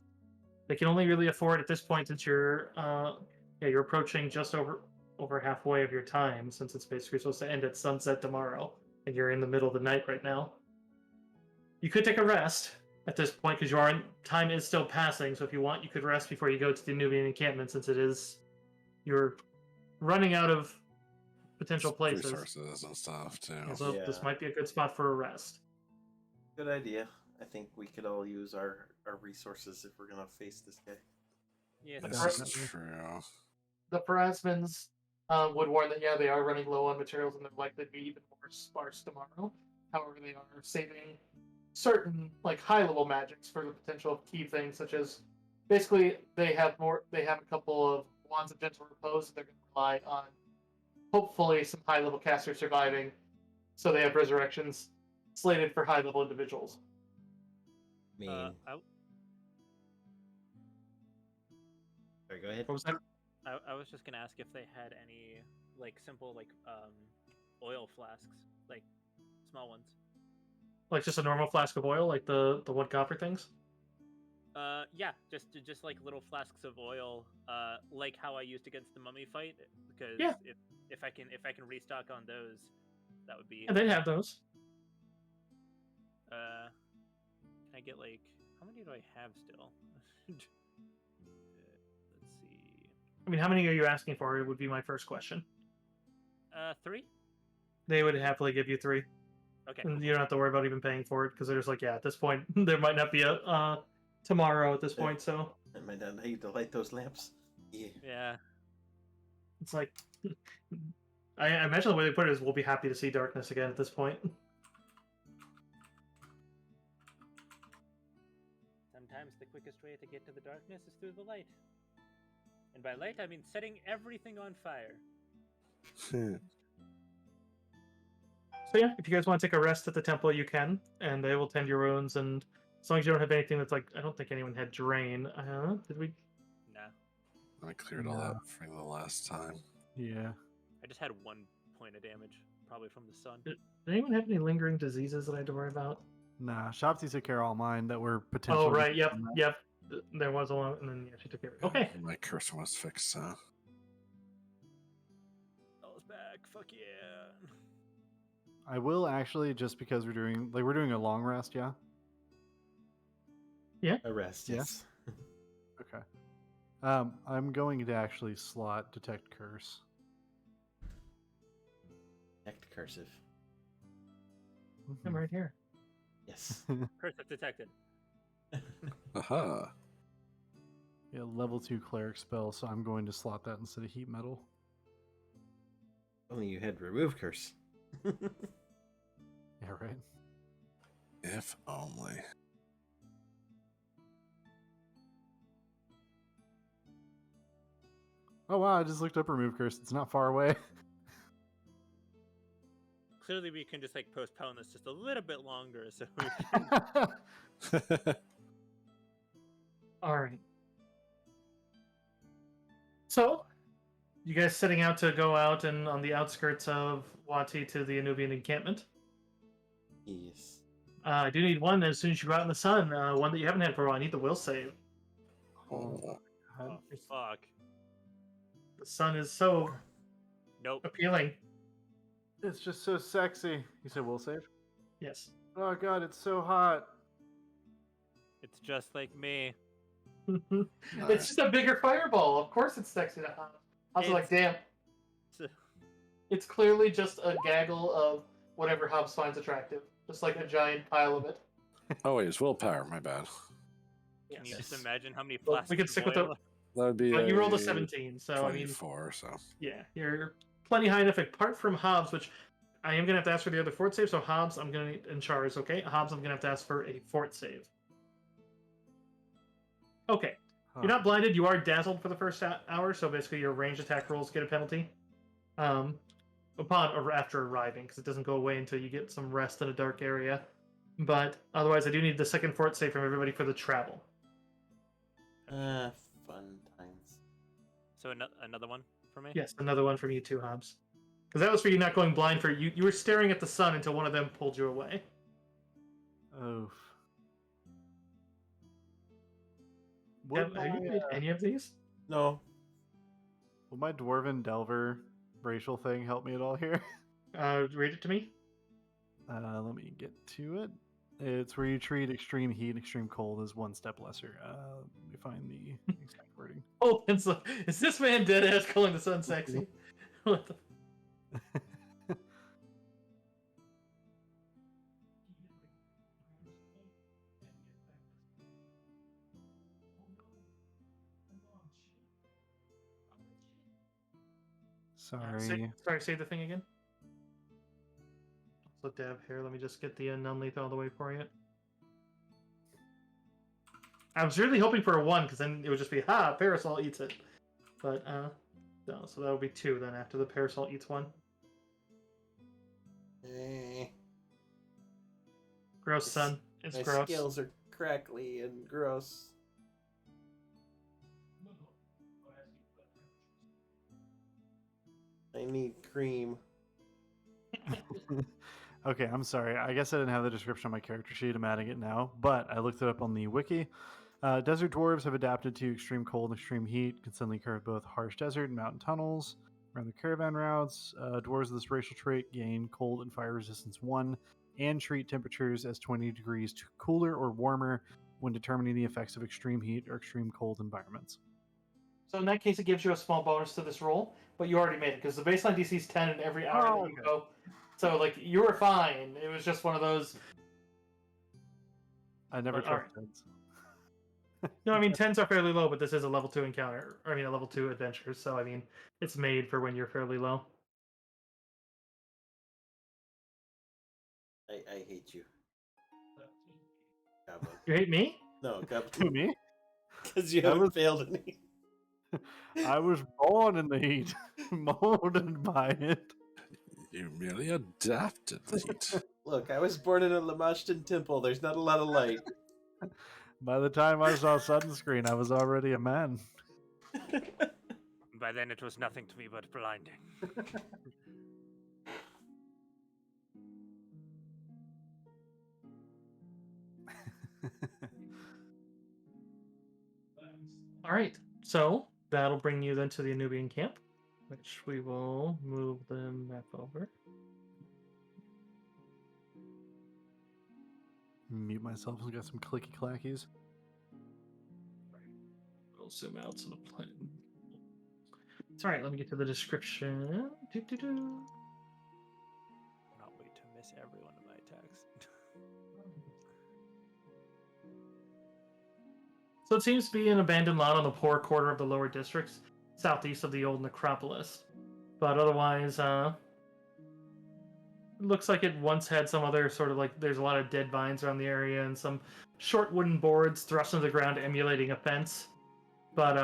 E: They can only really afford at this point, since you're approaching just over halfway of your time, since it's basically supposed to end at sunset tomorrow, and you're in the middle of the night right now. You could take a rest at this point because time is still passing. So if you want, you could rest before you go to the Nubian encampment, since you're running out of potential places.
D: Resources and stuff too.
E: So this might be a good spot for a rest.
A: Good idea. I think we could all use our resources if we're gonna face this guy.
B: Yes,
D: This is true.
E: The Pharasmans would warn that they are running low on materials and they're likely to be even more sparse tomorrow. However, they are saving certain high level magics for the potential of key things, such as basically they have a couple of wands of gentle repose that they're going to rely on, hopefully some high level casters surviving, so they have resurrections slated for high level individuals.
A: Sorry, go ahead.
E: What was that?
B: I was just gonna ask if they had any simple oil flasks, small ones.
E: Like just a normal flask of oil, like the wood copper things?
B: Yeah, just little flasks of oil, like how I used against the mummy fight. Because if I can restock on those, that would be.
E: And they have those.
B: Can I get how many do I have still? Let's see.
E: I mean, how many are you asking for? It would be my first question.
B: 3.
E: They would happily give you 3.
B: Okay.
E: And you don't have to worry about even paying for it because they're just at this point there might not be a tomorrow at this point. So
A: I might not need to light those lamps.
B: Yeah.
E: it's like I imagine the way they put it is we'll be happy to see darkness again at this point.
B: Sometimes the quickest way to get to the darkness is through the light. And by light, I mean setting everything on fire.
E: So yeah, if you guys want to take a rest at the temple, you can, and they will tend your wounds. And as long as you don't have anything that's I don't think anyone had drain. Did we?
B: Nah.
D: I cleared all that from the last time.
C: Yeah.
B: I just had 1 point of damage, probably from the sun.
E: Did anyone have any lingering diseases that I had to worry about?
C: Nah, Shopsy took care of all mine that were potential.
E: Oh right, yep. There was a one, and then she took care of it. Okay.
D: My curse was fixed, so.
B: Spell's back. Fuck yeah.
C: I will actually, just because we're doing a long rest, yeah.
A: A rest. Yes.
C: Okay. I'm going to actually slot detect curse.
A: Detect cursive.
E: I'm right here.
A: Yes.
B: Curse detected.
D: Aha.
C: Yeah, level 2 cleric spell, so I'm going to slot that instead of heat metal.
A: Only you had remove curse.
C: Yeah, right.
D: If only.
C: Oh wow, I just looked up remove curse. It's not far away.
B: Clearly, we can just postpone this just a little bit longer, so we can...
E: All right. So, you guys setting out to go out and on the outskirts of Wati to the Anubian encampment?
A: Yes.
E: I do need one as soon as you go out in the sun. One that you haven't had for a while. I need the will save.
D: Oh.
B: Oh, fuck.
E: The sun is so
B: Nope.
E: appealing.
C: It's just so sexy. You said will save?
E: Yes.
C: Oh god, it's so hot.
B: It's just like me.
E: It's just a bigger fireball. Of course it's sexy to have. I was like, damn. It's clearly just a gaggle of whatever Hobbs finds attractive. Just like a giant pile of it.
D: Oh, wait, it's willpower. My bad.
B: Can you
E: Yes.
B: just imagine how many
E: Well,
B: flasks
E: we can
B: of
E: stick with
B: oil-
D: That would be.
E: You rolled a 17, so I mean,
D: 24, so.
E: yeah, you're plenty high enough. Apart from Hobbs, which I am gonna have to ask for the other fort save. So Hobbs, I'm gonna need, and Chars, okay. Hobbs, I'm gonna have to ask for a fort save. Okay, you're not blinded. You are dazzled for the first hour, so basically your ranged attack rolls get a penalty. Upon or after arriving, because it doesn't go away until you get some rest in a dark area. But otherwise, I do need the second fort save from everybody for the travel.
A: Fun times.
B: So another one for me?
E: Yes, another one from you too, Hobbs. Because that was for you not going blind. For you, you were staring at the sun until one of them pulled you away.
C: Oof. Would
E: Have you
C: my,
E: made any of these?
A: No.
C: will my Dwarven Delver racial thing help me at all here?
E: Read it to me.
C: Let me get to it. It's where you treat extreme heat and extreme cold as one step lesser. Let me find the exact wording.
E: Oh, and so, is this man dead ass calling the sun sexy? What the?
C: Sorry.
E: Sorry, say the thing again. So Dab here. Let me just get the non-lethal all the way for you. I was really hoping for a 1 because then it would just be Parasol eats it. But no, so that would be 2 then after the Parasol eats 1. Gross, son. It's
A: My
E: gross.
A: scales are crackly and gross. I need cream.
C: Okay, I'm sorry. I guess I didn't have the description on my character sheet. I'm adding it now, but I looked it up on the wiki. Desert dwarves have adapted to extreme cold and extreme heat, consistently curve both harsh desert and mountain tunnels around the caravan routes. Dwarves with this racial trait gain cold and fire resistance 1 and treat temperatures as 20 degrees cooler or warmer when determining the effects of extreme heat or extreme cold environments.
E: So in that case, it gives you a small bonus to this roll, but you already made it because the baseline DC is 10 in every hour that you go. So like you were fine. It was just one of those.
C: I never
E: But,
C: took
E: alright.
C: tens.
E: No, I mean 10s are fairly low, but this is a level 2 encounter. I mean a level 2 adventure. So I mean it's made for when you're fairly low.
A: I hate you. Goblin.
E: You hate me?
A: No,
C: Who,
A: Goblin.
C: me?
A: Because you
C: That
A: haven't
C: was-
A: failed any.
C: I was born in the heat, molded by it.
D: You merely adapted the heat.
A: Look, I was born in a Lamashtan temple. There's not a lot of light.
C: By the time I saw sunscreen, I was already a man.
B: By then, it was nothing to me but blinding.
E: All right. So that'll bring you then to the Anubian camp, which we will move the map over.
C: Mute myself and get some clicky clackies.
E: We'll zoom out to the plan. It's all right. Let me get to the description. Doo-doo-doo.
B: Not wait to miss every one of my attacks.
E: So it seems to be an abandoned lot on the poor quarter of the lower districts, southeast of the old necropolis. But otherwise, it looks like it once had some other sort of like there's a lot of dead vines around the area and some short wooden boards thrust into the ground emulating a fence. But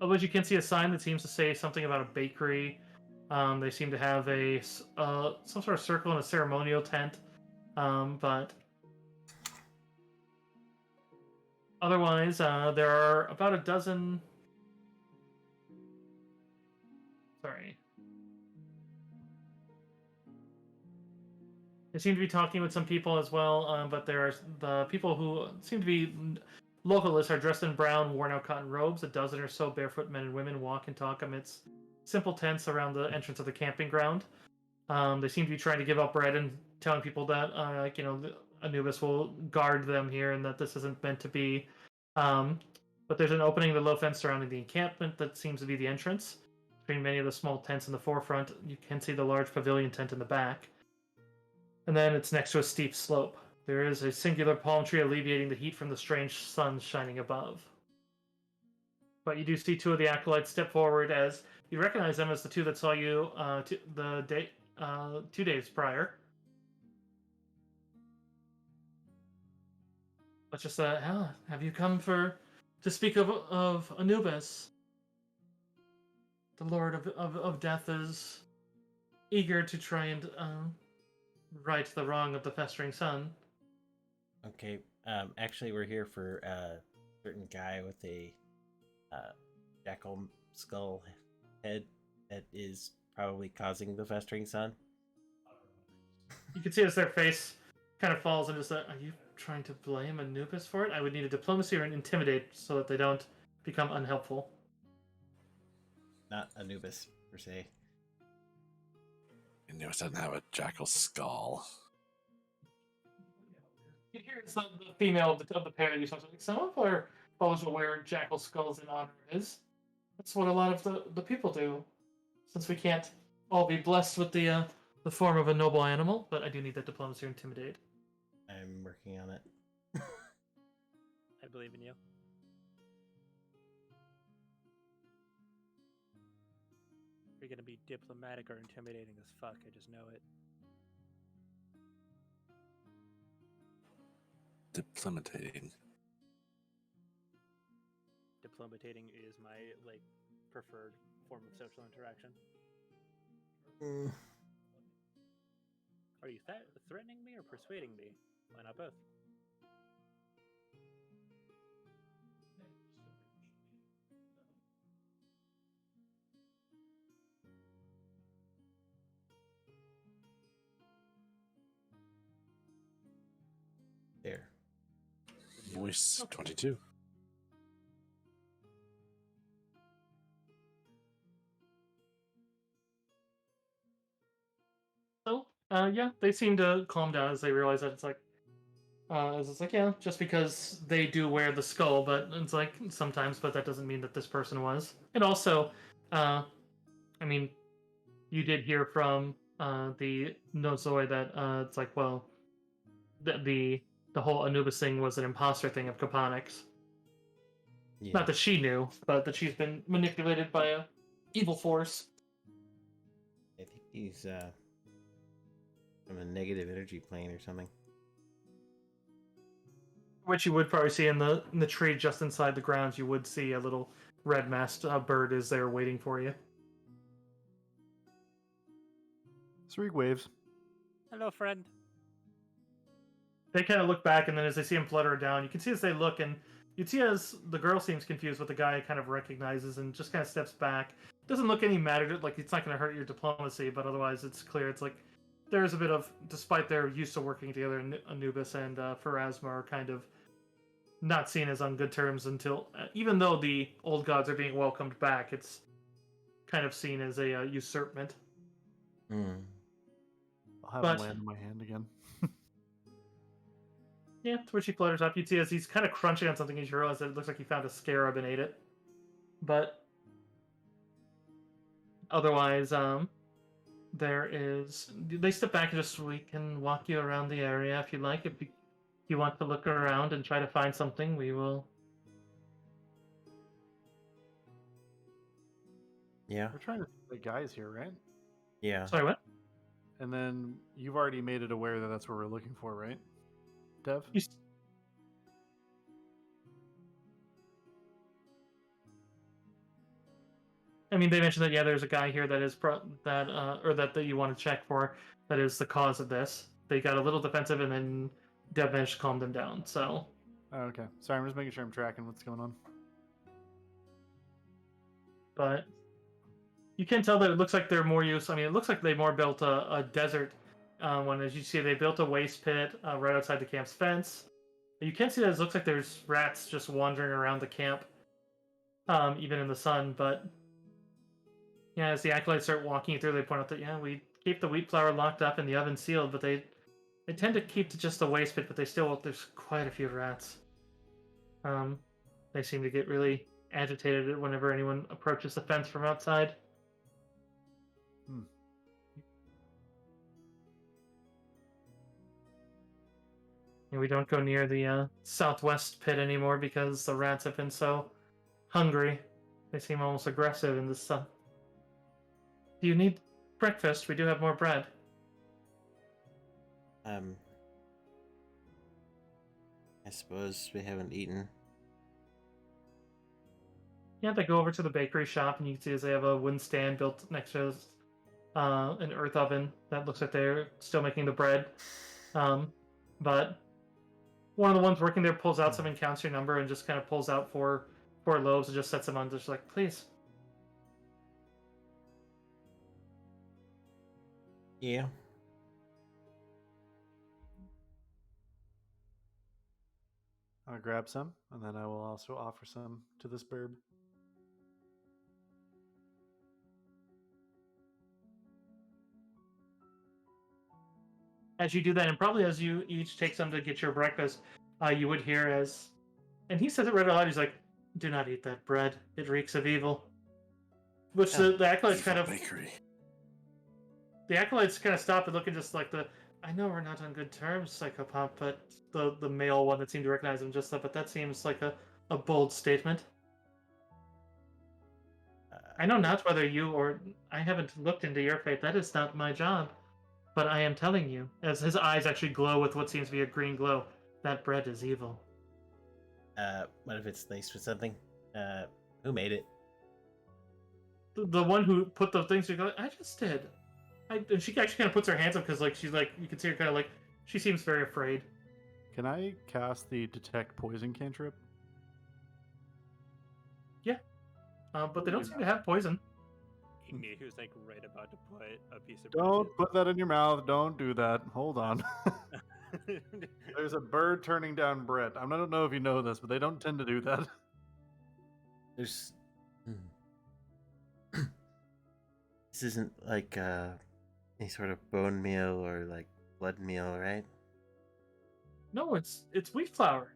E: otherwise, you can see a sign that seems to say something about a bakery. They seem to have a some sort of circle and a ceremonial tent. But otherwise, there are about a dozen. Sorry. They seem to be talking with some people as well, but there's the people who seem to be localists are dressed in brown, worn-out cotton robes. A dozen or so barefoot men and women walk and talk amidst simple tents around the entrance of the camping ground. They seem to be trying to give up bread and telling people that, Anubis will guard them here and that this isn't meant to be. But there's an opening in the low fence surrounding the encampment that seems to be the entrance. Between many of the small tents in the forefront, you can see the large pavilion tent in the back. And then it's next to a steep slope. There is a singular palm tree alleviating the heat from the strange sun shining above. But you do see two of the acolytes step forward as you recognize them as the two that saw you 2 days prior. But just have you come to speak of Anubis? The Lord of Death is eager to try and right the wrong of the festering sun.
F: Okay, actually we're here for a certain guy with a jackal skull head that is probably causing the festering sun.
E: You can see as their face kind of falls into are you trying to blame Anubis for it? I would need a diplomacy or an intimidate so that they don't become unhelpful.
F: Not Anubis per se.
D: Anubis doesn't have a jackal skull.
E: You hear it's the female of the pair. You like, some of our foes will wear jackal skulls in honor of his. That's what a lot of the people do, since we can't all be blessed with the form of a noble animal. But I do need that diplomacy or intimidate.
F: I'm working on it.
B: I believe in you. You're gonna be diplomatic or intimidating as fuck. I just know it.
D: Diplomating.
B: Diplomating is my preferred form of social interaction. Are you threatening me or persuading me? Why not both?
F: There.
D: Voice 22.
E: So, yeah, they seem to calm down as they realize that it's like, yeah, just because they do wear the skull, but it's like sometimes, but that doesn't mean that this person was. And also, I mean, you did hear from the Nozoi that it's like, well, the whole Anubis thing was an imposter thing of Kaponix.
F: Yeah.
E: Not that she knew, but that she's been manipulated by a evil force.
F: I think he's from a negative energy plane or something.
E: Which you would probably see in the tree just inside the grounds. You would see a little red masked bird is there waiting for you.
C: Sreek waves.
B: Hello, friend.
E: They kind of look back, and then as they see him flutter down, you can see as they look, and you see as the girl seems confused, but the guy kind of recognizes and just kind of steps back. Doesn't look any mad, like it's not going to hurt your diplomacy, but otherwise it's clear. It's like there is a bit of, despite they're used to working together, Anubis and Pharasma are kind of not seen as on good terms until, even though the old gods are being welcomed back, it's kind of seen as a usurpment.
F: Mm.
C: I'll have
E: But-
C: him land in my hand again.
E: Yeah, to which he flutters up. You'd see as he's kind of crunching on something, you realize that it looks like he found a scarab and ate it. But otherwise, they step back and just, we can walk you around the area if you like. If you want to look around and try to find something, we will.
F: Yeah.
C: We're trying to find the guys here, right?
F: Yeah.
E: Sorry, what?
C: And then you've already made it aware that that's what we're looking for, right, Dev?
E: You s- I mean, they mentioned that yeah, there's a guy here that is that you want to check for. That is the cause of this. They got a little defensive, and then Dev managed to calm them down. So
C: Oh, okay. Sorry, I'm just making sure I'm tracking what's going on.
E: but you can tell that it looks like they're more used. I mean, it looks like they more built a desert one. As you see, they built a waste pit right outside the camp's fence. You can see that it looks like there's rats just wandering around the camp, even in the sun. But yeah, as the acolytes start walking through, they point out that yeah, we keep the wheat flour locked up and the oven sealed, but they tend to keep to just the waste pit. But there's quite a few rats. They seem to get really agitated whenever anyone approaches the fence from outside. And we don't go near the southwest pit anymore because the rats have been so hungry. They seem almost aggressive in the sun. Do you need breakfast? We do have more bread.
F: I suppose we haven't eaten.
E: Yeah, they go over to the bakery shop, and you can see as they have a wooden stand built next to an earth oven that looks like they're still making the bread. But one of the ones working there pulls out some and counts your number and just kind of pulls out four loaves and just sets them on, just like, please.
F: Yeah.
C: I'll grab some, and then I will also offer some to this burb.
E: As you do that, and probably as you each take some to get your breakfast, you would hear as, and he says it right out loud. He's like, "Do not eat that bread; it reeks of evil." Which the acolytes
D: Evil
E: kind of
D: bakery.
E: the acolytes kind of stop and look at just like the. I know we're not on good terms, Psychopomp, but the male one that seemed to recognize him just but that seems like a bold statement. I know not whether you or I haven't looked into your fate. That is not my job. But I am telling you, as his eyes actually glow with what seems to be a green glow, that bread is evil.
F: What if it's laced with something? Who made it?
E: The one who put the things together, I just did. And she actually kind of puts her hands up because, like, she's like, you can see her kind of like, she seems very afraid.
C: Can I cast the detect poison cantrip?
E: But they don't seem to have poison.
B: He knew he was like right about to put a piece of
C: Don't put that in your mouth. Don't do that. Hold on.
B: bread.
C: There's a bird turning down bread. I don't know if you know this, but they don't tend to do that.
F: There's. This isn't like any sort of bone meal or like blood meal, right?
E: No, it's wheat flour.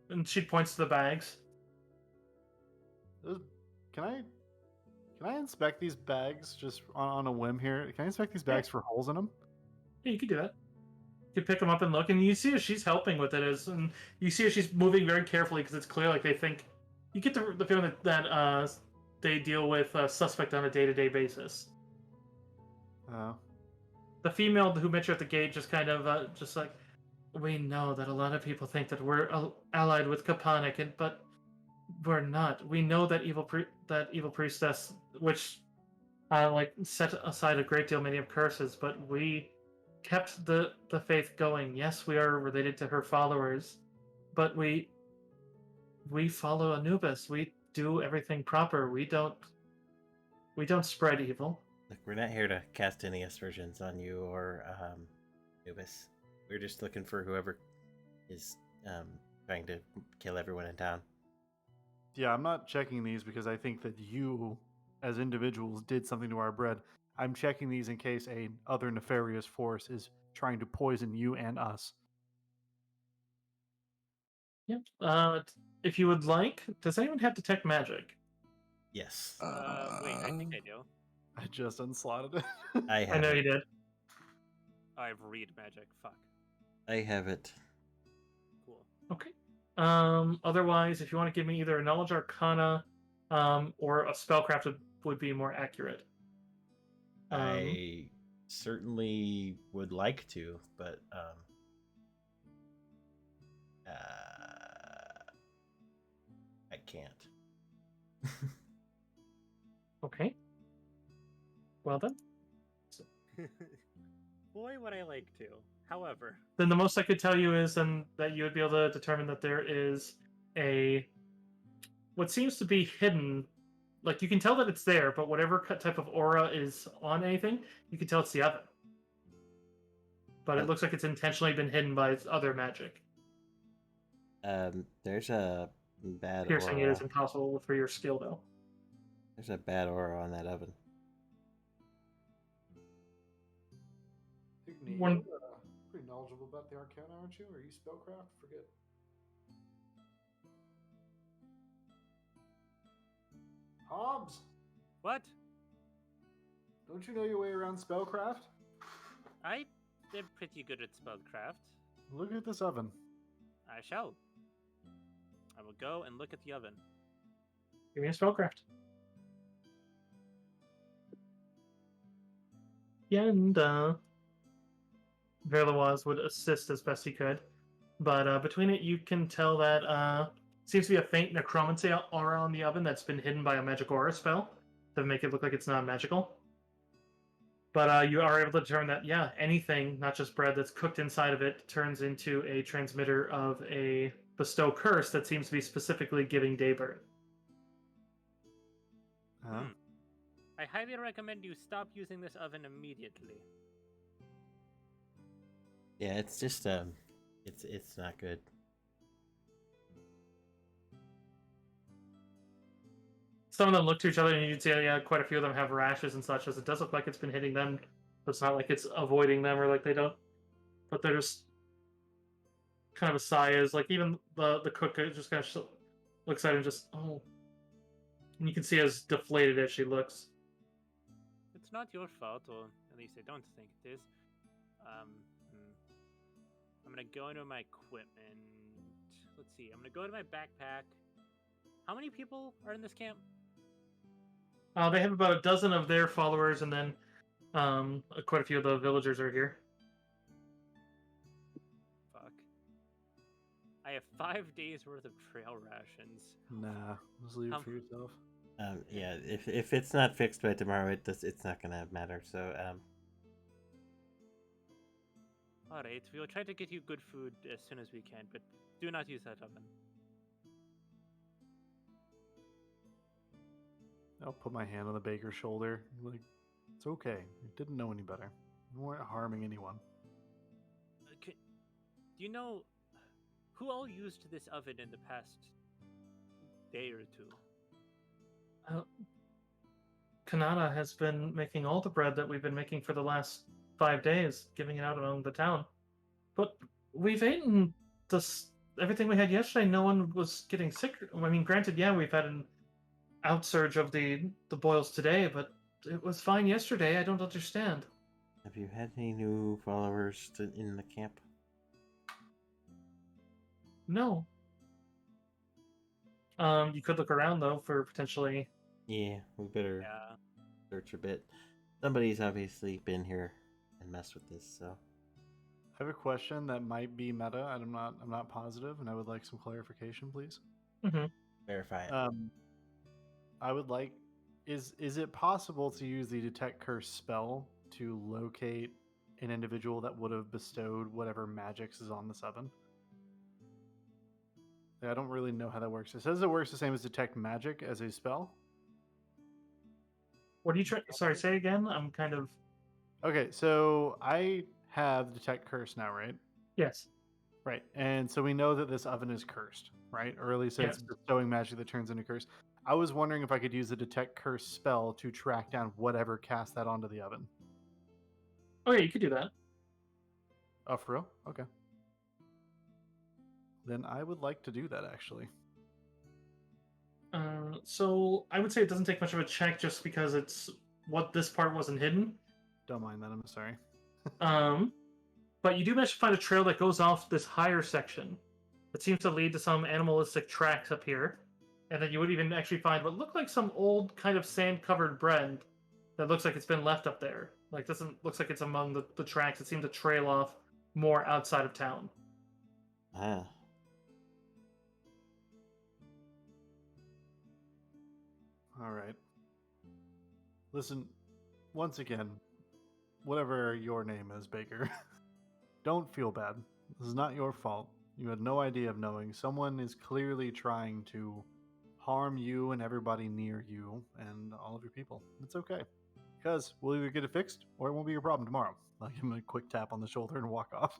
E: And she points to the bags.
C: Can I inspect these bags just on a whim here? Can I inspect these bags for holes in them?
E: Yeah, you can do that. You pick them up and look, and you see her she's helping with it, and you see her she's moving very carefully because it's clear like they think. You get the feeling that they deal with a suspect on a day-to-day basis.
C: Oh.
E: The female who met you at the gate just kind of just like, we know that a lot of people think that we're allied with Kaponic, but we're not. We know that evil priestess, which like set aside a great deal many of curses, but we kept the faith going. Yes, we are related to her followers, but we follow Anubis. We do everything proper. We don't spread evil.
F: Look, we're not here to cast any aspersions on you or Anubis. We're just looking for whoever is trying to kill everyone in town.
C: Yeah, I'm not checking these because I think that you, as individuals, did something to our bread. I'm checking these in case a other nefarious force is trying to poison you and us.
E: Yep. If you would like, does anyone have detect magic?
F: Yes,
B: Wait, I think I do.
C: I just unslotted it.
F: I have
E: I know
F: it.
E: you did.
B: I have read magic. Fuck.
F: I have it.
B: Cool.
E: Okay. Otherwise, if you want to give me either a knowledge arcana, or a spellcraft would be more accurate.
F: I certainly would like to, but I can't.
E: Okay. Well then.
B: Boy, would I like to. However,
E: Then the most I could tell you is then that you would be able to determine that there is what seems to be hidden. Like you can tell that it's there, but whatever type of aura is on anything, you can tell it's the oven. But it looks like it's intentionally been hidden by its other magic.
F: There's a bad
E: Piercing it
F: aura.
E: is impossible for your skill, though.
F: There's a bad aura on that oven.
E: One-
C: Pretty knowledgeable about the Arcana, aren't you? Are you spellcraft? Forget. Hobbs,
B: what?
C: don't you know your way around spellcraft?
B: I am pretty good at spellcraft.
C: Look at this oven.
B: I shall. I will go and look at the oven.
E: Give me a spellcraft. Yeah, and Verlois would assist as best he could. But between it, you can tell that seems to be a faint necromancy aura on the oven that's been hidden by a magic aura spell to make it look like it's not magical. But you are able to determine that, yeah, anything, not just bread, that's cooked inside of it turns into a transmitter of a bestow curse that seems to be specifically giving daybirth.
C: Huh?
B: I highly recommend you stop using this oven immediately.
F: Yeah, it's just it's not good.
E: some of them look to each other, and you can see, yeah, quite a few of them have rashes and such. As it does look like it's been hitting them, but it's not like it's avoiding them or like they don't. But they're just kind of a sigh. Is like even the cook just kind of looks at it and just and you can see as deflated as she looks.
B: It's not your fault, or at least I don't think it is. I'm gonna go into my equipment. Let's see. I'm gonna go to my backpack. How many people are in this camp?
E: They have about a dozen of their followers, and then quite a few of the villagers are here.
B: Fuck. I have 5 days worth of trail rations.
C: Nah, just leave it
B: Um,
C: for yourself.
F: Yeah, if it's not fixed by tomorrow, it's not gonna matter. So
B: Alright, we'll try to get you good food as soon as we can, but do not use that oven.
C: I'll put my hand on the baker's shoulder. Like, it's okay. You didn't know any better. You weren't harming anyone.
B: Do you know who all used this oven in the past day or two?
E: Kanata has been making all the bread that we've been making for the last 5 days, giving it out among the town. But we've eaten everything we had yesterday. No one was getting sick. I mean, granted, yeah, we've had an outsurge of the boils today, but it was fine yesterday. I don't understand.
F: have you had any new followers in the camp?
E: No. You could look around though for potentially.
F: Yeah, we better
B: Yeah.
F: search a bit. Somebody's obviously been here and messed with this, so.
C: I have a question that might be meta, and I'm not positive, and I would like some clarification, please.
F: Verify it.
C: I would like is it possible to use the detect curse spell to locate an individual that would have bestowed whatever magics is on this oven? I don't really know how that works. It says it works the same as detect magic as a spell.
E: What are you trying? Sorry, say again. I'm kind of.
C: Okay, so I have detect curse now, right?
E: Yes.
C: Right. And so we know that this oven is cursed, right? Or at least it's
E: Yes.
C: bestowing magic that turns into curse. I was wondering if I could use the detect curse spell to track down whatever cast that onto the oven.
E: Oh yeah, you could do that.
C: Oh, for real? Okay. Then I would like to do that, actually.
E: So I would say it doesn't take much of a check just because it's what this part wasn't hidden.
C: Don't mind that, I'm sorry.
E: But you do manage to find a trail that goes off this higher section. It seems to lead to some animalistic tracks up here. And then you would even actually find what looked like some old kind of sand-covered bread that looks like it's been left up there. Like looks like it's among the tracks. It seemed to trail off more outside of town.
F: Ah.
C: All right. Listen, once again, whatever your name is, Baker, don't feel bad. This is not your fault. You had no idea of knowing. Someone is clearly trying to harm you and everybody near you and all of your people. It's okay. Because we'll either get it fixed or it won't be your problem tomorrow. I'll give him a quick tap on the shoulder and walk off.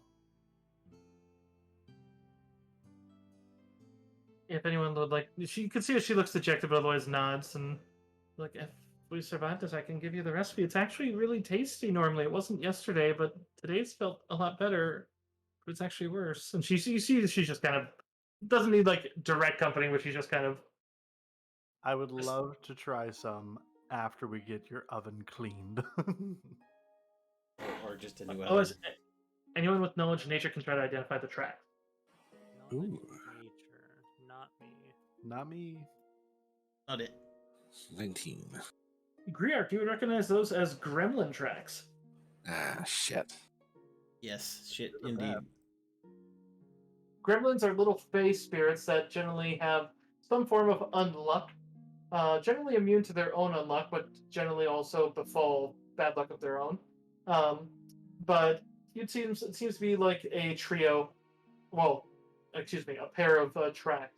E: If anyone would like, you can see if she looks dejected, but otherwise nods and like, if we survive this, I can give you the recipe. It's actually really tasty. Normally, it wasn't yesterday, but today's felt a lot better. But it's actually worse. And you see, she's just kind of doesn't need like direct company, but she's just kind of.
C: I would love to try some after we get your oven cleaned.
F: Or just a new
E: Oh,
F: oven.
E: anyone with knowledge of nature can try to identify the track.
B: Knowledge
D: Ooh.
B: of nature, not me.
C: Not me.
A: Not it.
D: 19.
E: Griark, you would recognize those as gremlin tracks.
D: Ah, shit.
A: Yes, shit,
C: Good or
A: indeed.
C: bad?
E: Gremlins are little fey spirits that generally have some form of unluck, generally immune to their own unluck, but generally also befall bad luck of their own. But it seems to be like a trio. Well, excuse me, a pair of tracks.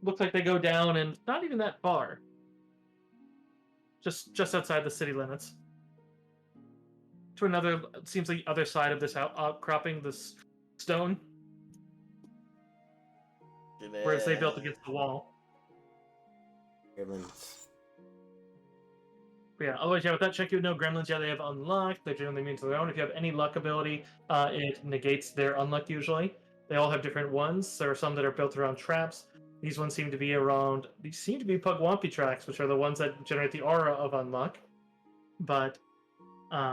E: Looks like they go down and not even that far. Just outside the city limits. To another, it seems like the other side of this outcropping, this stone, whereas they built against the wall.
F: Gremlins.
E: But yeah, otherwise, yeah, with that check, you would know gremlins, yeah, they have unlocked. They generally mean to their own. If you have any luck ability, it negates their unluck usually. They all have different ones. There are some that are built around traps. These ones seem to be around. These seem to be Pugwampy tracks, which are the ones that generate the aura of unluck. But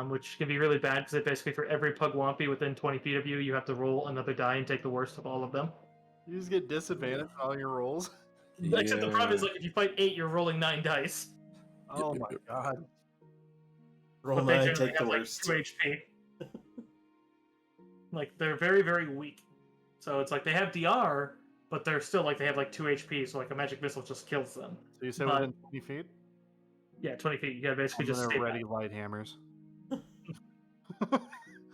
E: which can be really bad because basically for every Pugwampy within 20 feet of you, you have to roll another die and take the worst of all of them.
C: You just get disadvantage on all your rolls.
E: Except the problem is, like, if you fight 8, you're rolling 9 dice.
C: Oh my god.
A: Roll
E: But they
A: 9,
E: generally
A: take the
E: have, like,
A: worst.
E: 2 HP. Like, they're very, very weak. So it's like they have DR, but they're still, like, they have, like, 2 HP, so, like, a magic missile just kills them.
C: So you said
E: But-
C: within 20 feet?
E: Yeah, 20 feet. You gotta basically
C: I'm
E: just
C: gonna
E: stay
C: ready
E: back.
C: light hammers.
A: You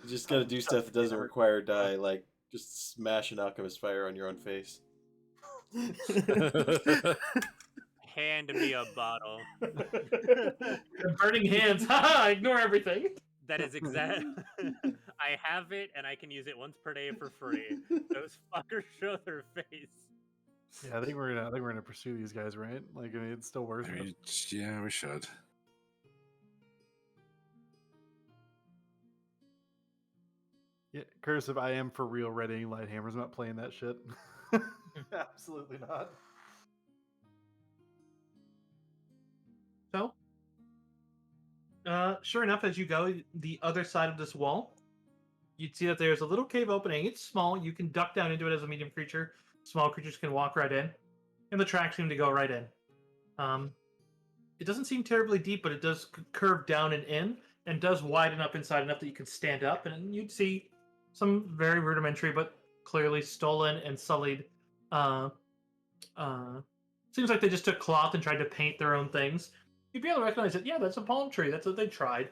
A: just gotta do stuff that doesn't require die, like just smash an alchemist fire on your own face.
B: Hand me a bottle.
E: Burning hands. Haha, ignore everything.
B: That is exact. I have it, and I can use it once per day for free. Those fuckers show their face.
C: Yeah, I think we're gonna pursue these guys, right? Like, I mean, it's still worth
D: I
C: it.
D: mean, yeah, we should.
C: Yeah, Cursive, I am for real readying light hammers. I'm not playing that shit. Absolutely not.
E: So, sure enough, as you go the other side of this wall, you'd see that there's a little cave opening. It's small. You can duck down into it as a medium creature. Small creatures can walk right in, and the tracks seem to go right in. It doesn't seem terribly deep, but it does curve down and in, and does widen up inside enough that you can stand up, and you'd see some very rudimentary but clearly stolen and sullied. Seems like they just took cloth and tried to paint their own things. You'd be able to recognize it. Yeah, that's a palm tree. That's what they tried.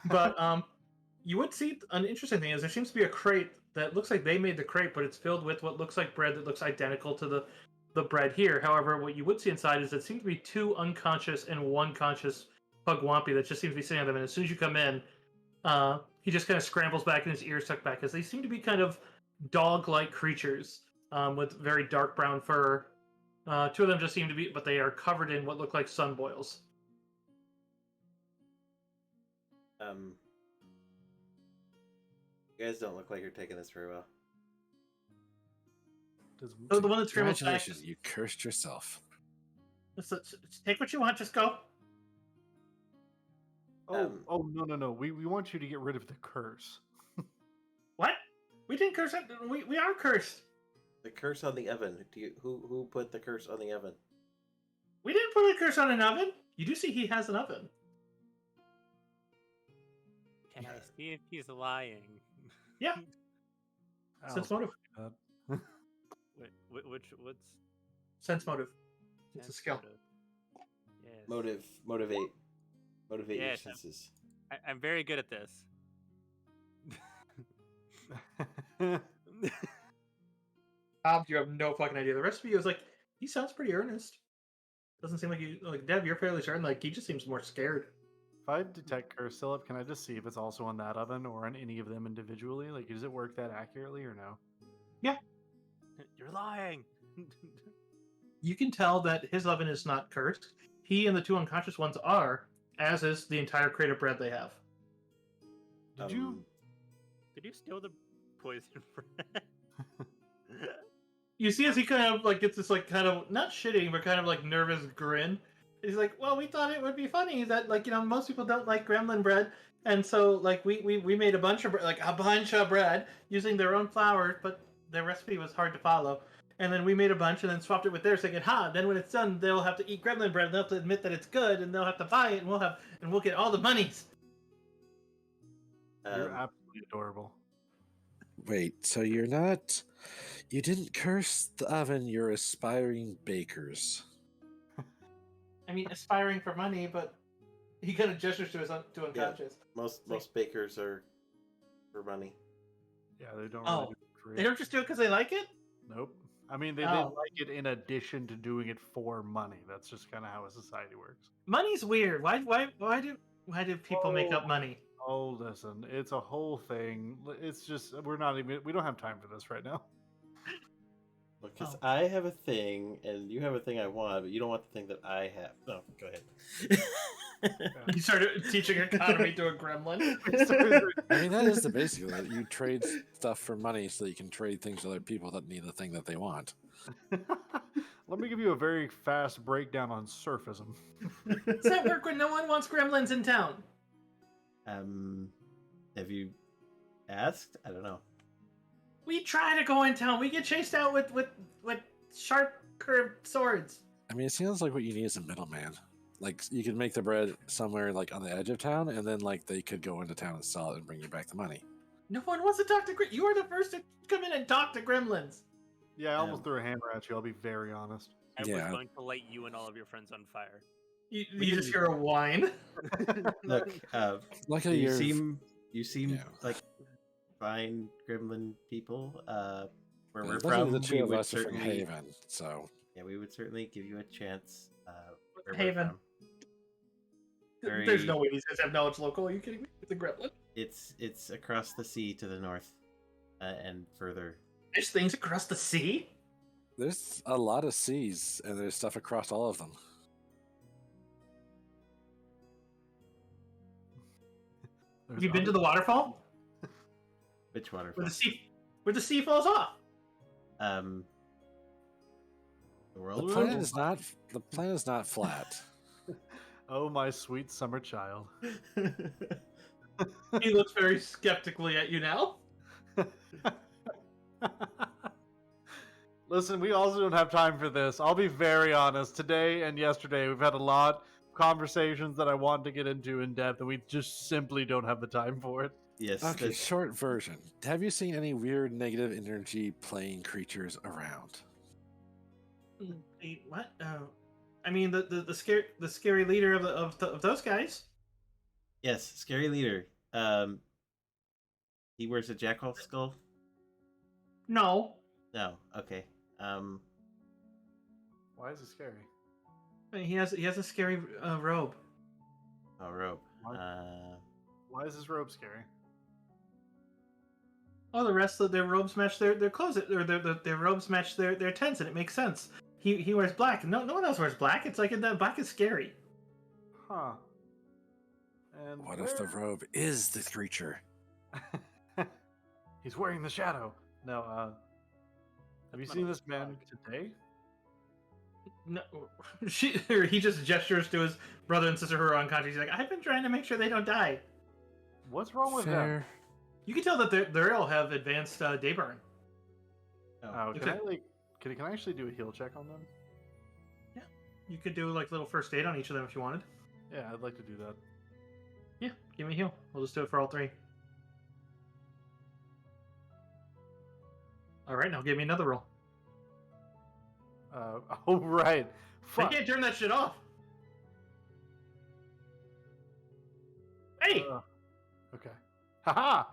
E: But you would see an interesting thing is there seems to be a crate that looks like they made the crate, but it's filled with what looks like bread that looks identical to the bread here. However, what you would see inside is it seems to be 2 unconscious and 1 conscious Pugwampy that just seems to be sitting on them. And as soon as you come in, he just kind of scrambles back and his ears tucked back, as they seem to be kind of dog-like creatures with very dark brown fur. 2 of them just seem to be, but they are covered in what look like sun boils.
A: You guys don't look like you're taking this very well.
E: So the one that scrambles back,
D: Congratulations, you cursed yourself.
E: just take what you want, just go.
C: Oh no. We want you to get rid of the curse.
E: What? We didn't curse it. We are cursed.
A: The curse on the oven. Who put the curse on the oven?
E: We didn't put a curse on an oven. You do see he has an oven.
B: Can I see if he's lying?
E: Yeah.
C: Oh,
E: Sense motive.
C: God.
B: What's
E: Sense motive. It's a
B: sense
E: skill.
B: motive? Yes.
A: Motivate your
B: Yes,
A: senses.
B: I'm very good at this.
E: You have no fucking idea. The rest of you is like, he sounds pretty earnest. Doesn't seem like you like Dev. You're fairly certain. Like he just seems more scared.
C: If I detect curse, Philip, can I just see if it's also on that oven or on any of them individually? Like, does it work that accurately or no?
B: You're lying.
E: You can tell that his oven is not cursed. He and the 2 unconscious ones are, as is the entire crate of bread they have.
C: Did you?
B: Did you steal the poison bread?
E: You see as he kind of like gets this like kind of not shitting but kind of like nervous grin. He's like, well, we thought it would be funny that like most people don't like gremlin bread, and so like we made a bunch of bread using their own flour, but their recipe was hard to follow. And then we made a bunch and then swapped it with theirs, thinking, then when it's done, they'll have to eat gremlin bread and they'll have to admit that it's good and they'll have to buy it and we'll get all the monies.
C: You're absolutely adorable.
D: Wait, so you didn't curse the oven, you're aspiring bakers.
E: I mean, aspiring for money, but he kind of gestures to his to unconscious.
A: Most bakers are for money.
C: Yeah, they don't.
E: Oh,
C: Really do it for
E: They
C: you.
E: don't just do it because they like it?
C: Nope. I mean, they
E: Oh.
C: like it in addition to doing it for money. That's just kind of how a society works.
E: Money's weird. Why do people make up money?
C: Oh, listen, it's a whole thing. It's just we don't have time for this right now.
A: Because
E: Oh.
A: I have a thing, and you have a thing I want, but you don't want the thing that I have. No, go ahead.
E: You started teaching economy to a gremlin.
D: I mean, that is the basic of it. You trade stuff for money so you can trade things to other people that need the thing that they want.
C: Let me give you a very fast breakdown on surfism.
E: Does that work when no one wants gremlins in town?
A: Have you asked? I don't know.
E: We try to go in town. We get chased out with sharp curved swords.
D: I mean, it sounds like what you need is a middleman. Like, you could make the bread somewhere, like, on the edge of town, and then, like, they could go into town and sell it and bring you back the money.
E: No one wants to talk to You are the first to come in and talk to gremlins.
C: Yeah, I almost threw a hammer at you. I'll be very honest.
B: I was
D: Yeah.
B: going to light you and all of your friends on fire.
E: You just hear a whine.
A: Look,
D: Like
A: you seem
D: Yeah.
A: like fine gremlin people. Where we're
D: luckily
A: from,
D: the two
A: we
D: of
A: would
D: us are from
A: certainly,
D: Haven, so
A: yeah, we would certainly give you a chance. Where
E: Haven.
A: we're from. Very-
E: There's no way these guys have knowledge local. Are you kidding me? It's a gremlin.
A: It's across the sea to the north, and further.
E: There's things across the sea.
D: there's a lot of seas, and there's stuff across all of them.
E: Have you been to the waterfall
A: Which waterfall?
E: where the sea falls off?
A: The
D: The
A: world.
D: planet is not flat.
C: Oh, my sweet summer child.
E: He looks very skeptically at you now.
C: Listen, we also don't have time for this. I'll be very honest. Today and yesterday, we've had a lot of conversations that I want to get into in depth, and we just simply don't have the time for it.
A: Yes.
D: Okay,
A: that's-
D: short version. Have you seen any weird negative energy plane creatures around?
E: Wait, what? Oh, I mean the scary leader of those guys.
A: Yes, scary leader. He wears a jackal skull.
E: No,
A: No. Okay.
C: Why is it scary?
E: I mean, he has a scary robe.
A: Oh, robe.
C: What?
A: Uh,
C: Why is this robe scary?
E: Oh, the rest of their robes match their clothes, or their robes match their tents, and it makes sense. He wears black. No one else wears black. It's like that black is scary.
C: Huh. And
D: What if the robe is the creature?
C: He's wearing the shadow. No, have you seen this man today?
E: No, he just gestures to his brother and sister who are unconscious. He's like, I've been trying to make sure they don't die.
C: What's wrong with them?
D: Fair.
E: You can tell that they all have advanced day burn.
C: Oh,
E: Okay.
C: can I like can I actually do a heal check on them?
E: You could do like little first aid on each of them if you wanted.
C: Yeah, I'd like to do that.
E: Yeah, give me a heal. We'll just do it for all three. All right, now give me another roll.
C: Oh right.
E: I
C: Fuck.
E: can't turn that shit off. Hey,
C: Okay. Haha.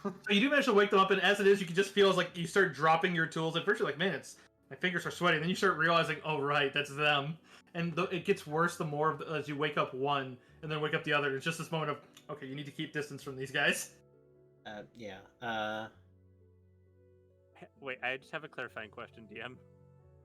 E: so you do manage to wake them up, and as it is, you can just feel as like you start dropping your tools. At first, you're like, man, my fingers are sweaty. Then you start realizing, oh right, that's them. And it gets worse the more as you wake up one, and then wake up the other. It's just this moment of, okay, you need to keep distance from these guys.
A: yeah.
B: Wait, I just have a clarifying question, DM.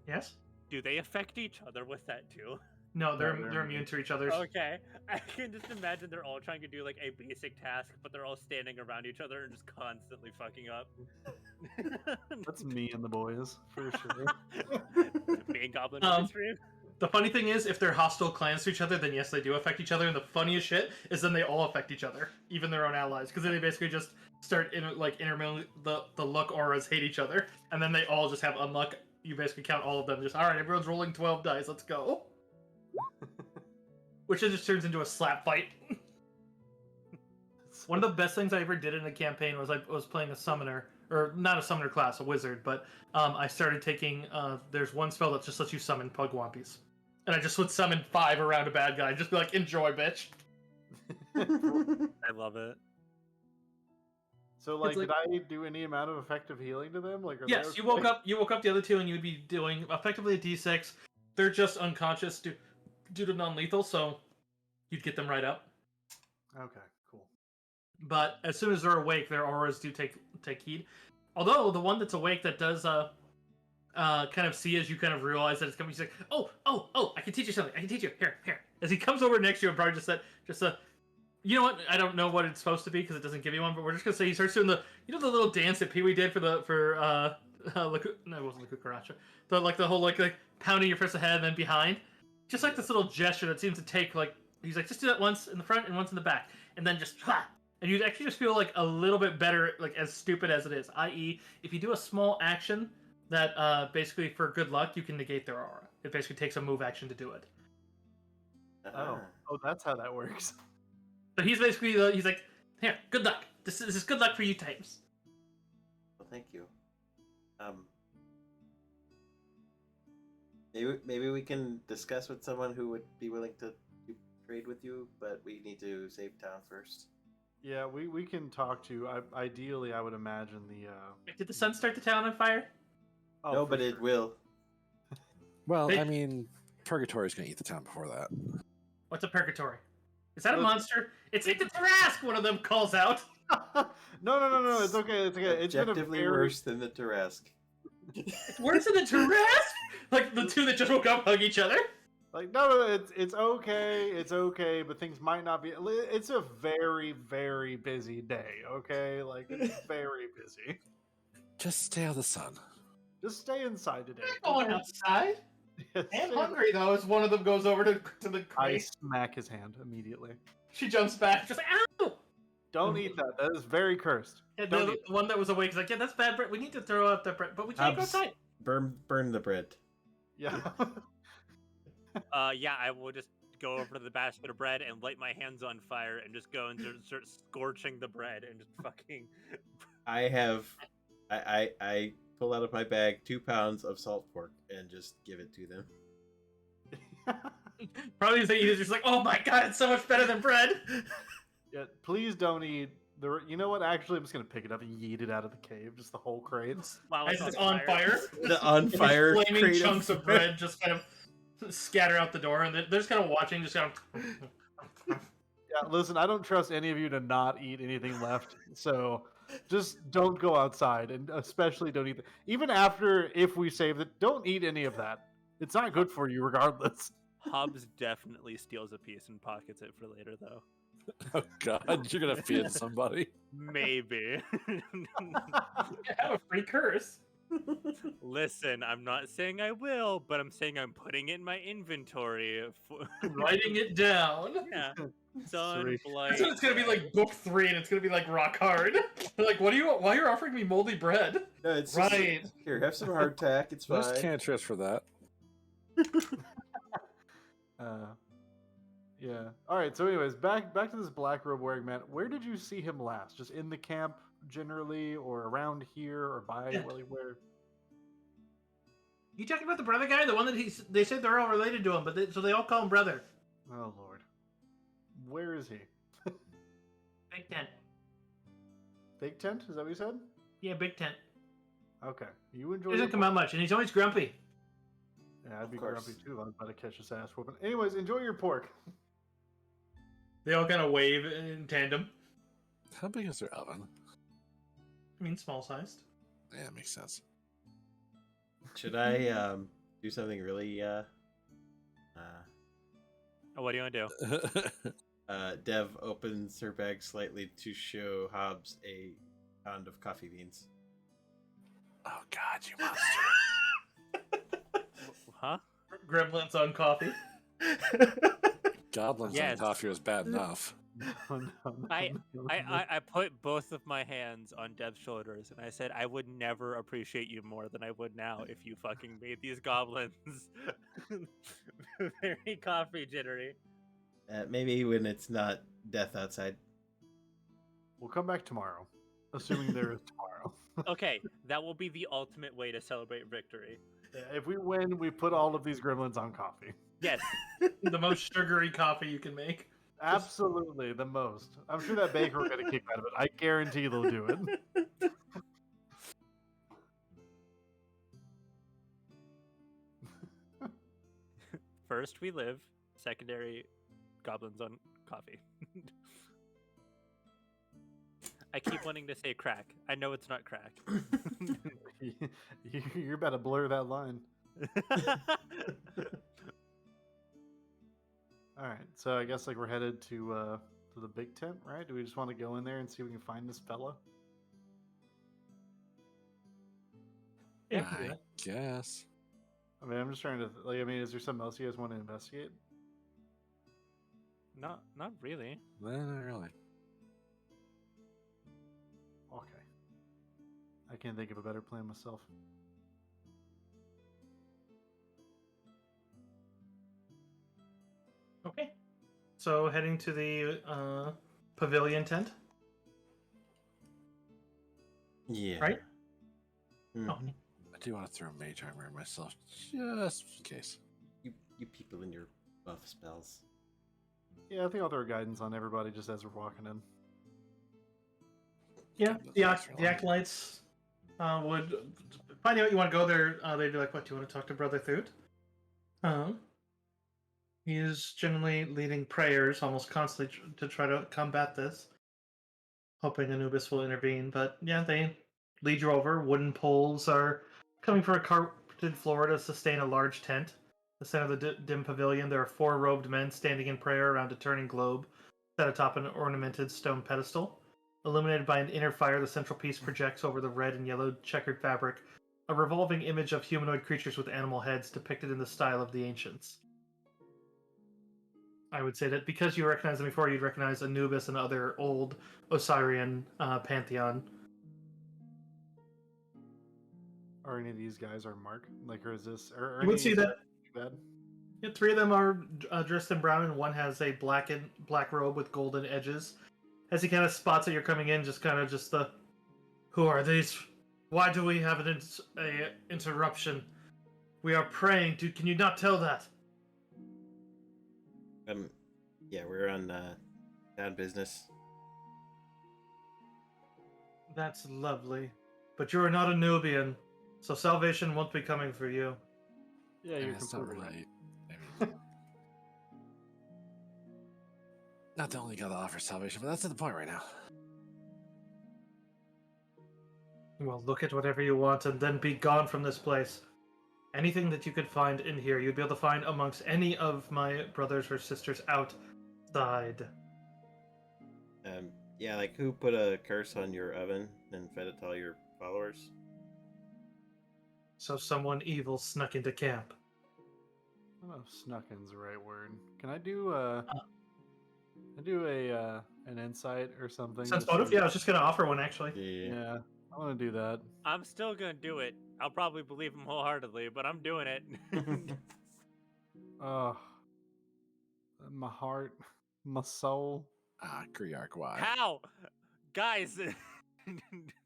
E: Yes.
B: Do they affect each other with that too?
E: No, they're
C: they're
E: immune to each other's.
B: Okay, I can just imagine they're all trying to do like a basic task, but they're all standing around each other and just constantly fucking up.
C: That's me and the boys for sure.
B: Being goblin
E: Um,
B: stream.
E: The funny thing is, if they're hostile clans to each other, then yes, they do affect each other. And the funniest shit is then they all affect each other, even their own allies, because then they basically just start intermingling the luck auras hate each other, and then they all just have unluck. You basically count all of them. Just all right, everyone's rolling 12 dice. Let's go. Which then just turns into a slap fight. One of the best things I ever did in a campaign was I was playing a summoner, or not a summoner class, a wizard, but I started taking, there's one spell that just lets you summon Pugwampies. And I just would summon 5 around a bad guy and just be like, enjoy, bitch.
B: I love it.
C: So like,
E: like-
C: did I do any amount of effective healing to them? Like, are they
E: Yes, you
C: okay?
E: woke up the other two and you'd be doing effectively a d6. They're just unconscious due to non-lethal, so you'd get them right up.
C: Okay, cool.
E: But as soon as they're awake, their auras do take heed. Although the one that's awake that does kind of see as you kind of realize that it's coming. He's like, oh, I can teach you something. I can teach you. Here. As he comes over next to you and probably just said, you know what? I don't know what it's supposed to be because it doesn't give you one, but we're just gonna say he starts doing the little dance that Pee Wee did no, it wasn't the cucaracha. The whole pounding your fist ahead and then behind, just like this little gesture that seems to take he's like, just do that once in the front and once in the back, and then just and you actually just feel like a little bit better, like as stupid as it is. I.e., if you do a small action that basically for good luck you can negate their aura. It basically takes a move action to do it.
C: Oh, that's how that works.
E: So he's basically he's like, here, good luck. This is good luck for you types.
A: Well, thank you. Maybe we can discuss with someone who would be willing to trade with you, but we need to save town first.
C: Yeah, we can talk to. Ideally, I would imagine the.
E: Did the sun start the town on fire?
C: Oh,
A: No,
C: for
A: but
C: sure.
A: it will.
D: Well,
E: They-
D: I mean, Purgatory's going to eat the town before that.
E: What's a purgatory? Is that a
C: Look-
E: monster? It's like the Tarrasque, one of them calls out.
C: No. It's okay. It's okay. It's been a
A: Objectively
C: very
A: worse than the Tarrasque.
E: It's worse than the Tarrasque? Like the two that just woke up hug each other?
C: no. It's okay. It's okay. But things might not be. It's a very very busy day. Okay, like it's very busy.
D: Just stay out of the sun.
C: Just stay inside today.
E: I'm going outside.
C: Yes,
E: I'm
C: stay-
E: hungry though, as one of them goes over to the
C: I
E: crate.
C: smack his hand immediately.
E: She jumps back, just like, ow!
C: Don't eat that. That is very cursed.
E: And
C: Don't
E: the
C: eat
E: one that was awake is like, yeah, that's bad bread. We need to throw out that bread, but we can't go
A: Abs-
E: outside.
A: Burn the bread.
C: Yeah.
B: Yeah, I will just go over to the basket of bread and light my hands on fire and just go and just start scorching the bread and just fucking.
A: I pull out of my bag 2 pounds of salt pork and just give it to them.
E: Probably as they eat it, just like, oh my god, it's so much better than bread.
C: Yeah, please don't eat the. You know what? Actually, I'm just gonna pick it up and yeet it out of the cave. Just the whole crate.
B: Wow,
E: As it's on fire.
A: The on
E: These
A: fire
E: flaming
A: crate
E: chunks of bread just kind of scatter out the door, and they're just kind of watching, just kind of.
C: Yeah, listen, I don't trust any of you to not eat anything left. So just don't go outside, and especially don't eat. Even after, if we save it, don't eat any of that. It's not good for you, regardless.
B: Hobbs definitely steals a piece and pockets it for later, though.
D: Oh God, you're gonna feed somebody.
B: Maybe.
E: Have a free curse.
B: Listen, I'm not saying I will, but I'm saying I'm putting it in my inventory.
E: Writing it down.
B: Yeah. Sun,
C: Sweet.
B: blight.
E: That's what it's gonna be like book 3, and it's gonna be like rock hard. They're like, what do you? Why you're offering me moldy bread?
A: No, it's
E: Right.
A: Just, here, have some hardtack. It's fine.
D: There's cantrips for that.
C: Yeah. All right. So, anyways, back to this black robe wearing man. Where did you see him last? Just in the camp, generally, or around here, or by
E: Yeah.
C: where?
E: You talking about the brother guy, the one that they said they're all related to him, but so they all call him brother.
C: Oh Lord, where is he?
E: Big Tent.
C: Big tent? Is that what you said?
E: Yeah, Big Tent.
C: Okay. You enjoy.
E: He doesn't
C: your
E: come
C: pork.
E: out much, and he's always grumpy.
C: Yeah, I'd be
A: course.
C: grumpy too. I'm about to catch this ass whooping. Anyways, enjoy your pork.
E: They all kind of wave in tandem.
D: How big is their oven?
E: I mean, small sized.
D: Yeah, it makes sense.
A: Should I do something really
B: Oh, what do you want to do?
A: Dev opens her bag slightly to show Hobbs a pound of coffee beans.
D: Oh God, you monster!
B: Huh?
E: Gremlins on coffee.
D: Goblins
B: Yes.
D: on coffee was bad enough.
C: No,
B: I
C: no.
B: I put both of my hands on Dev's shoulders and I said I would never appreciate you more than I would now if you fucking made these goblins very coffee jittery.
A: Maybe when it's not death outside.
C: We'll come back tomorrow, assuming there is tomorrow.
B: Okay, that will be the ultimate way to celebrate victory.
C: Yeah, if we win, we put all of these gremlins on coffee.
B: Yes.
E: The most sugary coffee you can make.
C: Absolutely, the most. I'm sure that baker will get a kick out of it. I guarantee they'll do it.
B: First we live, secondary goblins on coffee. I keep wanting to say crack. I know it's not crack.
C: You're about to blur that line. All right, so I guess like we're headed to the big tent, right? Do we just want to go in there and see if we can find this fella?
E: Yeah,
D: I guess.
C: I mean, I'm just trying to like. I mean, is there something else you guys want to investigate?
B: Not really.
D: No, not really.
C: Okay. I can't think of a better plan myself.
E: Okay. So heading to the pavilion tent.
A: Yeah.
E: Right?
A: Mhm.
E: Oh,
D: I do want to throw mage armor in myself, just in case.
A: You people and your buff spells.
C: Yeah, I think I'll throw guidance on everybody just as we're walking in.
E: yeah.
D: Those
E: The,
D: dice are
E: the
D: long.
E: acolytes would finding out you want to go there. They'd be like, "What? Do you want to talk to Brother Thoot?" He is generally leading prayers almost constantly to try to combat this, hoping Anubis will intervene. But yeah, they lead you over. Wooden poles are coming from a carpeted floor to sustain a large tent. The center of the dim pavilion, there are 4 robed men standing in prayer around a turning globe set atop an ornamented stone pedestal. Illuminated by an inner fire, the central piece projects over the red and yellow checkered fabric a revolving image of humanoid creatures with animal heads depicted in the style of the ancients. I would say that because you recognize them before, you'd recognize Anubis and other old Osirian pantheon.
C: Are any of these guys our mark? Like, or is this? Or
E: You would see that
C: bad?
E: yeah, 3 of them are dressed in brown, and one has a black robe with golden edges. As he kind of spots that you're coming in, just the, who are these? Why do we have an interruption? We are praying. Can you not tell that?
A: Yeah, we're on town business.
E: That's lovely. But you are not a Nubian, so salvation won't be coming for you.
C: Yeah,
D: I
C: you're
D: mean, it's not
C: completely right.
D: really. I mean, not the only guy that offers salvation, but that's not the point right now.
E: Well, look at whatever you want and then be gone from this place. Anything that you could find in here, you'd be able to find amongst any of my brothers or sisters outside.
A: Yeah, like who put a curse on your oven and fed it to all your followers?
E: So someone evil snuck into camp.
C: I don't know if snuckin's the right word. Can I do an insight or something?
E: Sense
C: to
E: motive?
C: see-
E: Yeah, I was just gonna offer one actually.
A: Yeah.
C: Yeah, I want to do that.
B: I'm still gonna do it. I'll probably believe him wholeheartedly, but I'm doing it.
C: Oh, my heart, my soul.
D: Ah, Kriark, why?
B: How, guys?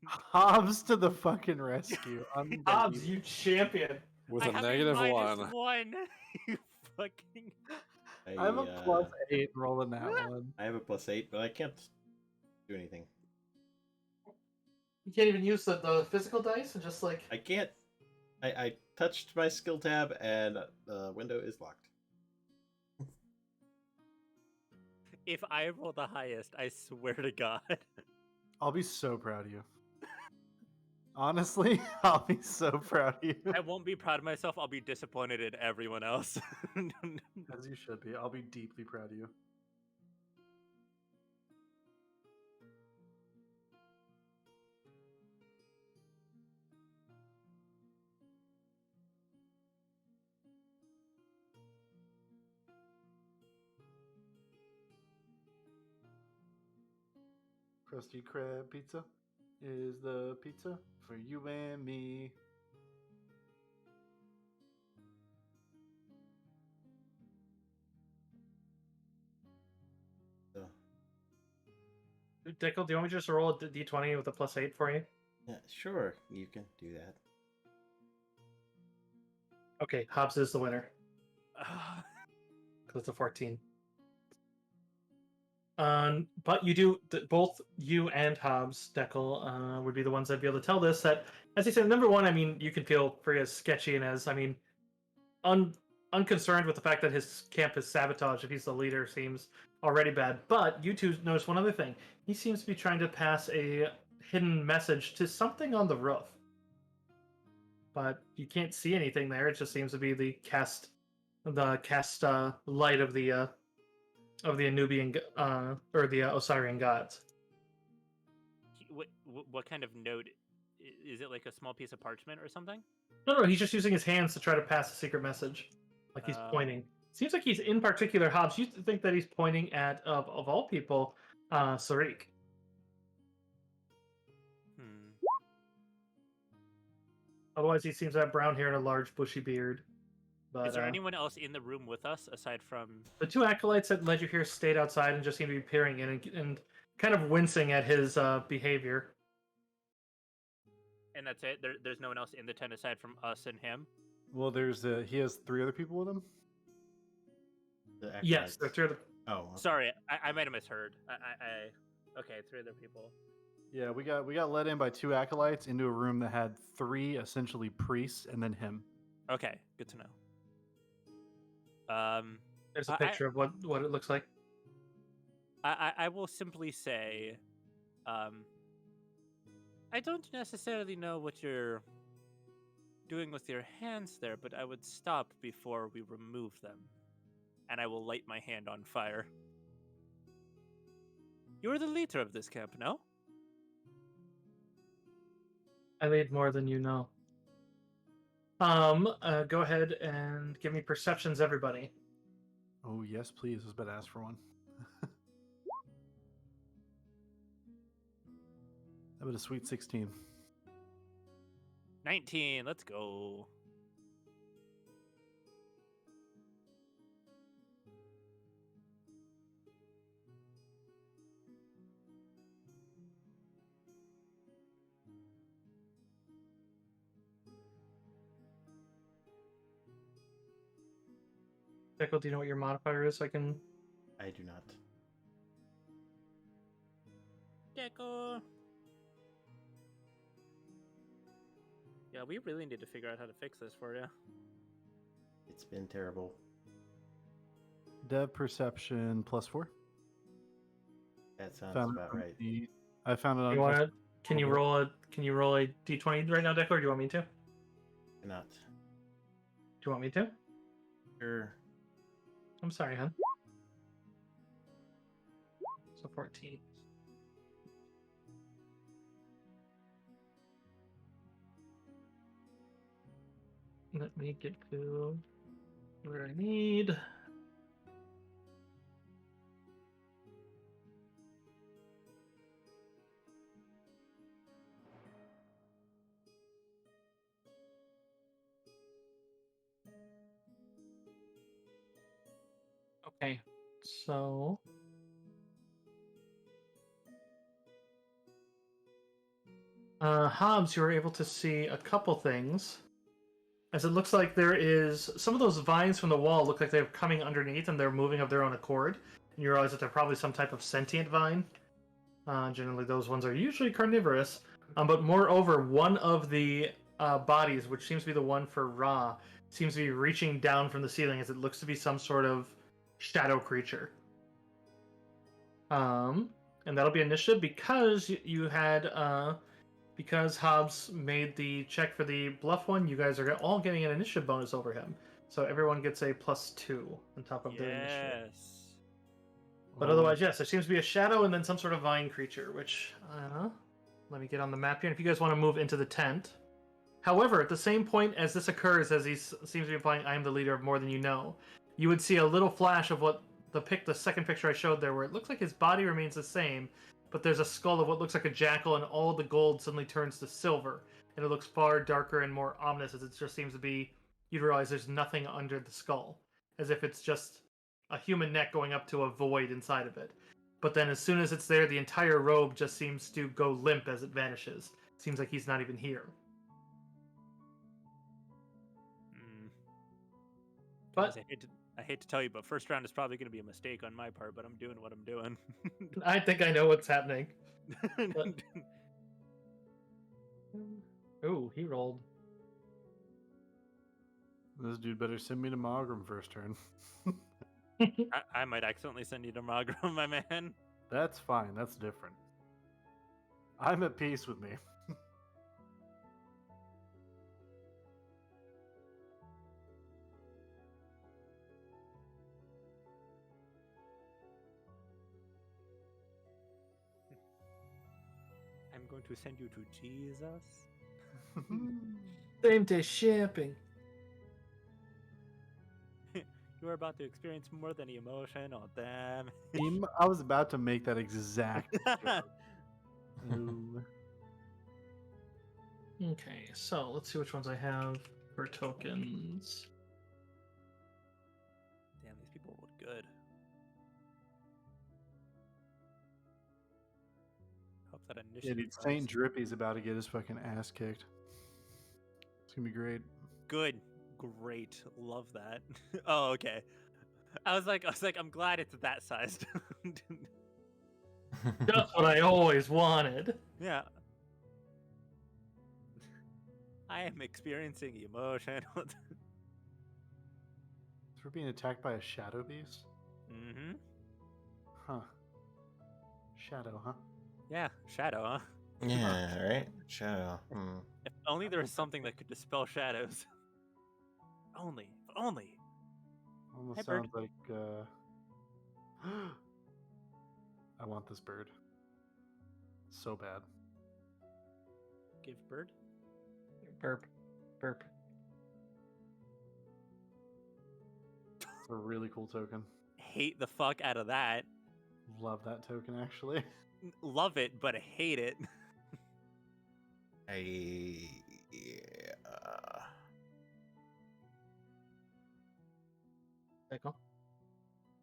C: Hobbs to the fucking rescue.
E: Hobbs, you champion.
D: With
B: I
D: a
B: have
D: negative
B: -1.
D: 1.
B: You fucking.
C: I have a +8 rolling that one.
A: I have a +8, but I can't do anything.
E: You can't even use the physical dice and just like
A: I can't. I touched my skill tab and the window is locked.
B: If I roll the highest, I swear to God.
C: I'll be so proud of you. Honestly, I'll be so proud of you.
B: I won't be proud of myself. I'll be disappointed in everyone else.
C: As you should be. I'll be deeply proud of you. Krusty Krab pizza is the pizza for you and me.
A: So,
E: Dickel, do you want me to just roll a d20 with a +8 for you?
A: yeah, sure, you can do that.
E: Okay, Hobbs is the winner. Because it's a 14. But you do both you and Hobbs, Deckel, would be the ones that'd be able to tell this. That, as he said, number one, I mean, you can feel free as sketchy and as, I mean, unconcerned with the fact that his camp is sabotaged if he's the leader seems already bad. But you two notice one other thing. He seems to be trying to pass a hidden message to something on the roof. But you can't see anything there. It just seems to be the cast light of the Anubian or the Osirian gods.
B: What kind of note? Is it like a small piece of parchment or something?
E: No, he's just using his hands to try to pass a secret message. Like he's pointing. Seems like he's in particular Hobbs. You think that he's pointing at, of all people, Sarik. Otherwise, he seems to have brown hair and a large bushy beard. But,
B: is there anyone else in the room with us aside from
E: the two acolytes that led you here stayed outside and just seem to be peering in and kind of wincing at his behavior.
B: And that's it? There's no one else in the tent aside from us and him?
C: Well, he has 3 other people with him.
E: Yes, they're 3 other.
A: Oh, okay.
B: Sorry, I might have misheard. Okay, 3 other people.
C: Yeah, we got let in by 2 acolytes into a room that had 3 essentially priests and then him.
B: Okay, good to know.
E: There's a picture of what it looks like.
B: I will simply say, I don't necessarily know what you're doing with your hands there, but I would stop before we remove them. And I will light my hand on fire. You're the leader of this camp, no?
E: I lead more than you know. Go ahead and give me perceptions, everybody.
C: Oh yes, please. I was about to ask for one. How about a sweet 16?
B: 19, let's go.
E: Jekyll, do you know what your modifier is? I do
A: not.
B: Deco. Yeah, we really need to figure out how to fix this for you.
A: It's been terrible.
C: Dev perception +4.
A: That sounds
C: Found
A: about right.
C: I found it on.
E: You want to? Can you roll a d20 right now, Deco, or do you want me to?
A: Cannot.
E: Do you want me to?
A: Sure.
E: I'm sorry, hon. So 14. Let me get to where I need. Okay, so Hobbs, you were able to see a couple things. As it looks like there is some of those vines from the wall look like they're coming underneath and they're moving of their own accord. And you realize that they're probably some type of sentient vine. Generally, those ones are usually carnivorous. But moreover, one of the bodies, which seems to be the one for Ra, seems to be reaching down from the ceiling as it looks to be some sort of shadow creature. And that'll be initiative because you had because Hobbs made the check for the bluff one. You guys are all getting an initiative bonus over him, so everyone gets a +2 on top of their initiative.
B: Yes.
E: But otherwise, yes, there seems to be a shadow and then some sort of vine creature. Which let me get on the map here. And if you guys want to move into the tent. However, at the same point as this occurs, as he seems to be implying, I am the leader of more than you know, you would see a little flash of what the second picture I showed there, where it looks like his body remains the same, but there's a skull of what looks like a jackal, and all the gold suddenly turns to silver, and it looks far darker and more ominous, as it just seems to be. You realize there's nothing under the skull, as if it's just a human neck going up to a void inside of it. But then as soon as it's there, the entire robe just seems to go limp as it vanishes. Seems like he's not even here. But
B: Guys, I hate to tell you, but first round is probably going to be a mistake on my part, but I'm doing what I'm doing.
E: I think I know what's happening. But... Ooh, he rolled.
C: This dude better send me to Mogram first turn.
B: I might accidentally send you to Magram, my man.
C: That's fine. That's different. I'm at peace with me.
B: I'm going to send you to Jesus.
E: Same day shipping.
B: You are about to experience more than emotion. Oh, damn.
C: I was about to make that exact joke. Ooh.
E: Okay, so let's see which ones I have for tokens.
B: Damn, these people look good. Hope that
C: Yeah,
B: initiative.
C: dude,
B: price-
C: Saint Drippy's about to get his fucking ass kicked. It's gonna be great.
B: Good. Great. Love that. Oh, okay. I was like, I'm glad it's that sized.
E: That's what I always wanted.
B: Yeah. I am experiencing emotion.
C: We're being attacked by a shadow beast?
B: Mm-hmm.
C: Huh. Shadow, huh?
B: Yeah, shadow, huh?
A: Yeah, right? Shadow. Hmm.
B: If only there was something that could dispel shadows. Only. If only.
C: Almost
B: Hey, bird.
C: sounds like I want this bird. So bad.
B: Give bird.
E: Burp. Burp.
C: It's a really cool token.
B: Hate the fuck out of that.
C: Love that token actually.
B: Love it, but I hate it.
A: Yeah.
E: Michael?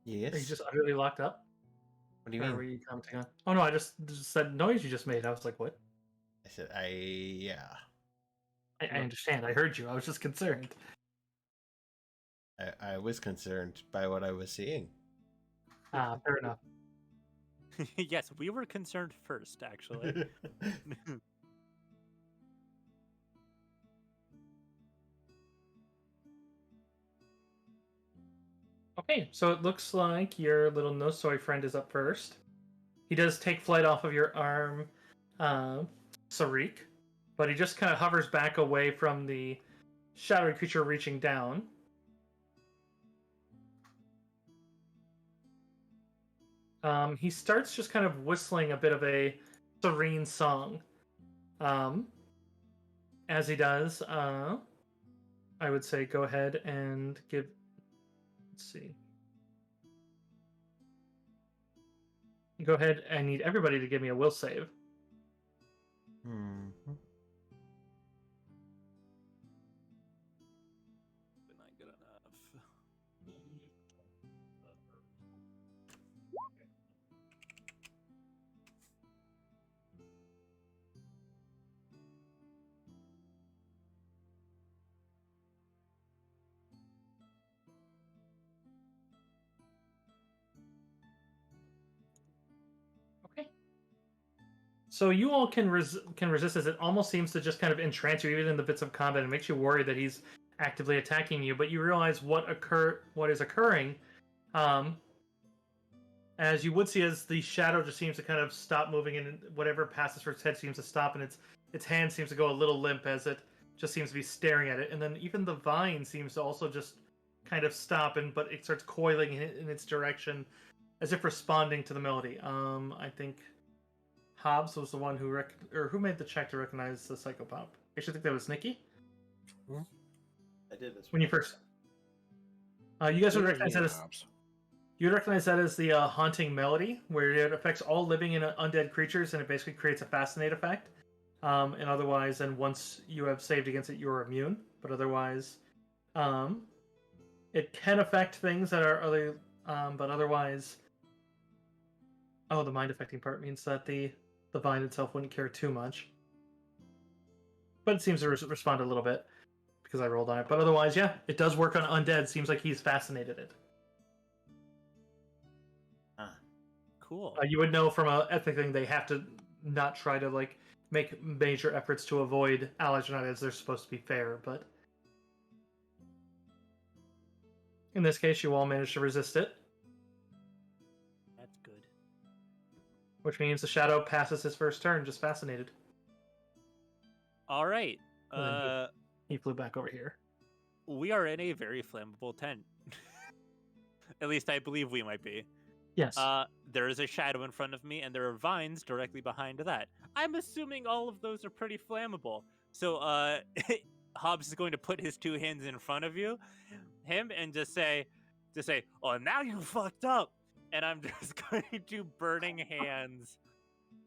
A: Yes.
E: Are you just utterly locked up?
A: What do you
E: Or
A: mean?
E: were you commenting on? Oh no, I just said noise you just made. I was like, what?
A: I said, yeah.
E: I understand. I heard you. I was just concerned.
A: I was concerned by what I was seeing.
E: Ah, fair enough.
B: Yes, we were concerned first, actually.
E: Okay, so it looks like your little Nosoi friend is up first. He does take flight off of your arm, Sarik, but he just kind of hovers back away from the shadowy creature reaching down. He starts just kind of whistling a bit of a serene song. As he does, I would say go ahead and give. Let's see. Go ahead. I need everybody to give me a will save.
A: Mhm.
B: But not good enough.
E: Okay. So you all can resist as it almost seems to just kind of entrance you, even in the bits of combat. It makes you worry that he's actively attacking you, but you realize what is occurring, as you would see as the shadow just seems to kind of stop moving, and whatever passes for its head seems to stop, and its hand seems to go a little limp as it just seems to be staring at it, and then even the vine seems to also just kind of stop, but it starts coiling in its direction, as if responding to the melody. I think Hobbs was the one who made the check to recognize the psychopomp. I actually think that was Nikki.
A: I did this
E: When you first, you guys would recognize that as
D: Hobbs.
E: you'd recognize that as the haunting melody, where it affects all living and undead creatures, and it basically creates a fascinate effect. And otherwise, and once you have saved against it, you're immune. But otherwise, it can affect things that are other. But otherwise, oh, the mind affecting part means that the vine itself wouldn't care too much. But it seems to respond a little bit because I rolled on it. But otherwise, yeah, it does work on undead. Seems like he's fascinated it.
B: Cool.
E: You would know from a ethic thing they have to not try to like make major efforts to avoid allies or not, as they're supposed to be fair. But In this case, you all managed to resist it,
B: That's good.
E: which means the shadow passes his first turn, just fascinated.
B: All right.
E: And then he flew back over here.
B: We are in a very flammable tent. At least I believe we might be.
E: Yes.
B: There is a shadow in front of me, and there are vines directly behind that. I'm assuming all of those are pretty flammable. So, Hobbs is going to put his two hands in front of him, and just say, "Oh, now you fucked up." And I'm just going to burning hands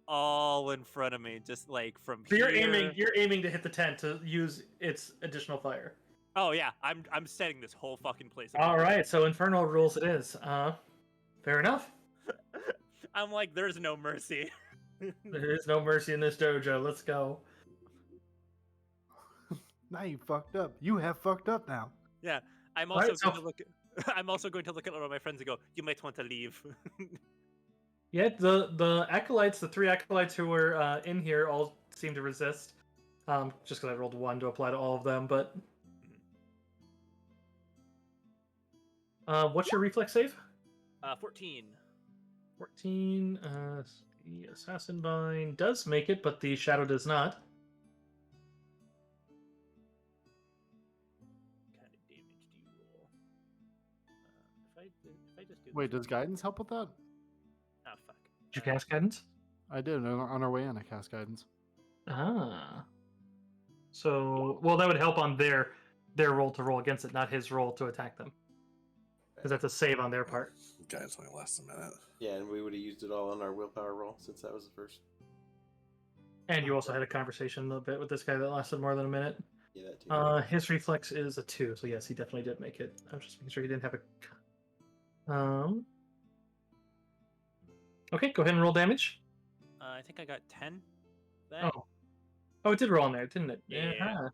B: all in front of me, just like from
E: So
B: here.
E: you're aiming to hit the tent to use its additional fire.
B: Oh yeah, I'm setting this whole fucking place.
E: All right, so Infernal rules it is. Fair enough.
B: I'm like, there's no mercy.
E: There is no mercy in this dojo. Let's go.
C: Now you fucked up. You have fucked up now.
B: Yeah, I'm
E: All right,
B: also going
E: so-
B: to look. I'm also going to look at all of my friends and go, "You might want to leave."
E: Yeah, the acolytes, the 3 acolytes who were in here, all seem to resist. Just because I rolled 1 to apply to all of them, but. What's your reflex save?
B: 14.
E: 14. The assassin bind does make it, but the shadow does not.
B: What kind of damage do you roll? If I just do.
C: Wait, does guidance help with that?
B: Oh fuck.
E: Did you cast guidance?
C: I did. On our way in, I cast guidance.
E: Ah. So, well, that would help on their roll to roll against it, not his roll to attack them. Because that's a save on their part.
D: Guys, only lasts a minute.
A: Yeah, and we would have used it all on our willpower roll since that was the first.
E: And you also had a conversation a little bit with this guy that lasted more than a minute.
A: Yeah, that too.
E: His reflex is a 2, so yes, he definitely did make it. I was just making sure he didn't have a. Okay, go ahead and roll damage.
B: I think I got 10. That.
E: Oh, it did roll on there, didn't it?
B: Yeah.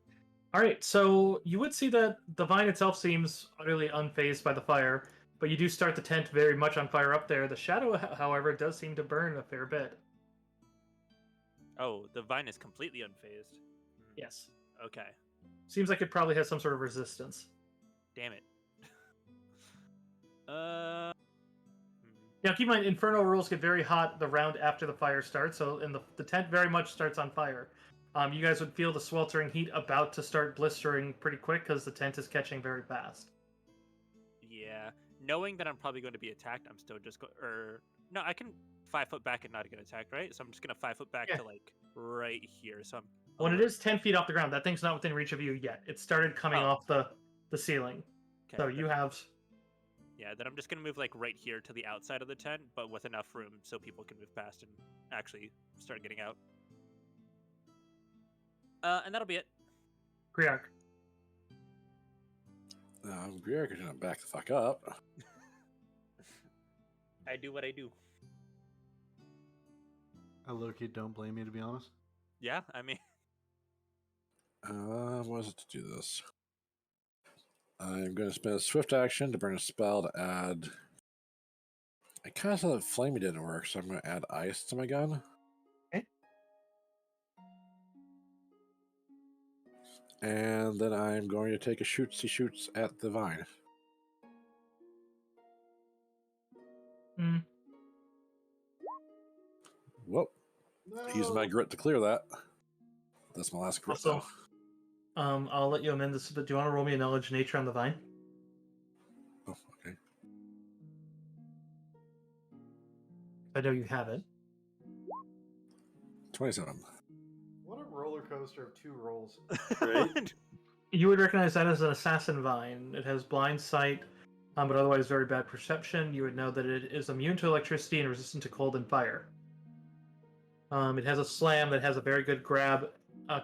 E: All right, so you would see that the vine itself seems utterly unfazed by the fire, but you do start the tent very much on fire up there. The shadow, however, does seem to burn a fair bit.
B: Oh, the vine is completely unfazed.
E: Yes.
B: Okay.
E: Seems like it probably has some sort of resistance.
B: Damn it. Hmm.
E: Now, keep in mind, Inferno rules get very hot the round after the fire starts, so the tent very much starts on fire. You guys would feel the sweltering heat about to start blistering pretty quick because the tent is catching very fast.
B: Yeah. Knowing that I'm probably going to be attacked, I'm still just no, I can 5 foot back and not get attacked, right? So I'm just gonna 5 foot back
E: Yeah.
B: to like right here. So I'm.
E: When it is 10 feet off the ground, that thing's not within reach of you yet. It started coming
B: Oh.
E: off the ceiling.
B: Okay,
E: So
B: then-
E: you have...
B: Yeah, then I'm just gonna move like right here to the outside of the tent, but with enough room so people can move past and actually start getting out. And that'll be it.
E: Griark.
D: Griark is gonna back the fuck up.
B: I do what I do.
C: I low-key don't blame you, to be honest.
B: Yeah, I mean,
D: What is it to do this? I'm going to spend a swift action to burn a spell to add. I kind of thought that flaming didn't work, so I'm going to add ice to my gun.
E: Okay.
D: And then I'm going to take a shoots at the vine.
E: Mm.
D: Whoop. Use my grit to clear that. That's my last grit.
E: Also, I'll let you amend this, but do you want to roll me a knowledge nature on the vine?
D: Oh, okay.
E: I know you have it.
D: 27.
C: What a roller coaster of 2 rolls.
A: Right?
E: You would recognize that as an assassin vine. It has blind sight, but otherwise very bad perception. You would know that it is immune to electricity and resistant to cold and fire. It has a slam that has a very good grab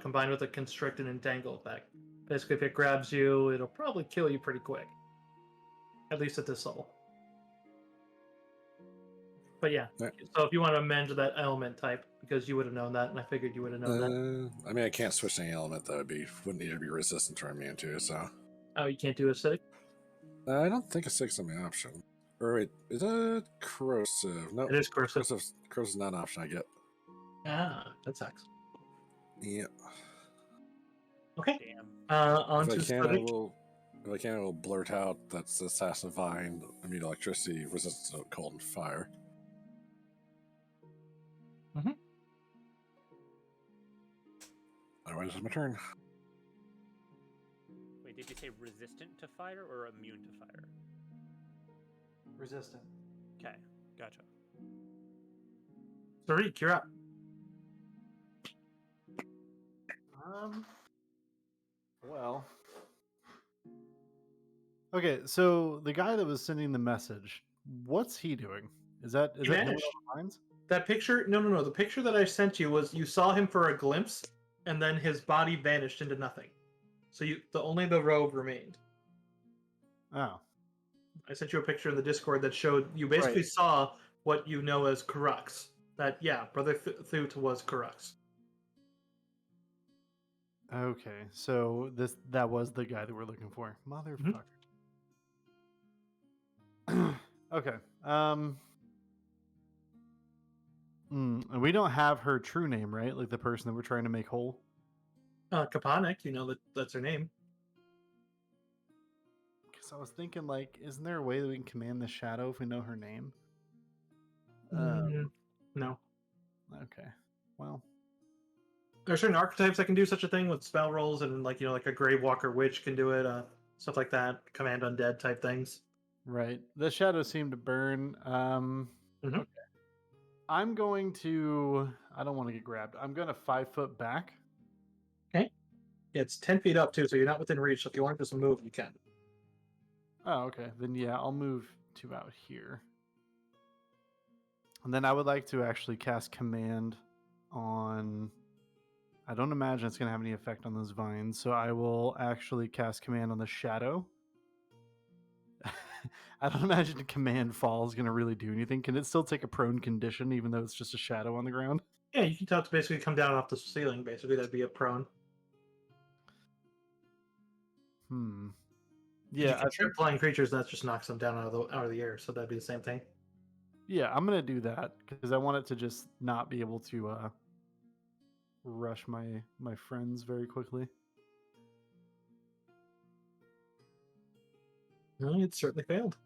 E: combined with a constrict and entangle effect. Basically, if it grabs you, it'll probably kill you pretty quick. At least at this level. But yeah,
D: Right.
E: so if you want to amend that element type, because you would have known that, and I figured you would have known that.
D: I mean, I can't switch any element that wouldn't need to be resistant or immune to, so.
E: Oh, you can't do acidic?
D: I don't think a 6 is my option. Or wait, is it corrosive? No,
E: It is corrosive.
D: corrosive is not an option I get.
E: Ah, that sucks.
D: Yeah.
E: Okay.
B: damn.
E: On
D: If
E: to
D: I can, I
E: acidic.
D: will If I can, it'll blurt out that's assassin vine, immune to electricity, resistance to cold and fire. Otherwise, it's my turn.
B: Wait, did you say resistant to fire or immune to fire?
C: Resistant.
B: Okay, gotcha.
E: Tariq, you're up.
C: Well. Okay, so the guy that was sending the message, what's he doing? Is that
E: He
C: him with
E: vanished.
C: all the lines?
E: That picture? No. The picture that I sent you was you saw him for a glimpse, and then his body vanished into nothing. So only the robe remained.
C: Oh,
E: I sent you a picture in the Discord that showed you basically
C: Right.
E: saw what you know as Karux. That Brother Thut was Karux.
C: okay. So that was the guy that we're looking for. Motherfucker. Okay. And we don't have her true name, right? Like the person that we're trying to make whole.
E: Kapanik, you know that's her name.
C: Because I was thinking, like, isn't there a way that we can command the shadow if we know her name?
E: No.
C: Okay. Well,
E: There are certain archetypes that can do such a thing with spell rolls, and like a Grave Walker Witch can do it. Stuff like that, Command Undead type things.
C: right. The shadow seemed to burn.
E: Mhm.
C: Okay. I'm going to. I don't want to get grabbed. I'm going to 5 foot back.
E: It's 10 feet up too, so you're not within reach. So if you want to just move, you can.
C: Oh, okay. Then yeah, I'll move to out here. And then I would like to actually cast command on. I don't imagine it's going to have any effect on those vines, so I will actually cast command on the shadow. I don't imagine command fall is going to really do anything. Can it still take a prone condition even though it's just a shadow on the ground?
E: Yeah, you can tell it to basically come down off the ceiling. Basically, that'd be a prone. You
C: Yeah,
E: can trip flying creatures, that just knocks them down out of the air. So that'd be the same thing.
C: yeah, I'm going to do that because I want it to just not be able to rush my friends very quickly.
E: No, it certainly failed.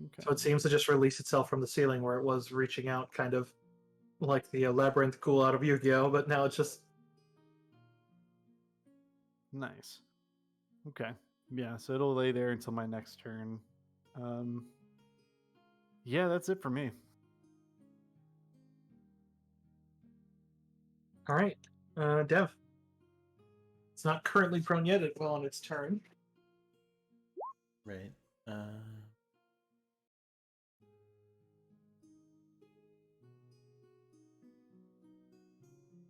C: Okay.
E: So it seems to just release itself from the ceiling where it was reaching out, kind of like the labyrinth ghoul out of Yu-Gi-Oh, but now it's just
C: Nice. Okay. Yeah, so it'll lay there until my next turn. Yeah, that's it for me.
E: all right. Dev. It's not currently prone yet. It will on its turn.
A: Right.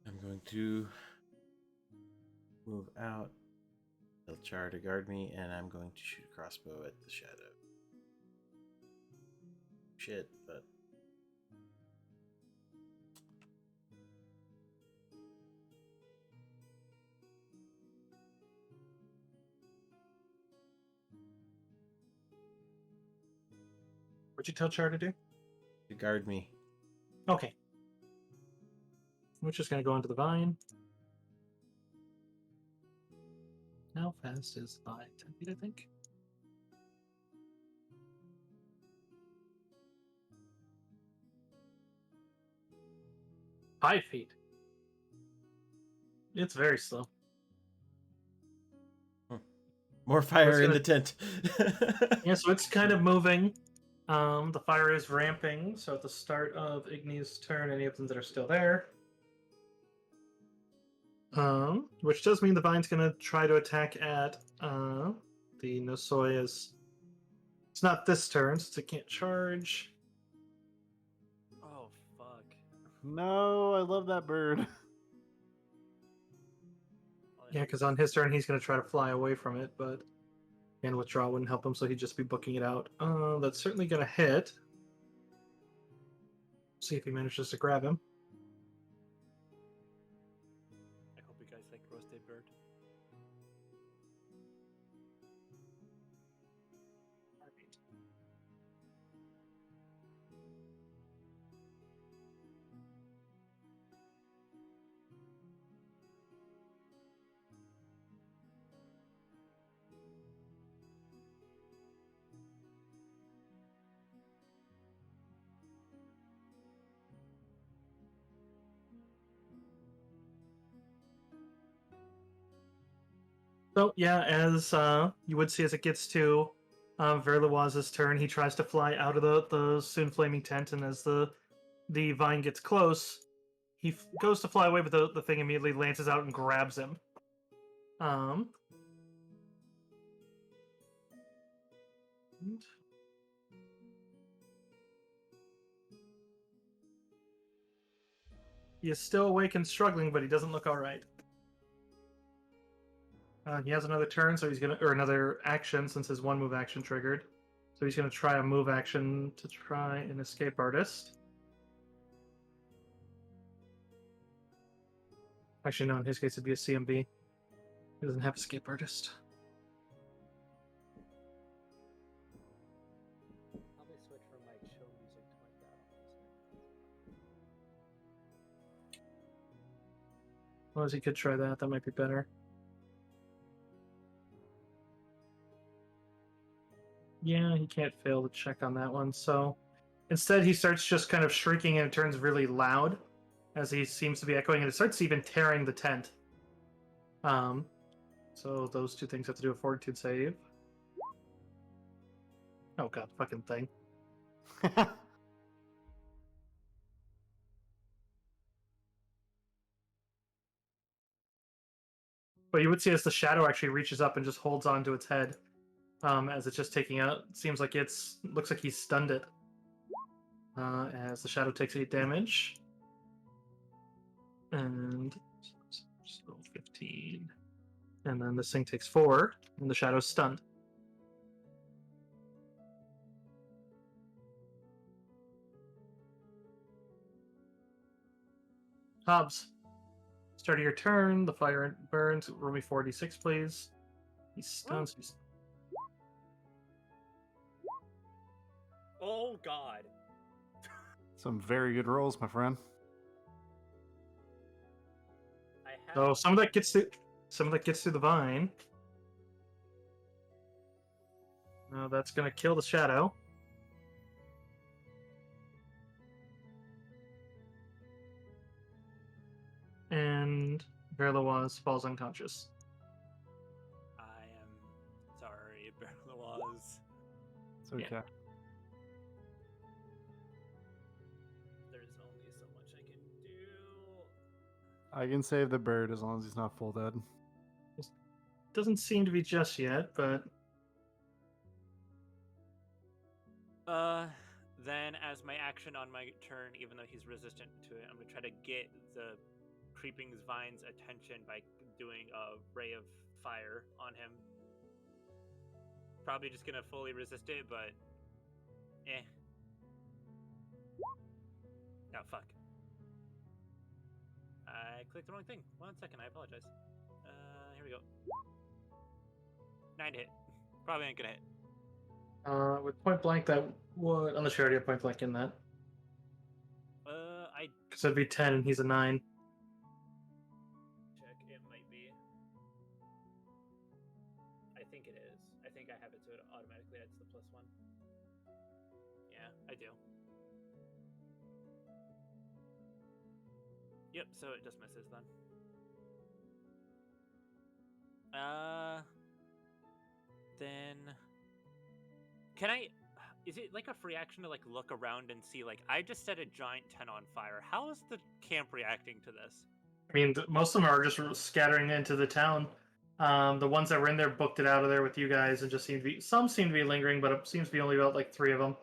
A: I'm going to move out, tell Char to guard me, and I'm going to shoot a crossbow at the shadow. Shit, but
E: What'd you tell Char to do?
A: to guard me.
E: Okay. We're just going to go into the vine. How fast is the vine? 10 feet, I think. Five feet. It's very slow.
A: More fire in
E: gonna-
A: the tent.
E: Yeah, so it's kind of moving. The fire is ramping. So at the start of Igni's turn, any of them that are still there. Which does mean the vine's gonna try to attack at the Nosoya's. It's not this turn, since it can't charge.
B: Oh fuck.
C: No, I love that bird.
E: Yeah, because on his turn he's gonna try to fly away from it, but and withdraw wouldn't help him, so he'd just be booking it out. That's certainly gonna hit. See if he manages to grab him.
B: I hope you guys like roasted bird.
E: So yeah, as you would see as it gets to Verloise's turn, he tries to fly out of the soon flaming tent, and as the vine gets close, he goes to fly away, but the thing immediately lances out and grabs him. And he is still awake and struggling, but he doesn't look all right. He has another turn, so he's gonna, or another action since his one move action triggered. So he's gonna try a move action to try an escape artist. Actually, no, in his case it'd be a CMB. He doesn't have escape artist.
B: Probably switch from my chill music to my battle music.
E: Well, as he could try that, that might be better. Yeah, he can't fail the check on that one. So instead, he starts just kind of shrieking, and it turns really loud as he seems to be echoing, and it starts even tearing the tent. So those two things have to do a fortitude save. Oh god, fucking thing. But you would see as the shadow actually reaches up and just holds on to its head, as it's just taking out. Seems like looks like he's stunned it. As the shadow takes 8 damage, and so 15, and then this thing takes 4, and the shadow's stunned. Hobbs, start of your turn. The fire burns. Roll me 4d6, please. He's stunned.
B: Oh god.
C: Some very good rolls, my friend.
B: I have
E: So some of that gets through the vine. That's gonna kill the shadow. And Verloise falls unconscious.
B: I am sorry, Berloise.
C: It's okay.
E: Yeah.
B: There's only so much I can do.
C: I can save the bird as long as he's not full dead.
E: Doesn't seem to be just yet, but
B: Then as my action on my turn, even though he's resistant to it, I'm gonna try to get the creeping vine's attention by doing a ray of fire on him. Probably just gonna fully resist it, but Oh fuck. I clicked the wrong thing. 1 second, I apologize. Here we go. 9 to hit. Probably ain't gonna hit.
E: with point blank, that would, unless you already have point blank in that,
B: I
E: because that'd be 10 and he's a 9.
B: check. It might be. I think it is. I think I have it so it automatically adds the +1. Yeah, I do. Yep, so it just misses then. Then can I? Is it like a free action to like look around and see? Like, I just set a giant tent on fire. How is the camp reacting to this?
E: I mean, most of them are just scattering into the town. The ones that were in there booked it out of there with you guys, and just some seem to be lingering, but it seems to be only about like 3 of them,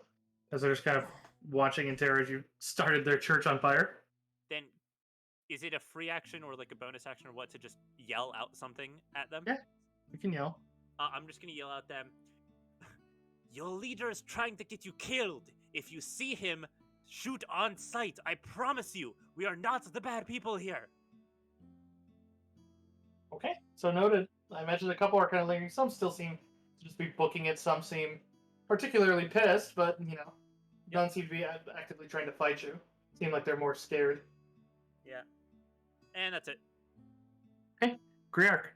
E: as they're just kind of watching in terror as you started their church on fire.
B: Then, is it a free action or like a bonus action or what to just yell out something at them?
E: Yeah. You can yell.
B: I'm just gonna yell at them. Your leader is trying to get you killed. If you see him, shoot on sight. I promise you, we are not the bad people here.
E: Okay, so noted. I imagine a couple are kind of lingering. Some still seem to just be booking it. Some seem particularly pissed, but none seem to be actively trying to fight you. Seem like they're more scared.
B: Yeah. And that's it.
E: Okay, Griark.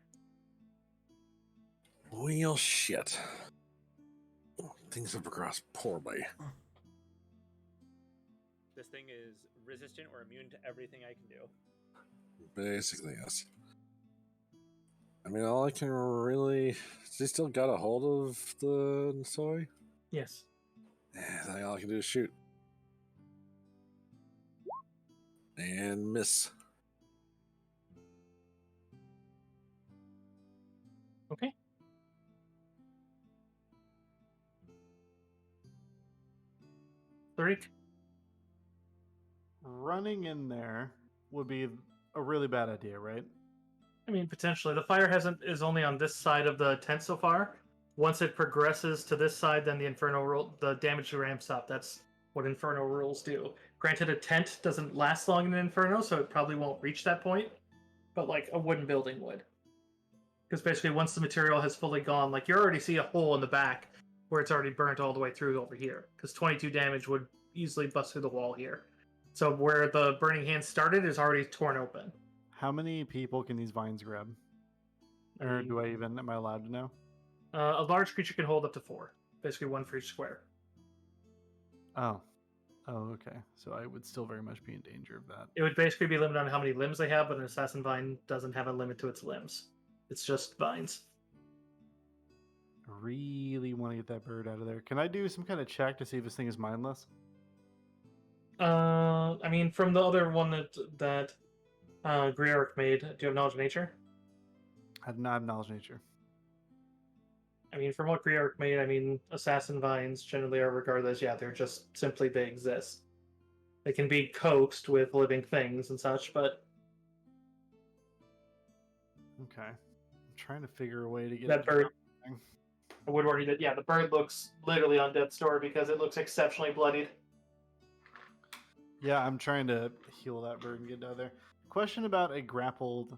D: Well, shit. Things have progressed poorly.
B: This thing is resistant or immune to everything I can do.
D: Basically, yes. I mean, all I can really. Has he still got a hold of the Nsoi?
E: Yes.
D: Then all I can do is shoot. And miss.
E: Okay. Tariq?
C: Running in there would be a really bad idea, right?
E: I mean, potentially. The fire is only on this side of the tent so far. Once it progresses to this side, then the damage ramps up. That's what Inferno rules do. Granted, a tent doesn't last long in Inferno, so it probably won't reach that point. But like a wooden building would. Because basically, once the material has fully gone, like you already see a hole in the back where it's already burnt all the way through over here. Because 22 damage would easily bust through the wall here. So where the burning hand started is already torn open.
C: How many people can these vines grab? Or am I allowed to know?
E: A large creature can hold up to 4. Basically, 1 for each square.
C: Oh. Oh, okay. So I would still very much be in danger of that.
E: It would basically be limited on how many limbs they have, but an assassin vine doesn't have a limit to its limbs. It's just vines.
C: I really want to get that bird out of there. Can I do some kind of check to see if this thing is mindless?
E: I mean, from the other one that Grioric made, do you have knowledge of nature?
C: I do not have knowledge of nature.
E: I mean, from what Grioric made, I mean, assassin vines generally are regarded as, yeah, they're just simply they exist. They can be coaxed with living things and such, but
C: Okay. I'm trying to figure a way to get
E: that
C: it
E: bird,
C: going.
E: the woodwork, yeah, the bird looks literally on death's door because it looks exceptionally bloodied.
C: Yeah, I'm trying to heal that bird and get it out of there. Question about a grappled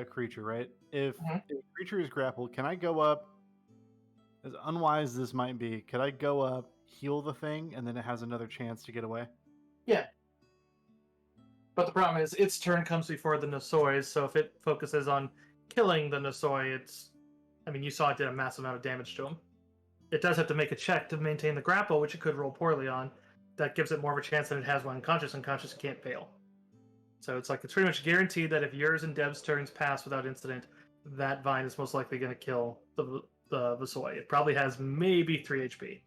C: creature, right? If
E: Mhm.
C: a creature is grappled, can I go up, as unwise as this might be, could I go up, heal the thing, and then it has another chance to get away?
E: Yeah. But the problem is, its turn comes before the Nosoi's, so if it focuses on killing the Nosoi, I mean, you saw it did a massive amount of damage to him. It does have to make a check to maintain the grapple, which it could roll poorly on. That gives it more of a chance than it has when unconscious. Unconscious, it can't fail. So it's pretty much guaranteed that if yours and Deb's turns pass without incident, that vine is most likely going to kill the Visoi. It probably has maybe 3 HP.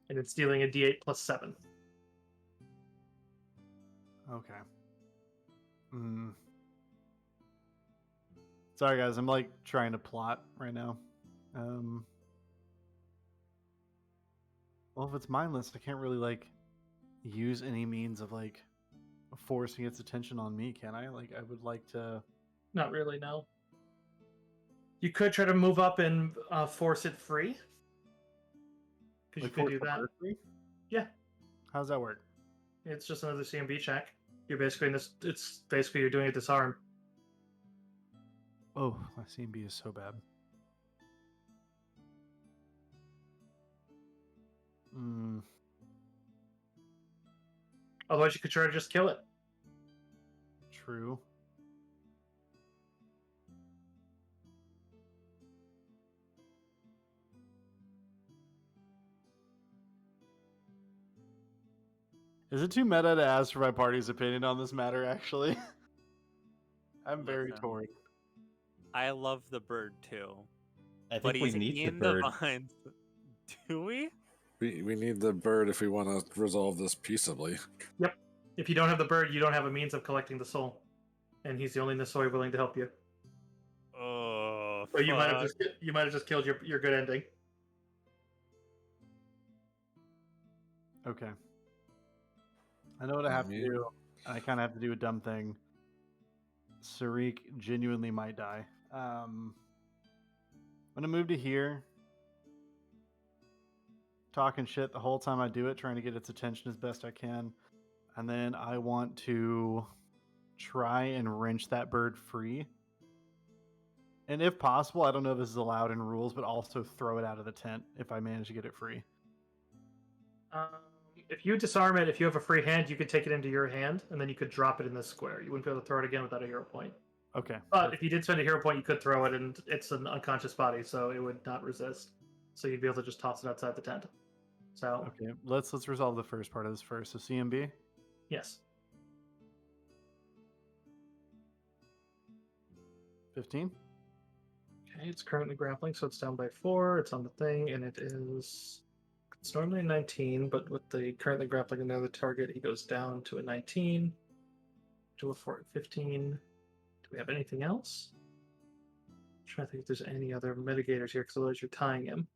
E: And it's dealing a d8 plus 7.
C: Okay. Sorry, guys. I'm trying to plot right now. Well, if it's mindless, I can't really use any means of forcing its attention on me, can I? I would like to.
E: Not really, no. You could try to move up and force it free. Because you could do that. Yeah.
C: How does that work?
E: It's just another CMB check. You're basically you're doing a disarm.
C: Oh, my CMB is so bad.
E: Otherwise, you could try to just kill it.
C: True. Is it too meta to ask for my party's opinion on this matter, actually? I'm very
B: Listen.
C: torn.
B: I love the bird too.
F: I
B: But
F: think we
B: he's
F: need the
B: in
F: bird.
B: the vines. Do we?
D: We need the bird if we want to resolve this peaceably.
E: Yep. If you don't have the bird, you don't have a means of collecting the soul. And he's the only Nisoi willing to help you.
B: Oh,
E: Or you might have just killed your good ending.
C: Okay. I know what I have to do. I kind of have to do a dumb thing. Sarik genuinely might die. I'm gonna move to here. Talking shit the whole time I do it, trying to get its attention as best I can. And then I want to try and wrench that bird free. And if possible, I don't know if this is allowed in rules, but also throw it out of the tent if I manage to get it free.
E: If you disarm it, if you have a free hand, you could take it into your hand, and then you could drop it in this square. You wouldn't be able to throw it again without a hero point.
C: Okay.
E: But if you did spend a hero point, you could throw it, and it's an unconscious body, so it would not resist. So you'd be able to just toss it outside the tent. So
C: Okay, let's resolve the first part of this first. So CMB?
E: yes.
C: 15.
E: Okay, it's currently grappling, so it's down by 4. It's on the thing, and it's normally a 19, but with the currently grappling another target, he goes down to a 19, to a 15. Do we have anything else? I'm trying to think if there's any other mitigators here, because otherwise you're tying him.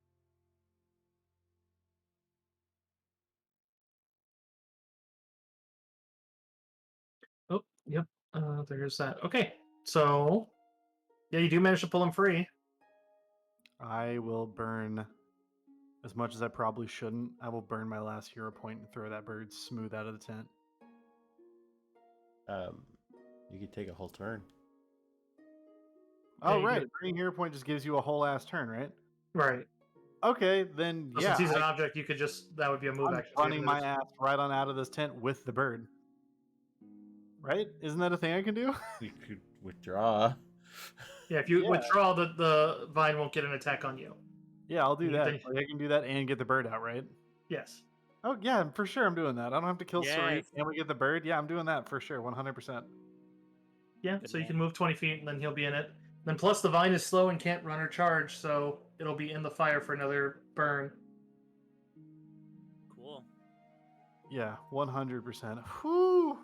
E: Oh, yep. There's that. Okay, so yeah, you do manage to pull him free.
C: I will burn as much as I probably shouldn't. I will burn my last hero point and throw that bird smooth out of the tent.
A: You could take a whole turn.
C: Oh,
E: you
C: right.
E: get-
C: Burning hero point just gives you a whole ass turn, right?
E: Right.
C: Okay, then
E: So
C: yeah.
E: since he's an object, you could just that would be a move
C: I'm
E: action. so
C: running
E: even
C: my
E: though
C: ass right on out of this tent with the bird. Right? Isn't that a thing I can do?
A: You could withdraw.
E: yeah, if you
C: Yeah.
E: withdraw, the vine won't get an attack on you.
C: Yeah, I'll do
E: You
C: that.
E: think-
C: Like, I can do that and get the bird out, right?
E: Yes.
C: Oh yeah, for sure I'm doing that. I don't have to kill Sarit
B: Yes.
C: and we get the bird. Yeah, I'm doing that for sure, 100%.
E: Yeah,
B: Good
E: so you
B: man.
E: can move 20 feet and then he'll be in it. Then plus the vine is slow and can't run or charge, so it'll be in the fire for another burn.
B: Cool.
C: Yeah, 100%. Whoo!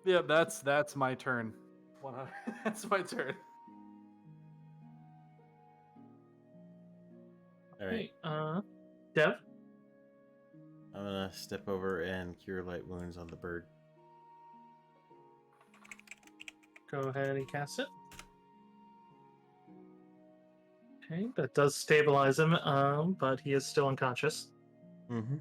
C: Yeah, that's my turn. 100. That's my turn.
A: All right.
E: Okay, Dev?
A: I'm gonna step over and cure light wounds on the bird.
E: Go ahead and cast it. Okay, that does stabilize him, but he is still unconscious.
A: Mm-hmm.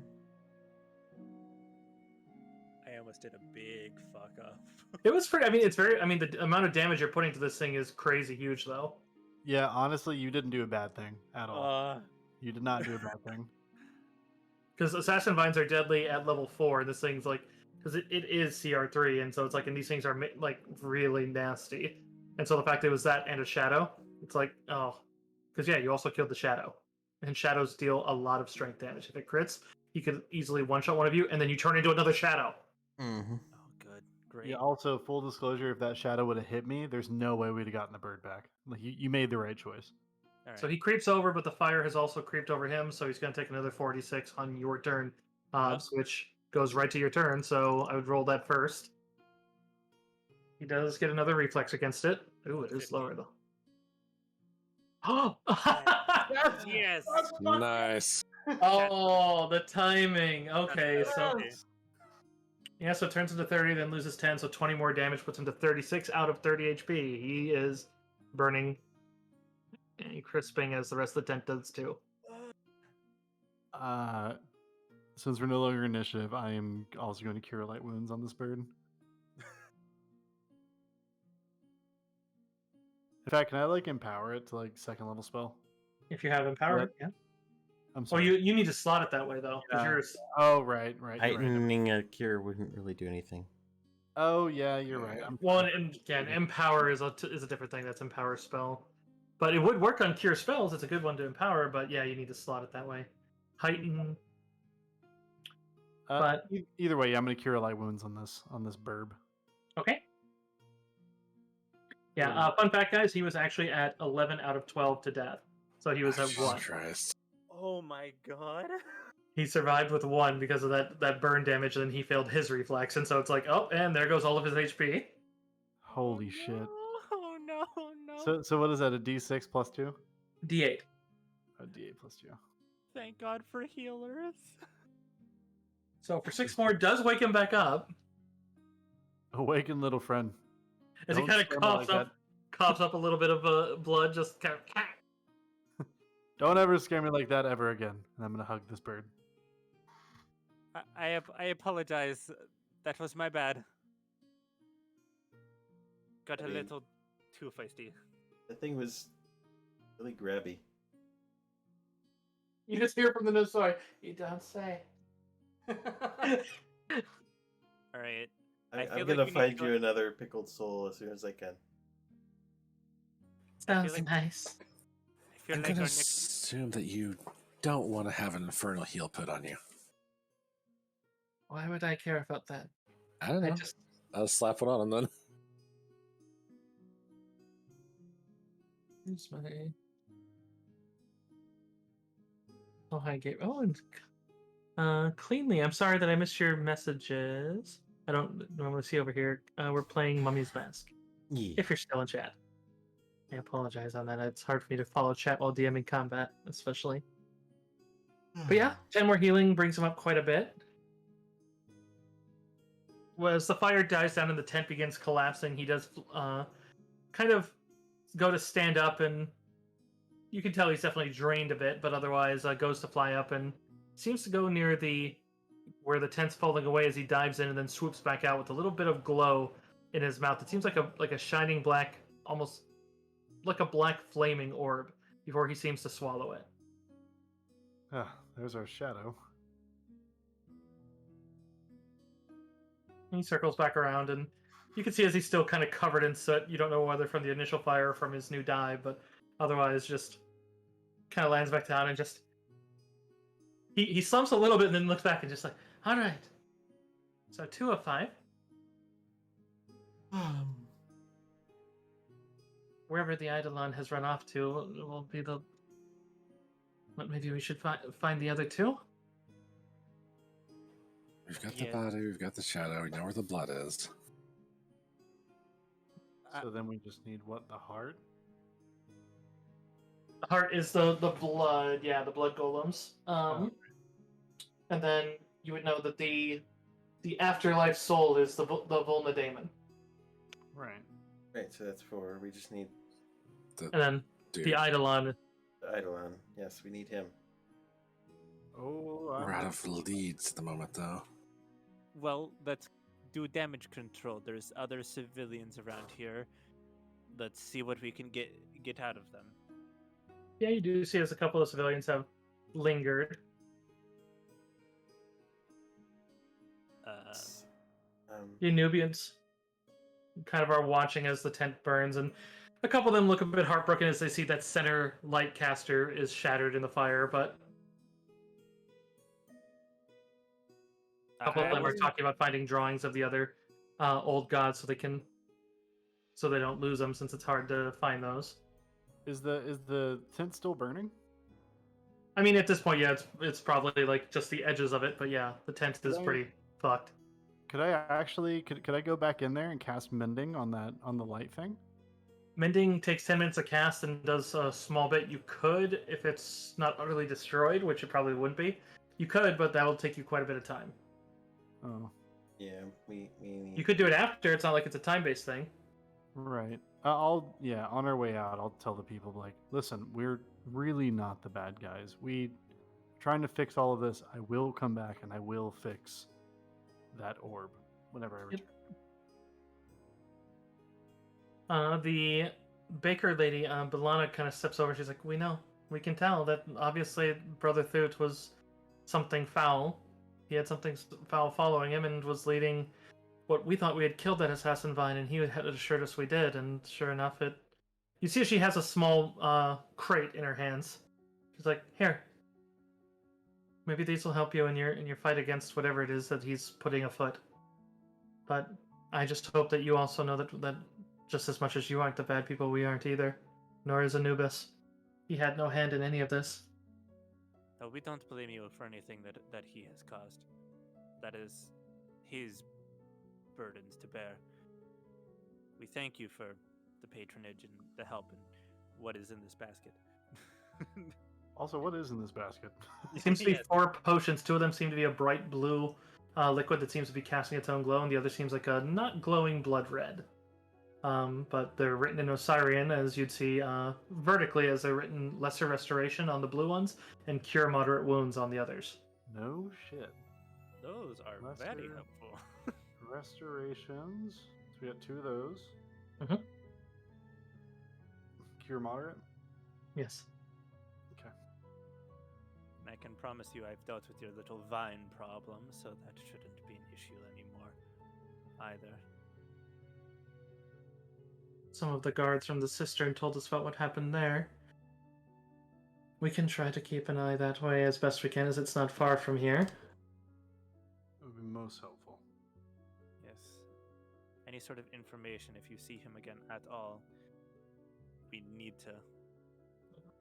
B: I almost did a big fuck up.
E: It was pretty. I mean, it's very. I mean, the amount of damage you're putting to this thing is crazy huge, though.
C: Yeah, honestly, you didn't do a bad thing at all.
B: Uh,
C: You did not do a bad thing.
E: Because assassin vines are deadly at level 4, and this thing's like, because it is CR3, and so it's like, and these things are like really nasty, and so the fact that it was that and a shadow, it's like, oh, because yeah, you also killed the shadow, and shadows deal a lot of strength damage. If it crits, you could easily one-shot one of you, and then you turn into another shadow.
A: Mm-hmm.
B: oh, good. Great.
C: Yeah, also, full disclosure, if that shadow would have hit me, there's no way we'd have gotten the bird back. Like, you made the right choice.
B: All right.
E: So he creeps over, but the fire has also creeped over him, so he's going to take another 46 on your turn, which goes right to your turn, so I would roll that first. He does get another reflex against it. Ooh, it is
B: 15.
E: lower, though. Oh!
B: Yes.
D: Nice.
E: Oh, the timing. Okay,
B: That's
E: so...
B: okay.
E: Yeah, so it turns into 30, then loses 10, so 20 more damage puts him to 36 out of 30 HP. He is burning and crisping as the rest of the tent does too.
C: Since we're no longer initiative, I am also going to cure light wounds on this bird. In fact, can I like empower it to like second level spell?
E: If you have empowerment, yeah.
C: I'm
E: Oh,
C: sorry.
E: you need to slot it that way though, because
C: Yeah.
E: yours.
C: Oh, right. You're right.
A: Heightening a cure wouldn't really do anything.
C: Oh, yeah, you're right.
E: Well, and again, empower is a different thing. That's empower spell, but it would work on cure spells. It's a good one to empower, but yeah, you need to slot it that way. Heighten. but-
C: Either way, I'm going to cure light wounds on this burb.
E: Okay. Yeah. Fun fact, guys, he was actually at 11 out of 12 to death, so he was at
D: Jesus
E: 1.
D: Christ.
B: Oh my god.
E: He survived with 1 because of that burn damage, and then he failed his reflex, and so it's like, oh, and there goes all of his HP.
C: Holy shit.
B: Oh no.
C: So what is that? A D6 plus 2?
E: D8.
C: A D8 plus 2.
B: Thank God for healers.
E: So for 6 more, does wake him back up
C: Awaken, little friend.
E: as he
C: Don't
E: kind of
C: scare me like
E: coughs up a little bit of blood, just kind of.
C: Don't ever scare me like that ever again. And I'm going to hug this bird.
B: I apologize. That was my bad. Got
A: I
B: a
A: mean-
B: little too feisty.
A: That thing was really grabby.
E: You just hear from the news story. You don't say.
B: All right. I feel
A: I'm
B: like
A: gonna
B: we need
A: find
B: to
A: you
B: go-
A: another pickled soul as soon as I can.
E: Sounds
B: like-
E: nice.
B: I feel
D: I'm
B: like
D: gonna
B: our next.
D: assume that you don't want to have an infernal heal put on you.
E: Why would I care about that?
D: I don't know.
E: I just.
D: I'll slap it on him then.
E: Where's my... Oh, hi, Gabe. Oh, and cleanly. I'm sorry that I missed your messages. I don't normally see over here. We're playing Mummy's Mask.
A: Yeah.
E: If you're still in chat, I apologize on that. It's hard for me to follow chat while DMing combat, especially. But yeah, 10 more healing brings him up quite a bit. Well, as the fire dies down and the tent begins collapsing, he does kind of go to stand up, and you can tell he's definitely drained a bit, but otherwise goes to fly up and seems to go near where the tent's falling away as he dives in and then swoops back out with a little bit of glow in his mouth. It seems like a shining black, almost like a black flaming orb before he seems to swallow it.
C: Ah, there's our shadow.
E: He circles back around, and you can see as he's still kind of covered in soot. You don't know whether from the initial fire or from his new dive, but otherwise just kind of lands back down and just... He slumps a little bit and then looks back and just like, all right. So 2 of 5. Wherever the Eidolon has run off to will be the... What, maybe we should find the other 2?
D: We've got the
B: Yeah.
D: body, we've got the shadow, we know where the blood is.
C: So then we just need what? The heart?
E: The heart is the blood, yeah, the blood golems. And then you would know that the afterlife soul is the Volna Daemon.
C: Right.
A: Right, so that's 4. We just need
E: And then
D: Dude,
E: the Eidolon.
A: the Eidolon. Yes, we need him.
C: Oh,
D: we're out of leads at the moment, though.
B: Well, let's do damage control. There's other civilians around here. Let's see what we can get out of them.
E: Yeah, you do see as a couple of civilians have lingered. The Nubians kind of are watching as the tent burns, and a couple of them look a bit heartbroken as they see that center light caster is shattered in the fire, but a couple of them are talking about finding drawings of the other old gods so they don't lose them, since it's hard to find those.
C: Is the tent still burning?
E: I mean, at this point, yeah, it's probably like just the edges of it, but yeah, the tent is
C: Right.
E: pretty fucked.
C: Could I actually could I go back in there and cast mending on the light thing?
E: Mending takes 10 minutes to cast and does a small bit. You could, if it's not utterly destroyed, which it probably wouldn't be. You could, but that will take you quite a bit of time.
C: Oh,
A: Yeah, we need...
E: You could do it after. It's not like it's a time-based thing.
C: right. On our way out, I'll tell the people like, listen, we're really not the bad guys. We trying to fix all of this. I will come back and I will fix that orb whenever I return.
E: The baker lady, Belana, kind of steps over. She's like, we know. We can tell that obviously Brother Thut was something foul. He had something foul following him and was leading what we thought we had killed that assassin vine, and he had assured us we did, and sure enough, it... You see she has a small crate in her hands. She's like, here. Maybe these will help you in your fight against whatever it is that he's putting afoot. But I just hope that you also know that just as much as you aren't the bad people, we aren't either. Nor is Anubis. He had no hand in any of this.
B: No, we don't blame you for anything that he has caused. That is his burdens to bear. We thank you for the patronage and the help and what is in this basket.
C: Also, what is in this basket?
E: It seems to be
B: Yes.
E: 4 potions. 2 of them seem to be a bright blue liquid that seems to be casting its own glow, and the other seems like a not glowing blood red. But they're written in Osirian, as you'd see vertically, as they're written Lesser Restoration on the blue ones and Cure Moderate Wounds on the others.
C: No shit.
B: Those are very
C: Lesser-
B: helpful.
C: Restorations. So we got 2 of those.
E: Mhm.
C: Cure moderate.
E: Yes.
C: Okay.
B: And I can promise you I've dealt with your little vine problem, so that shouldn't be an issue anymore either.
E: Some of the guards from the cistern told us about what happened there. We can try to keep an eye that way as best we can, as it's not far from here.
C: It would be most helpful.
B: Yes. Any sort of information, if you see him again at all, we need to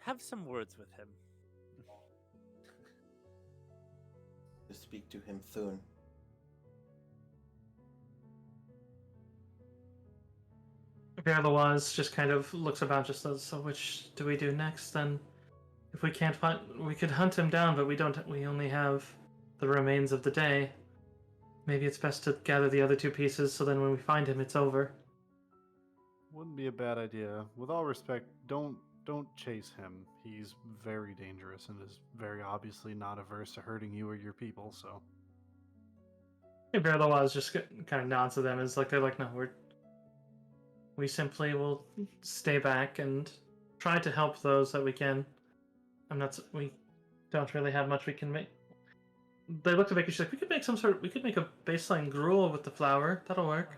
B: have some words with him.
A: To speak to him soon.
E: Verlois just kind of looks about, just says, "So which do we do next? Then, if we can't find, we could hunt him down, but we don't. We only have the remains of the day. Maybe it's best to gather the other two pieces, so then when we find him, it's over."
C: Wouldn't be a bad idea. With all respect, don't chase him. He's very dangerous and is very obviously not averse to hurting you or your people. So
E: Verlois just kind of nods to them, as like they're like, "No, we simply will stay back and try to help those that we can. We don't really have much we can make." They look to Vicky. She's like, "We could make we could make a baseline gruel with the flour. That'll work."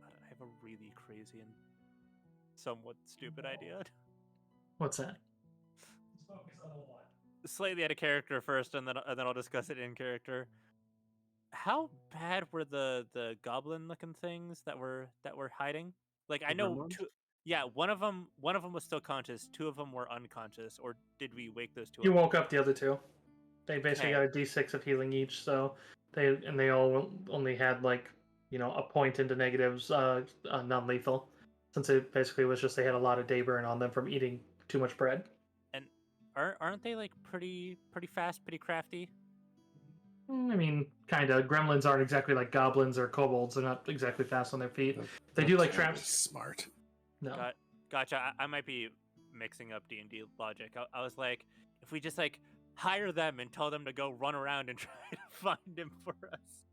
B: I have a really crazy and somewhat stupid idea.
E: What's that?
B: Slightly out of character first, and then I'll discuss it in character. How bad were the goblin looking things that were hiding? Like, I
C: The
B: know
C: gremlins?
B: two. Yeah, one of them was still conscious. Two of them were unconscious. Or did we wake those two
E: You
B: up?
E: woke up the other two. They basically
B: Okay.
E: got a D6 of healing each, so they all only had like a point into negatives, non-lethal, since it basically was just they had a lot of day burn on them from eating too much bread.
B: And aren't they like pretty fast, pretty crafty?
E: I mean, kind of. Gremlins aren't exactly like goblins or kobolds. They're not exactly fast on their feet. They do like
D: Kinda
E: traps.
D: Smart.
E: No.
B: Gotcha. I might be mixing up D&D logic. I was like, if we just like hire them and tell them to go run around and try to find him for us,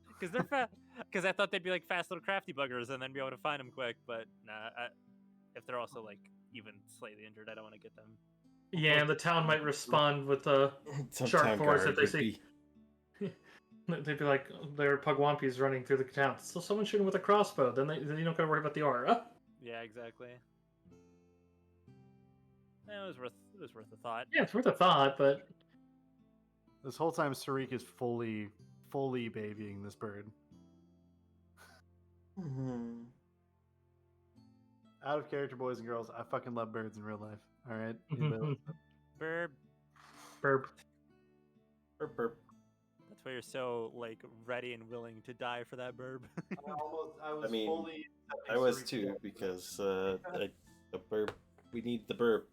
B: because they're fast. Because I thought they'd be like fast little crafty buggers and then be able to find him quick. But nah, if they're also like even slightly injured, I don't want to get them.
E: Yeah, the town might respond with a
A: Some
E: sharp
A: town
E: force
A: guard
E: if they
A: would
E: see.
A: be-
E: They'd be like, there are Pugwampies running through the town. So someone shooting with a crossbow. Then you don't gotta worry about the aura.
B: Yeah, exactly. It was worth a thought.
E: Yeah, it's worth a thought, but
C: this whole time, Sarik is fully babying this bird.
A: Mhm.
C: Out of character, boys and girls, I fucking love birds in real life. All right. Anybody else?
B: Burb.
E: burp.
A: Burp, burp.
B: That's why you're so like ready and willing to die for that burb.
C: I was
A: I mean,
C: fully.
A: I was too, because the burp. We need the burp.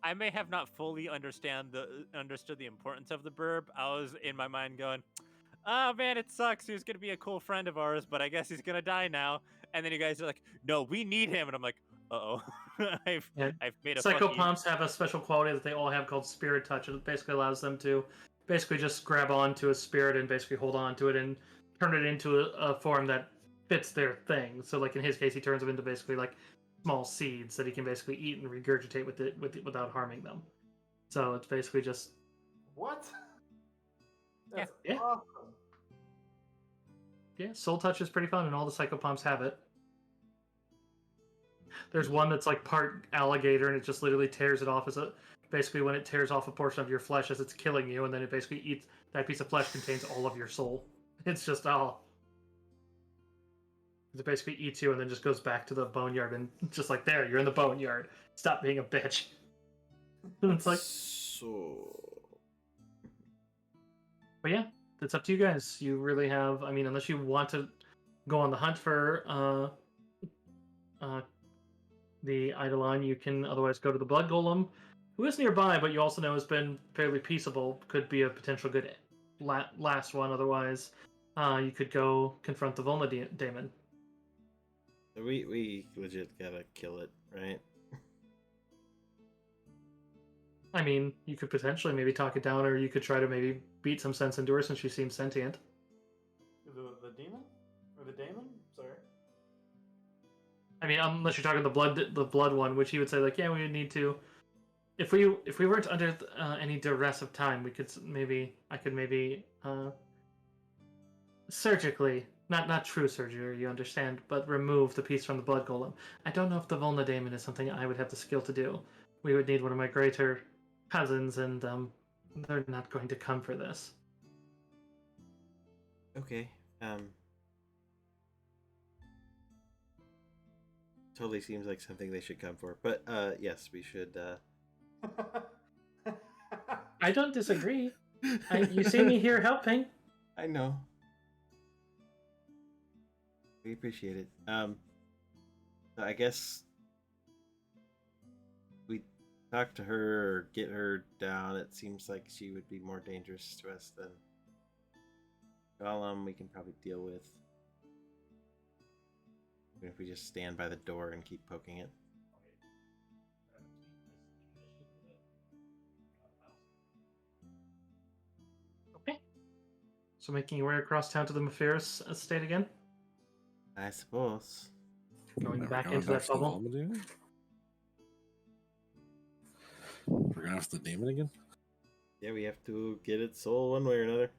B: I may have not fully understood the importance of the burb. I was in my mind going, "Oh man, it sucks. He was gonna be a cool friend of ours, but I guess he's gonna die now." And then you guys are like, "No, we need him," and I'm like, "Uh-oh, I've made a fuck you."
E: Psychopomps have a special quality that they all have called Spirit Touch. It basically allows them to basically just grab onto a spirit and basically hold on to it and turn it into a form that fits their thing. So, like in his case, he turns them into basically like small seeds that he can basically eat and regurgitate without harming them. So it's basically just
C: What?
B: That's
E: Yeah.
C: awesome.
E: yeah. Soul Touch is pretty fun, and all the Psychopomps have it. There's one that's like part alligator, and it just literally tears it off basically when it tears off a portion of your flesh as it's killing you, and then it basically eats that piece of flesh contains all of your soul. It's just it basically eats you and then just goes back to the boneyard and just like there, you're in the boneyard. Stop being a bitch. And it's like,
A: So.
E: but yeah, it's up to you guys. You really have, I mean, unless you want to go on the hunt for the Eidolon, you can otherwise go to the Blood Golem, who is nearby, but you also know has been fairly peaceable. Could be a potential good last one. Otherwise, you could go confront the Volna Daemon.
A: We legit gotta kill it, right?
E: I mean, you could potentially maybe talk it down, or you could try to maybe beat some sense into her since she seems sentient.
C: The demon or the daemon? Sorry.
E: I mean, unless you're talking the blood one, which he would say like, yeah, we would need to. If we weren't under any duress of time, I could maybe surgically, not true surgery, you understand, but remove the piece from the blood golem. I don't know if the Volna Daemon is something I would have the skill to do. We would need one of my greater cousins, and they're not going to come for this.
A: totally seems like something they should come for. But yes, we should.
E: I don't disagree. You see me here helping.
A: I know. We appreciate it. So I guess we talk to her or get her down. It seems like she would be more dangerous to us than Gollum. We can probably deal with. Even if we just stand by the door and keep poking it.
E: Okay. So making your way across town to the Mephiris estate again?
A: I suppose.
E: Going
D: Are we
E: back
D: going
E: into that
D: to the
E: bubble?
D: Volmadune? We're going after the demon again?
A: Yeah, we have to get its soul one way or another.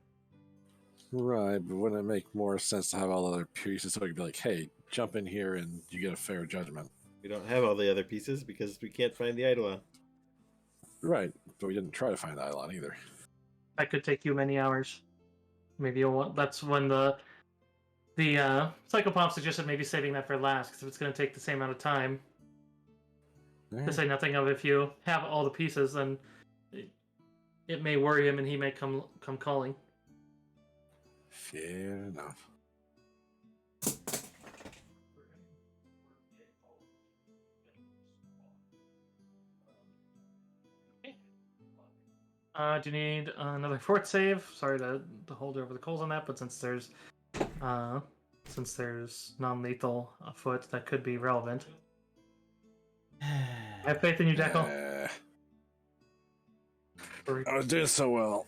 D: Right, but wouldn't it make more sense to have all the other pieces so we could be like, hey, jump in here and you get a fair judgment?
A: We don't have all the other pieces because we can't find the Eidolon.
D: Right, but we didn't try to find the Eidolon either.
E: That could take you many hours. Maybe you'll want. That's when the Psychopomp suggested maybe saving that for last, because if it's going to take the same amount of time, to say nothing of if you have all the pieces, then it may worry him and he may come calling.
D: Fair enough.
E: Do you need another fort save? Sorry to hold over the coals on that, but since there's non-lethal afoot, that could be relevant. I have faith in you, Jekyll.
D: I was doing so well.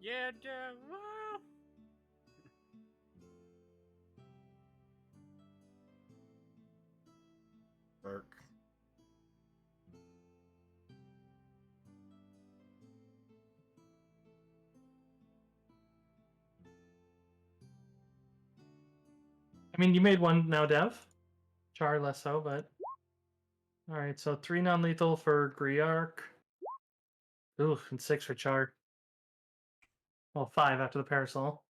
B: Yeah, well.
A: Bark.
E: I mean, you made one now, Dev. Char less so, but all right. So 3 non-lethal for Griark. Ooh, and 6 for Char. Well, 5 after the parasol.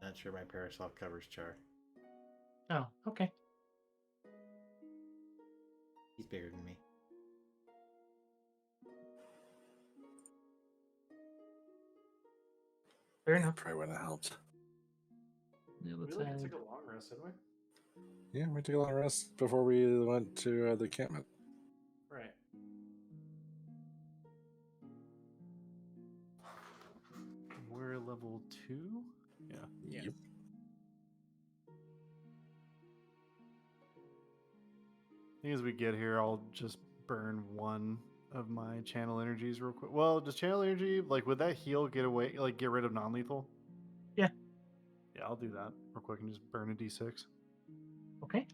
A: Not sure my parasol covers Char.
E: Oh, okay.
A: He's bigger than me.
E: Fair enough.
D: Probably wouldn't have helped.
E: Yeah, let's
C: We
E: add-
C: took a long rest, didn't we?
D: Yeah, we took a long rest before we went to the encampment.
C: Right. We're level 2? Yeah.
D: Yep.
C: I think as we get here, I'll just burn one of my channel energies real quick. Well, does channel energy, like, would that heal get away, like, get rid of non-lethal?
E: Yeah.
C: Yeah, I'll do that real quick and just burn a d6.
E: Okay.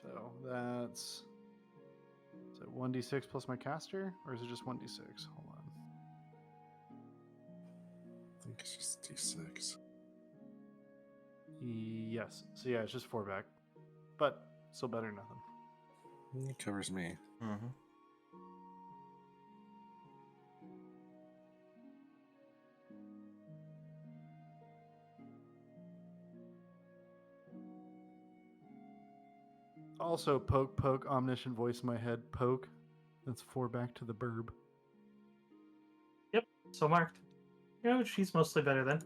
C: So that's... Is it 1d6 plus my caster? Or is it just 1d6? Hold on.
D: I think it's just D6.
C: Yes. So yeah, it's just 4 back. But still better than nothing.
D: It covers me.
A: Mm-hmm.
C: Also, poke, omniscient voice in my head, poke. That's 4 back to the burb.
E: Yep. So marked. Yeah, she's mostly better then.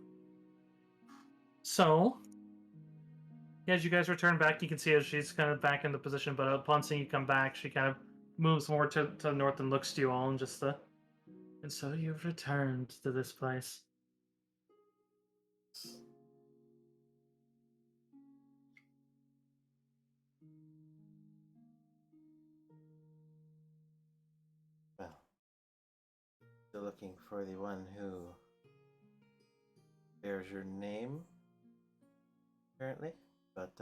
E: So, as you guys return back, you can see as she's kind of back into position, but upon seeing you come back, she kind of moves more to the north and looks to you all and just and so you've returned to this place.
A: Well, still looking for the one who bears your name, apparently. But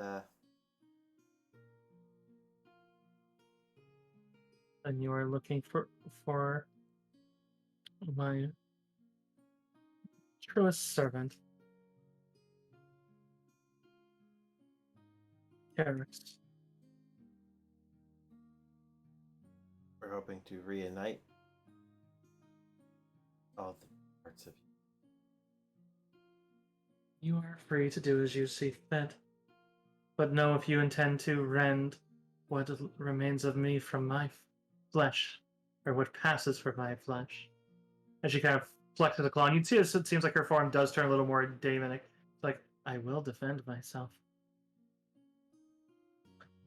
E: And you are looking for my truest servant. Karis.
A: We're hoping to reunite all the parts of you.
E: You are free to do as you see fit. But know if you intend to rend what remains of me from my flesh, or what passes for my flesh. As she kind of flexes the claw, and you'd see it seems like her form does turn a little more demonic. It's like, I will defend myself.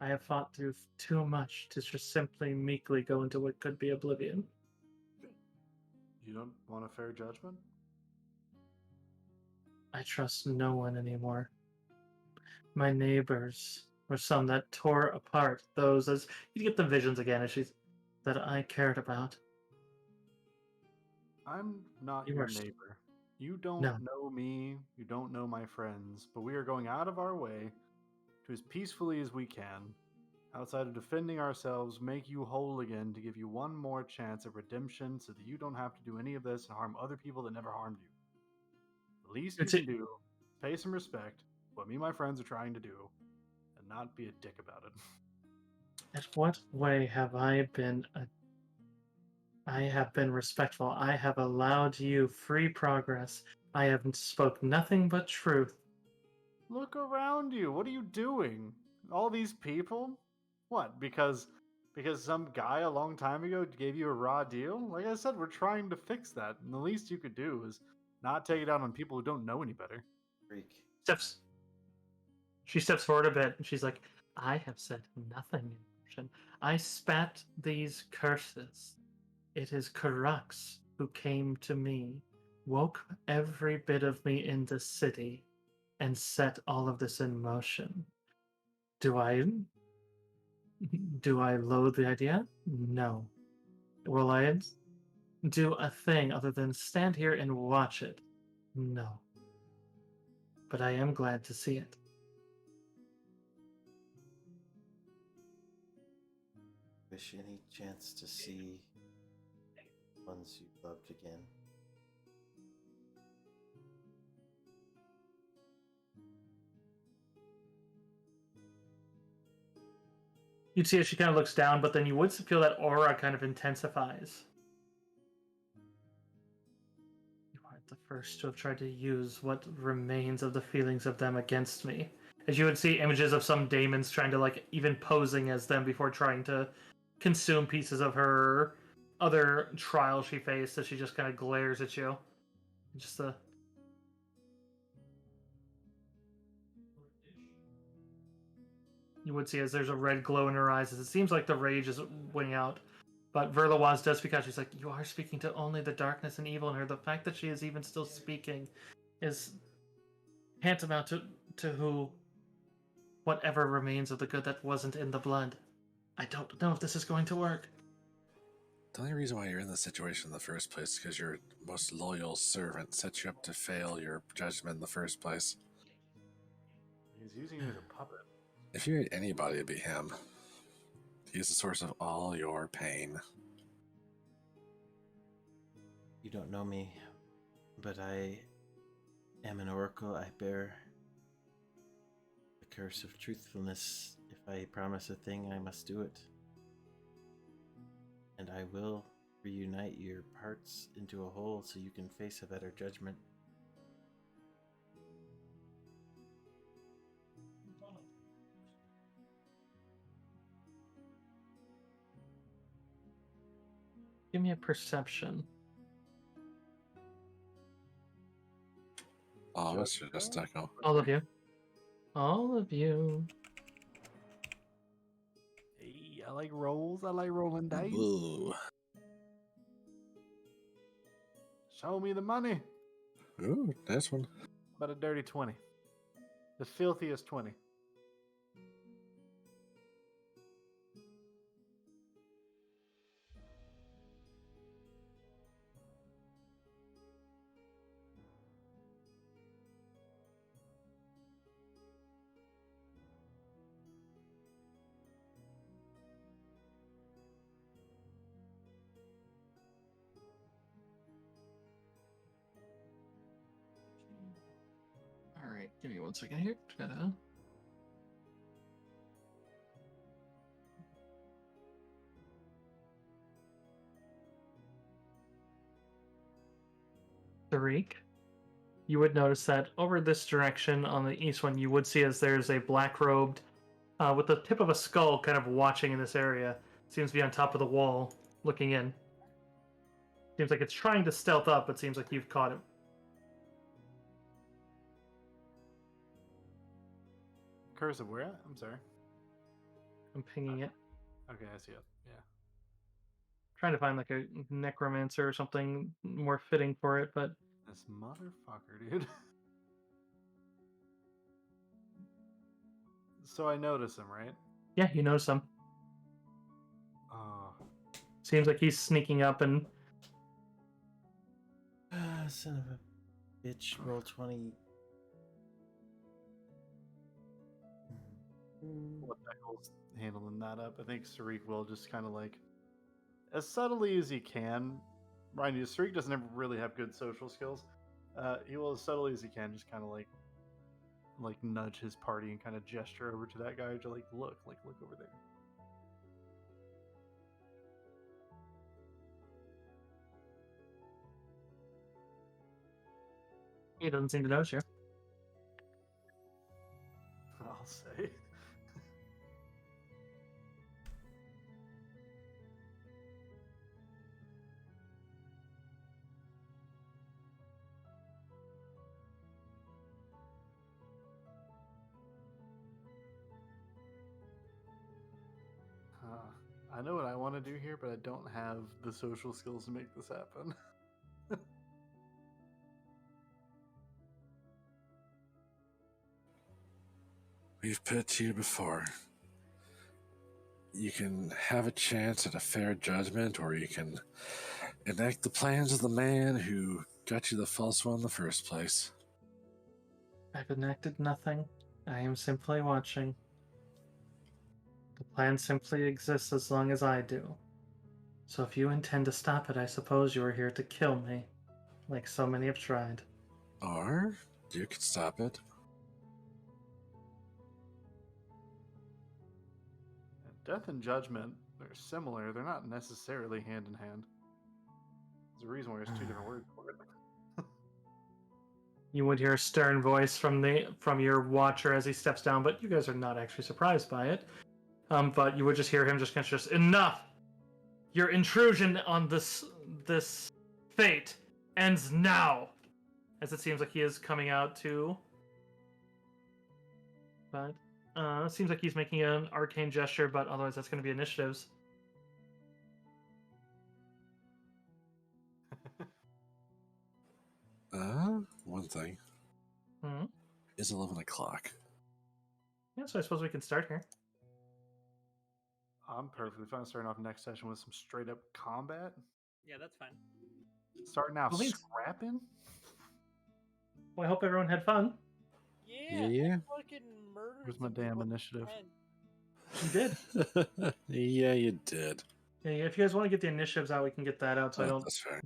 E: I have fought through too much to just simply meekly go into what could be oblivion.
C: You don't want a fair judgment?
E: I trust no one anymore. My neighbors were some that tore apart those, as you get the visions again as she's that I cared about.
C: I'm not
E: You
C: your
E: are
C: neighbor. You don't
E: No.
C: know me, you don't know my friends, but we are going out of our way to, as peacefully as we can, outside of defending ourselves, make you whole again to give you one more chance at redemption so that you don't have to do any of this and harm other people that never harmed you. The least you
E: It's
C: can
E: a-
C: do is pay some respect, what me and my friends are trying to do, and not be a dick about it.
E: In what way have I been I have been respectful. I have allowed you free progress. I have spoke nothing but truth.
C: Look around you. What are you doing? All these people? What? Because some guy a long time ago gave you a raw deal? Like I said, we're trying to fix that. And the least you could do is not take it out on people who don't know any better.
A: Freak.
E: She steps forward a bit and she's like, I have said nothing in motion. I spat these curses. It is Karux who came to me, woke every bit of me in the city, and set all of this in motion. Do I loathe the idea? No. Will I do a thing other than stand here and watch it? No. But I am glad to see it.
A: Wish any chance to see ones you loved again.
E: You'd see as she kind of looks down, but then you would feel that aura kind of intensifies. You aren't the first to have tried to use what remains of the feelings of them against me. As you would see images of some daemons trying to, like, even posing as them before trying to consume pieces of her other trial she faced, as she just kind of glares at you. Just the you would see as there's a red glow in her eyes as it seems like the rage is winning out. But Verlawaz does speak out. She's like, you are speaking to only the darkness and evil in her. The fact that she is even still speaking is tantamount to who whatever remains of the good that wasn't in the blood. I don't know if this is going to work.
D: The only reason why you're in this situation in the first place is because your most loyal servant set you up to fail your judgment in the first place.
C: He's using you as a puppet.
D: If you had anybody, it'd be him. He's the source of all your pain.
A: You don't know me, but I am an oracle. I bear the curse of truthfulness. If I promise a thing, I must do it. And I will reunite your parts into a whole so you can face a better judgment.
E: Give me a perception.
D: Oh, that's just echo.
E: All of you. All of you.
C: Hey, I like rolls. I like rolling dice.
D: Ooh.
C: Show me the money.
D: Ooh, nice one.
C: About a dirty 20. The filthiest 20.
E: All right, give me 1 second here. Ta-da. Tariq, you would notice that over this direction on the east one, you would see as there's a black robed with the tip of a skull kind of watching in this area. Seems to be on top of the wall, looking in. Seems like it's trying to stealth up, but seems like you've caught it.
C: Cursive, where at? I'm sorry.
E: I'm pinging it.
C: Okay, I see it. Yeah.
E: Trying to find like a necromancer or something more fitting for it, but
C: This motherfucker, dude. So I notice him, right?
E: yeah, you notice him.
C: Oh,
E: Seems like he's sneaking up and
A: Son of a bitch. Roll 20.
C: what the hell's handling that up? I think Sarik will just kind of like, as subtly as he can. Mind you, Sarik doesn't ever really have good social skills. He will, as subtly as he can, just kind of like nudge his party and kind of gesture over to that guy to like look over there.
E: he doesn't seem to notice you.
C: I'll say. I know what I want to do here, but I don't have the social skills to make this happen.
D: We've put it to you before. You can have a chance at a fair judgment, or you can enact the plans of the man who got you the false one in the first place.
E: I've enacted nothing. I am simply watching. The plan simply exists as long as I do. So if you intend to stop it, I suppose you are here to kill me, like so many have tried.
D: Or you could stop it.
C: Death and judgment, they're similar. They're not necessarily hand in hand. There's a reason why there's two different words for it.
E: You would hear a stern voice from your watcher as he steps down, but you guys are not actually surprised by it. But you would just hear him just enough. Your intrusion on this fate ends now. As it seems like he is coming out to. But it seems like he's making an arcane gesture, but otherwise that's going to be initiatives.
D: One thing.
E: Hmm.
D: It's 11 o'clock.
E: Yeah, so I suppose we can start here.
C: I'm perfectly fine starting off next session with some straight up combat.
B: Yeah, that's fine.
C: Starting out
E: Well, thanks.
C: scrapping.
E: Well, I hope everyone had fun.
D: Yeah.
B: Fucking murdered.
C: Where's my damn initiative?
E: You did.
D: Yeah, you did.
E: Yeah, if you guys want to get the initiatives out, we can get that out. So I don't,
D: That's fair.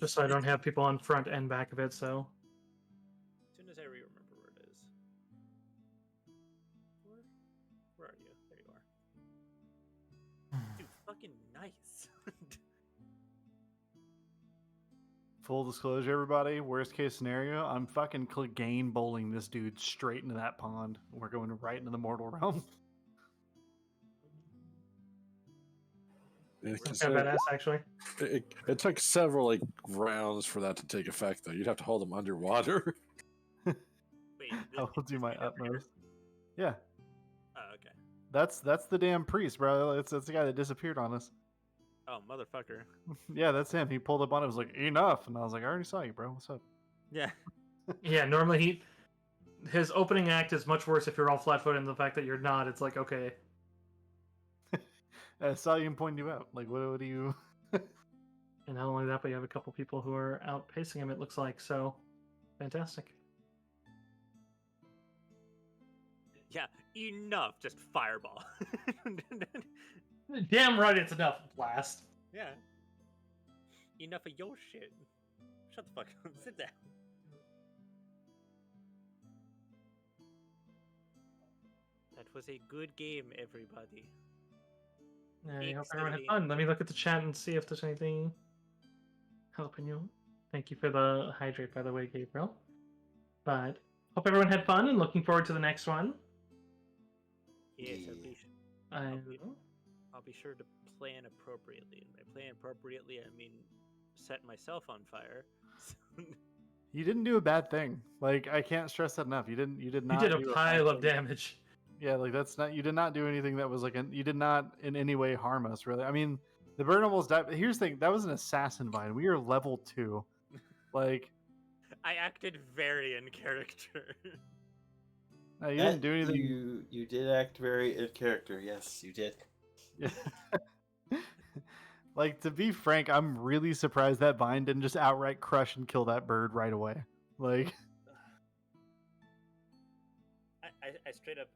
E: just so I don't have people on front and back of it. So
B: As soon as I remember where it is. Where are you? There you are. Dude, fucking nice.
C: Full disclosure, everybody. Worst case scenario, I'm fucking Clegane bowling this dude straight into that pond. We're going right into the mortal realm.
D: Yeah,
E: it's kind of badass, actually.
D: it took several rounds for that to take effect, though. You'd have to hold them underwater.
B: Wait,
C: I will do my utmost. Yeah,
B: Oh, okay.
C: that's the damn priest, bro. It's the guy that disappeared on us.
B: Oh, motherfucker.
C: Yeah, that's him. He pulled up on it. Was like, enough, and I was like, I already saw you, bro. What's up?
B: Yeah.
E: Yeah, normally his opening act is much worse if you're all flat-footed, and the fact that you're not, it's like, okay.
C: I saw you and pointed you out. Like, what do you?
E: And not only that, but you have a couple people who are outpacing him, it looks like. So, fantastic.
B: Yeah, enough. Just fireball.
E: Damn right it's enough. Blast.
B: Yeah. Enough of your shit. Shut the fuck up. Sit down. That was a good game, everybody.
E: Yeah, I hope everyone had fun. Let me look at the chat and see if there's anything. helping you. Thank you for the hydrate, by the way, Gabriel. But hope everyone had fun and looking forward to the next one.
B: Yes,
E: I
B: I'll be sure to plan appropriately. And by plan appropriately, I mean set myself on fire.
C: You didn't do a bad thing. Like, I can't stress that enough. You did
E: you
C: not
E: did a
C: do
E: pile
C: bad
E: of
C: thing.
E: damage.
C: Yeah, like that's not. You did not do anything that was like. You did not in any way harm us. Really. I mean, the bird almost died. But here's the thing. That was an assassin vine. We are level 2. Like,
B: I acted very in character.
C: no, you
A: That
C: didn't do anything.
A: You did act very in character. Yes, you did.
C: Like, to be frank, I'm really surprised that vine didn't just outright crush and kill that bird right away. Like,
B: I straight up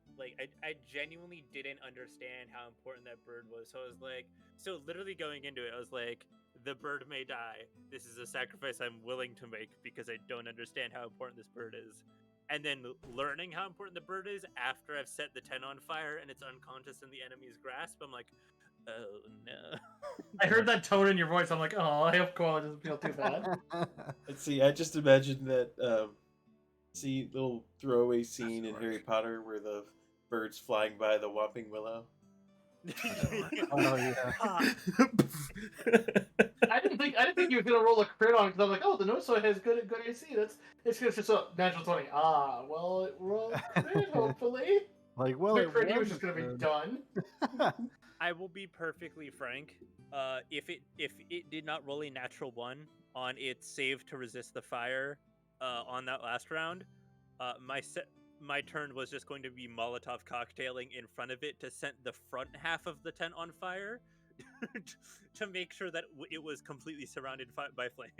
B: I genuinely didn't understand how important that bird was. So I was like, so literally going into it, I was like, the bird may die. This is a sacrifice I'm willing to make because I don't understand how important this bird is. And then learning how important the bird is after I've set the 10 on fire and it's unconscious in the enemy's grasp, I'm like, oh no.
E: I heard that tone in your voice. I'm like, oh, I hope Koala doesn't feel too bad.
A: Let's see. I just imagined that little throwaway scene in Harry Potter where the birds flying by the Whopping Willow.
C: oh yeah.
E: I didn't think you were gonna roll a crit on because I'm like, oh, the Nosoy has good AC. It's just a natural 20. Ah, well, it rolled crit, hopefully.
C: Like, well,
E: The
C: it
E: crit was just gonna be
C: good.
E: done.
B: I will be perfectly frank. If it did not roll a natural 1 on its save to resist the fire, on that last round, my turn was just going to be Molotov cocktailing in front of it to set the front half of the tent on fire, to make sure that it was completely surrounded by flame.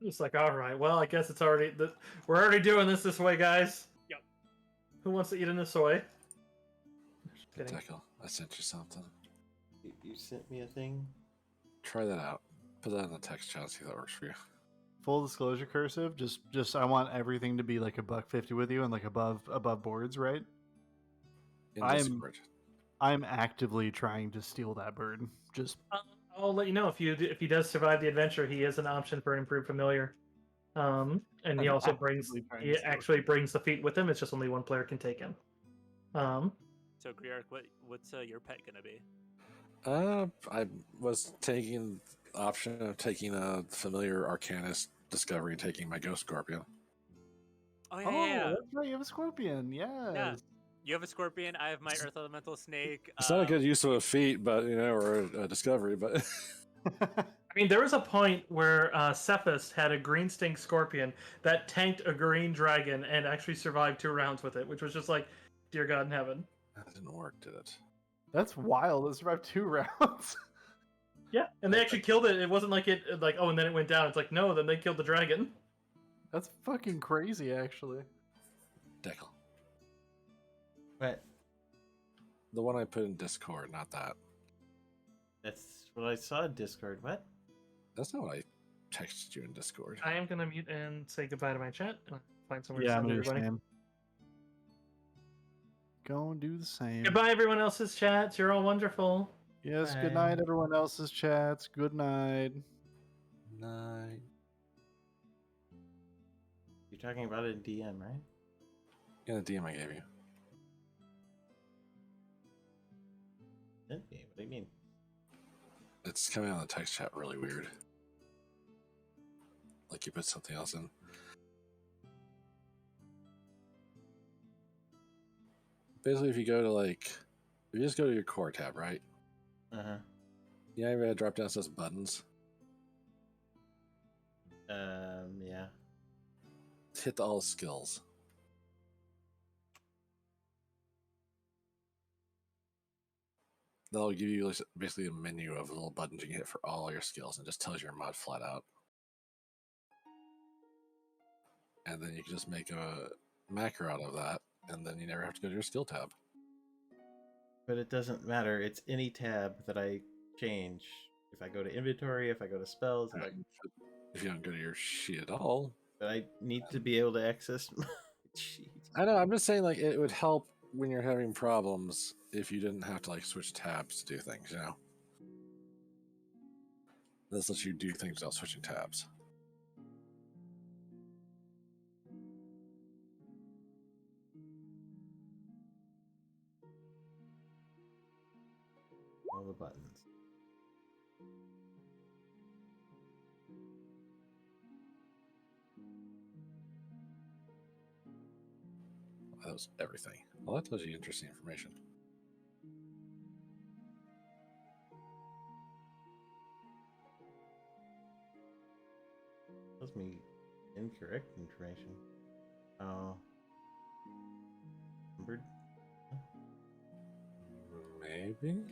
E: It's like, all right, well, I guess it's already we're already doing this way, guys.
B: Yep.
E: Who wants to eat in this way? Just kidding.
D: Deckle, I sent you something.
A: You sent me a thing.
D: Try that out. Put that in the text chat. See if that works for you.
C: Full disclosure, cursive. Just I want everything to be like $1.50 with you and like above boards, right?
D: In
C: I'm-
D: Discord.
C: I'm actively trying to steal that bird. Just
E: I'll let you know if he does survive the adventure. He is an option for improved familiar, and he
C: I'm
E: also brings
C: actively trying to
E: he
C: steal it.
E: actually brings the feat with him. It's just only one player can take him.
B: So Griark, what's your pet gonna be?
D: I was taking the option of taking a familiar Arcanist discovery and taking my Ghost Scorpion.
B: Oh
C: Oh,
B: yeah.
C: that's right. You have a scorpion. Yes.
B: You have a scorpion. I have my Earth Elemental snake.
D: It's not a good use of a feat, but or a discovery, but
E: I mean, there was a point where Cephas had a green stink scorpion that tanked a green dragon and actually survived 2 rounds with it, which was just like, dear God in heaven.
D: that didn't work, did it?
C: That's wild. It survived 2 rounds.
E: Yeah, and they actually killed it. It wasn't like and then it went down. It's like, no, then they killed the dragon.
C: That's fucking crazy, actually.
D: Deckle.
A: What?
D: The one I put in Discord, not that.
A: That's what I saw in Discord. What?
D: That's not what I texted you in Discord.
E: I am gonna mute and say goodbye to my chat. And I'll find somewhere
C: Yeah,
E: to
C: I'm
E: send
C: gonna do the
E: everybody.
C: same. Go and do the same.
E: Goodbye, everyone else's chats. You're all wonderful.
C: Yes, good
E: Bye.
C: night, everyone else's chats. Good night.
D: Night.
A: You're talking about it in DM, right?
D: Yeah, the DM I gave you.
A: Okay, what do you mean?
D: It's coming on the text chat really weird. Like you put something else in. Basically, if you go to if you just go to your core tab, right?
A: Uh-huh.
D: Yeah, you drop down says buttons.
A: Yeah.
D: Hit the all skills. That'll give you basically a menu of little buttons you can hit for all your skills and just tells your mod flat out. And then you can just make a macro out of that, and then you never have to go to your skill tab.
A: But it doesn't matter. It's any tab that I change. If I go to inventory, if I go to spells,
D: If you don't go to your sheet at all.
A: but I need to be able to access my sheet.
D: I know, I'm just saying it would help when you're having problems if you didn't have to switch tabs to do things, you know? This lets you do things without switching tabs.
F: All the buttons.
D: That was everything. Well, that tells you interesting information.
F: Tells me incorrect information. Oh. Numbered?
D: Maybe?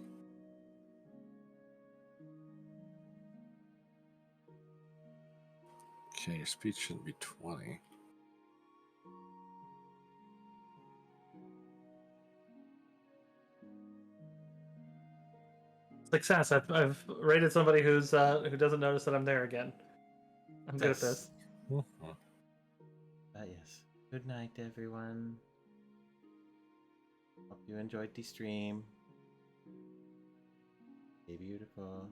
D: Okay, your speed shouldn't be 20.
E: Success. I've rated somebody who's who doesn't notice that I'm there again. I'm good at this.
D: Mhm.
F: Yes. Good night, everyone. Hope you enjoyed the stream. Stay beautiful.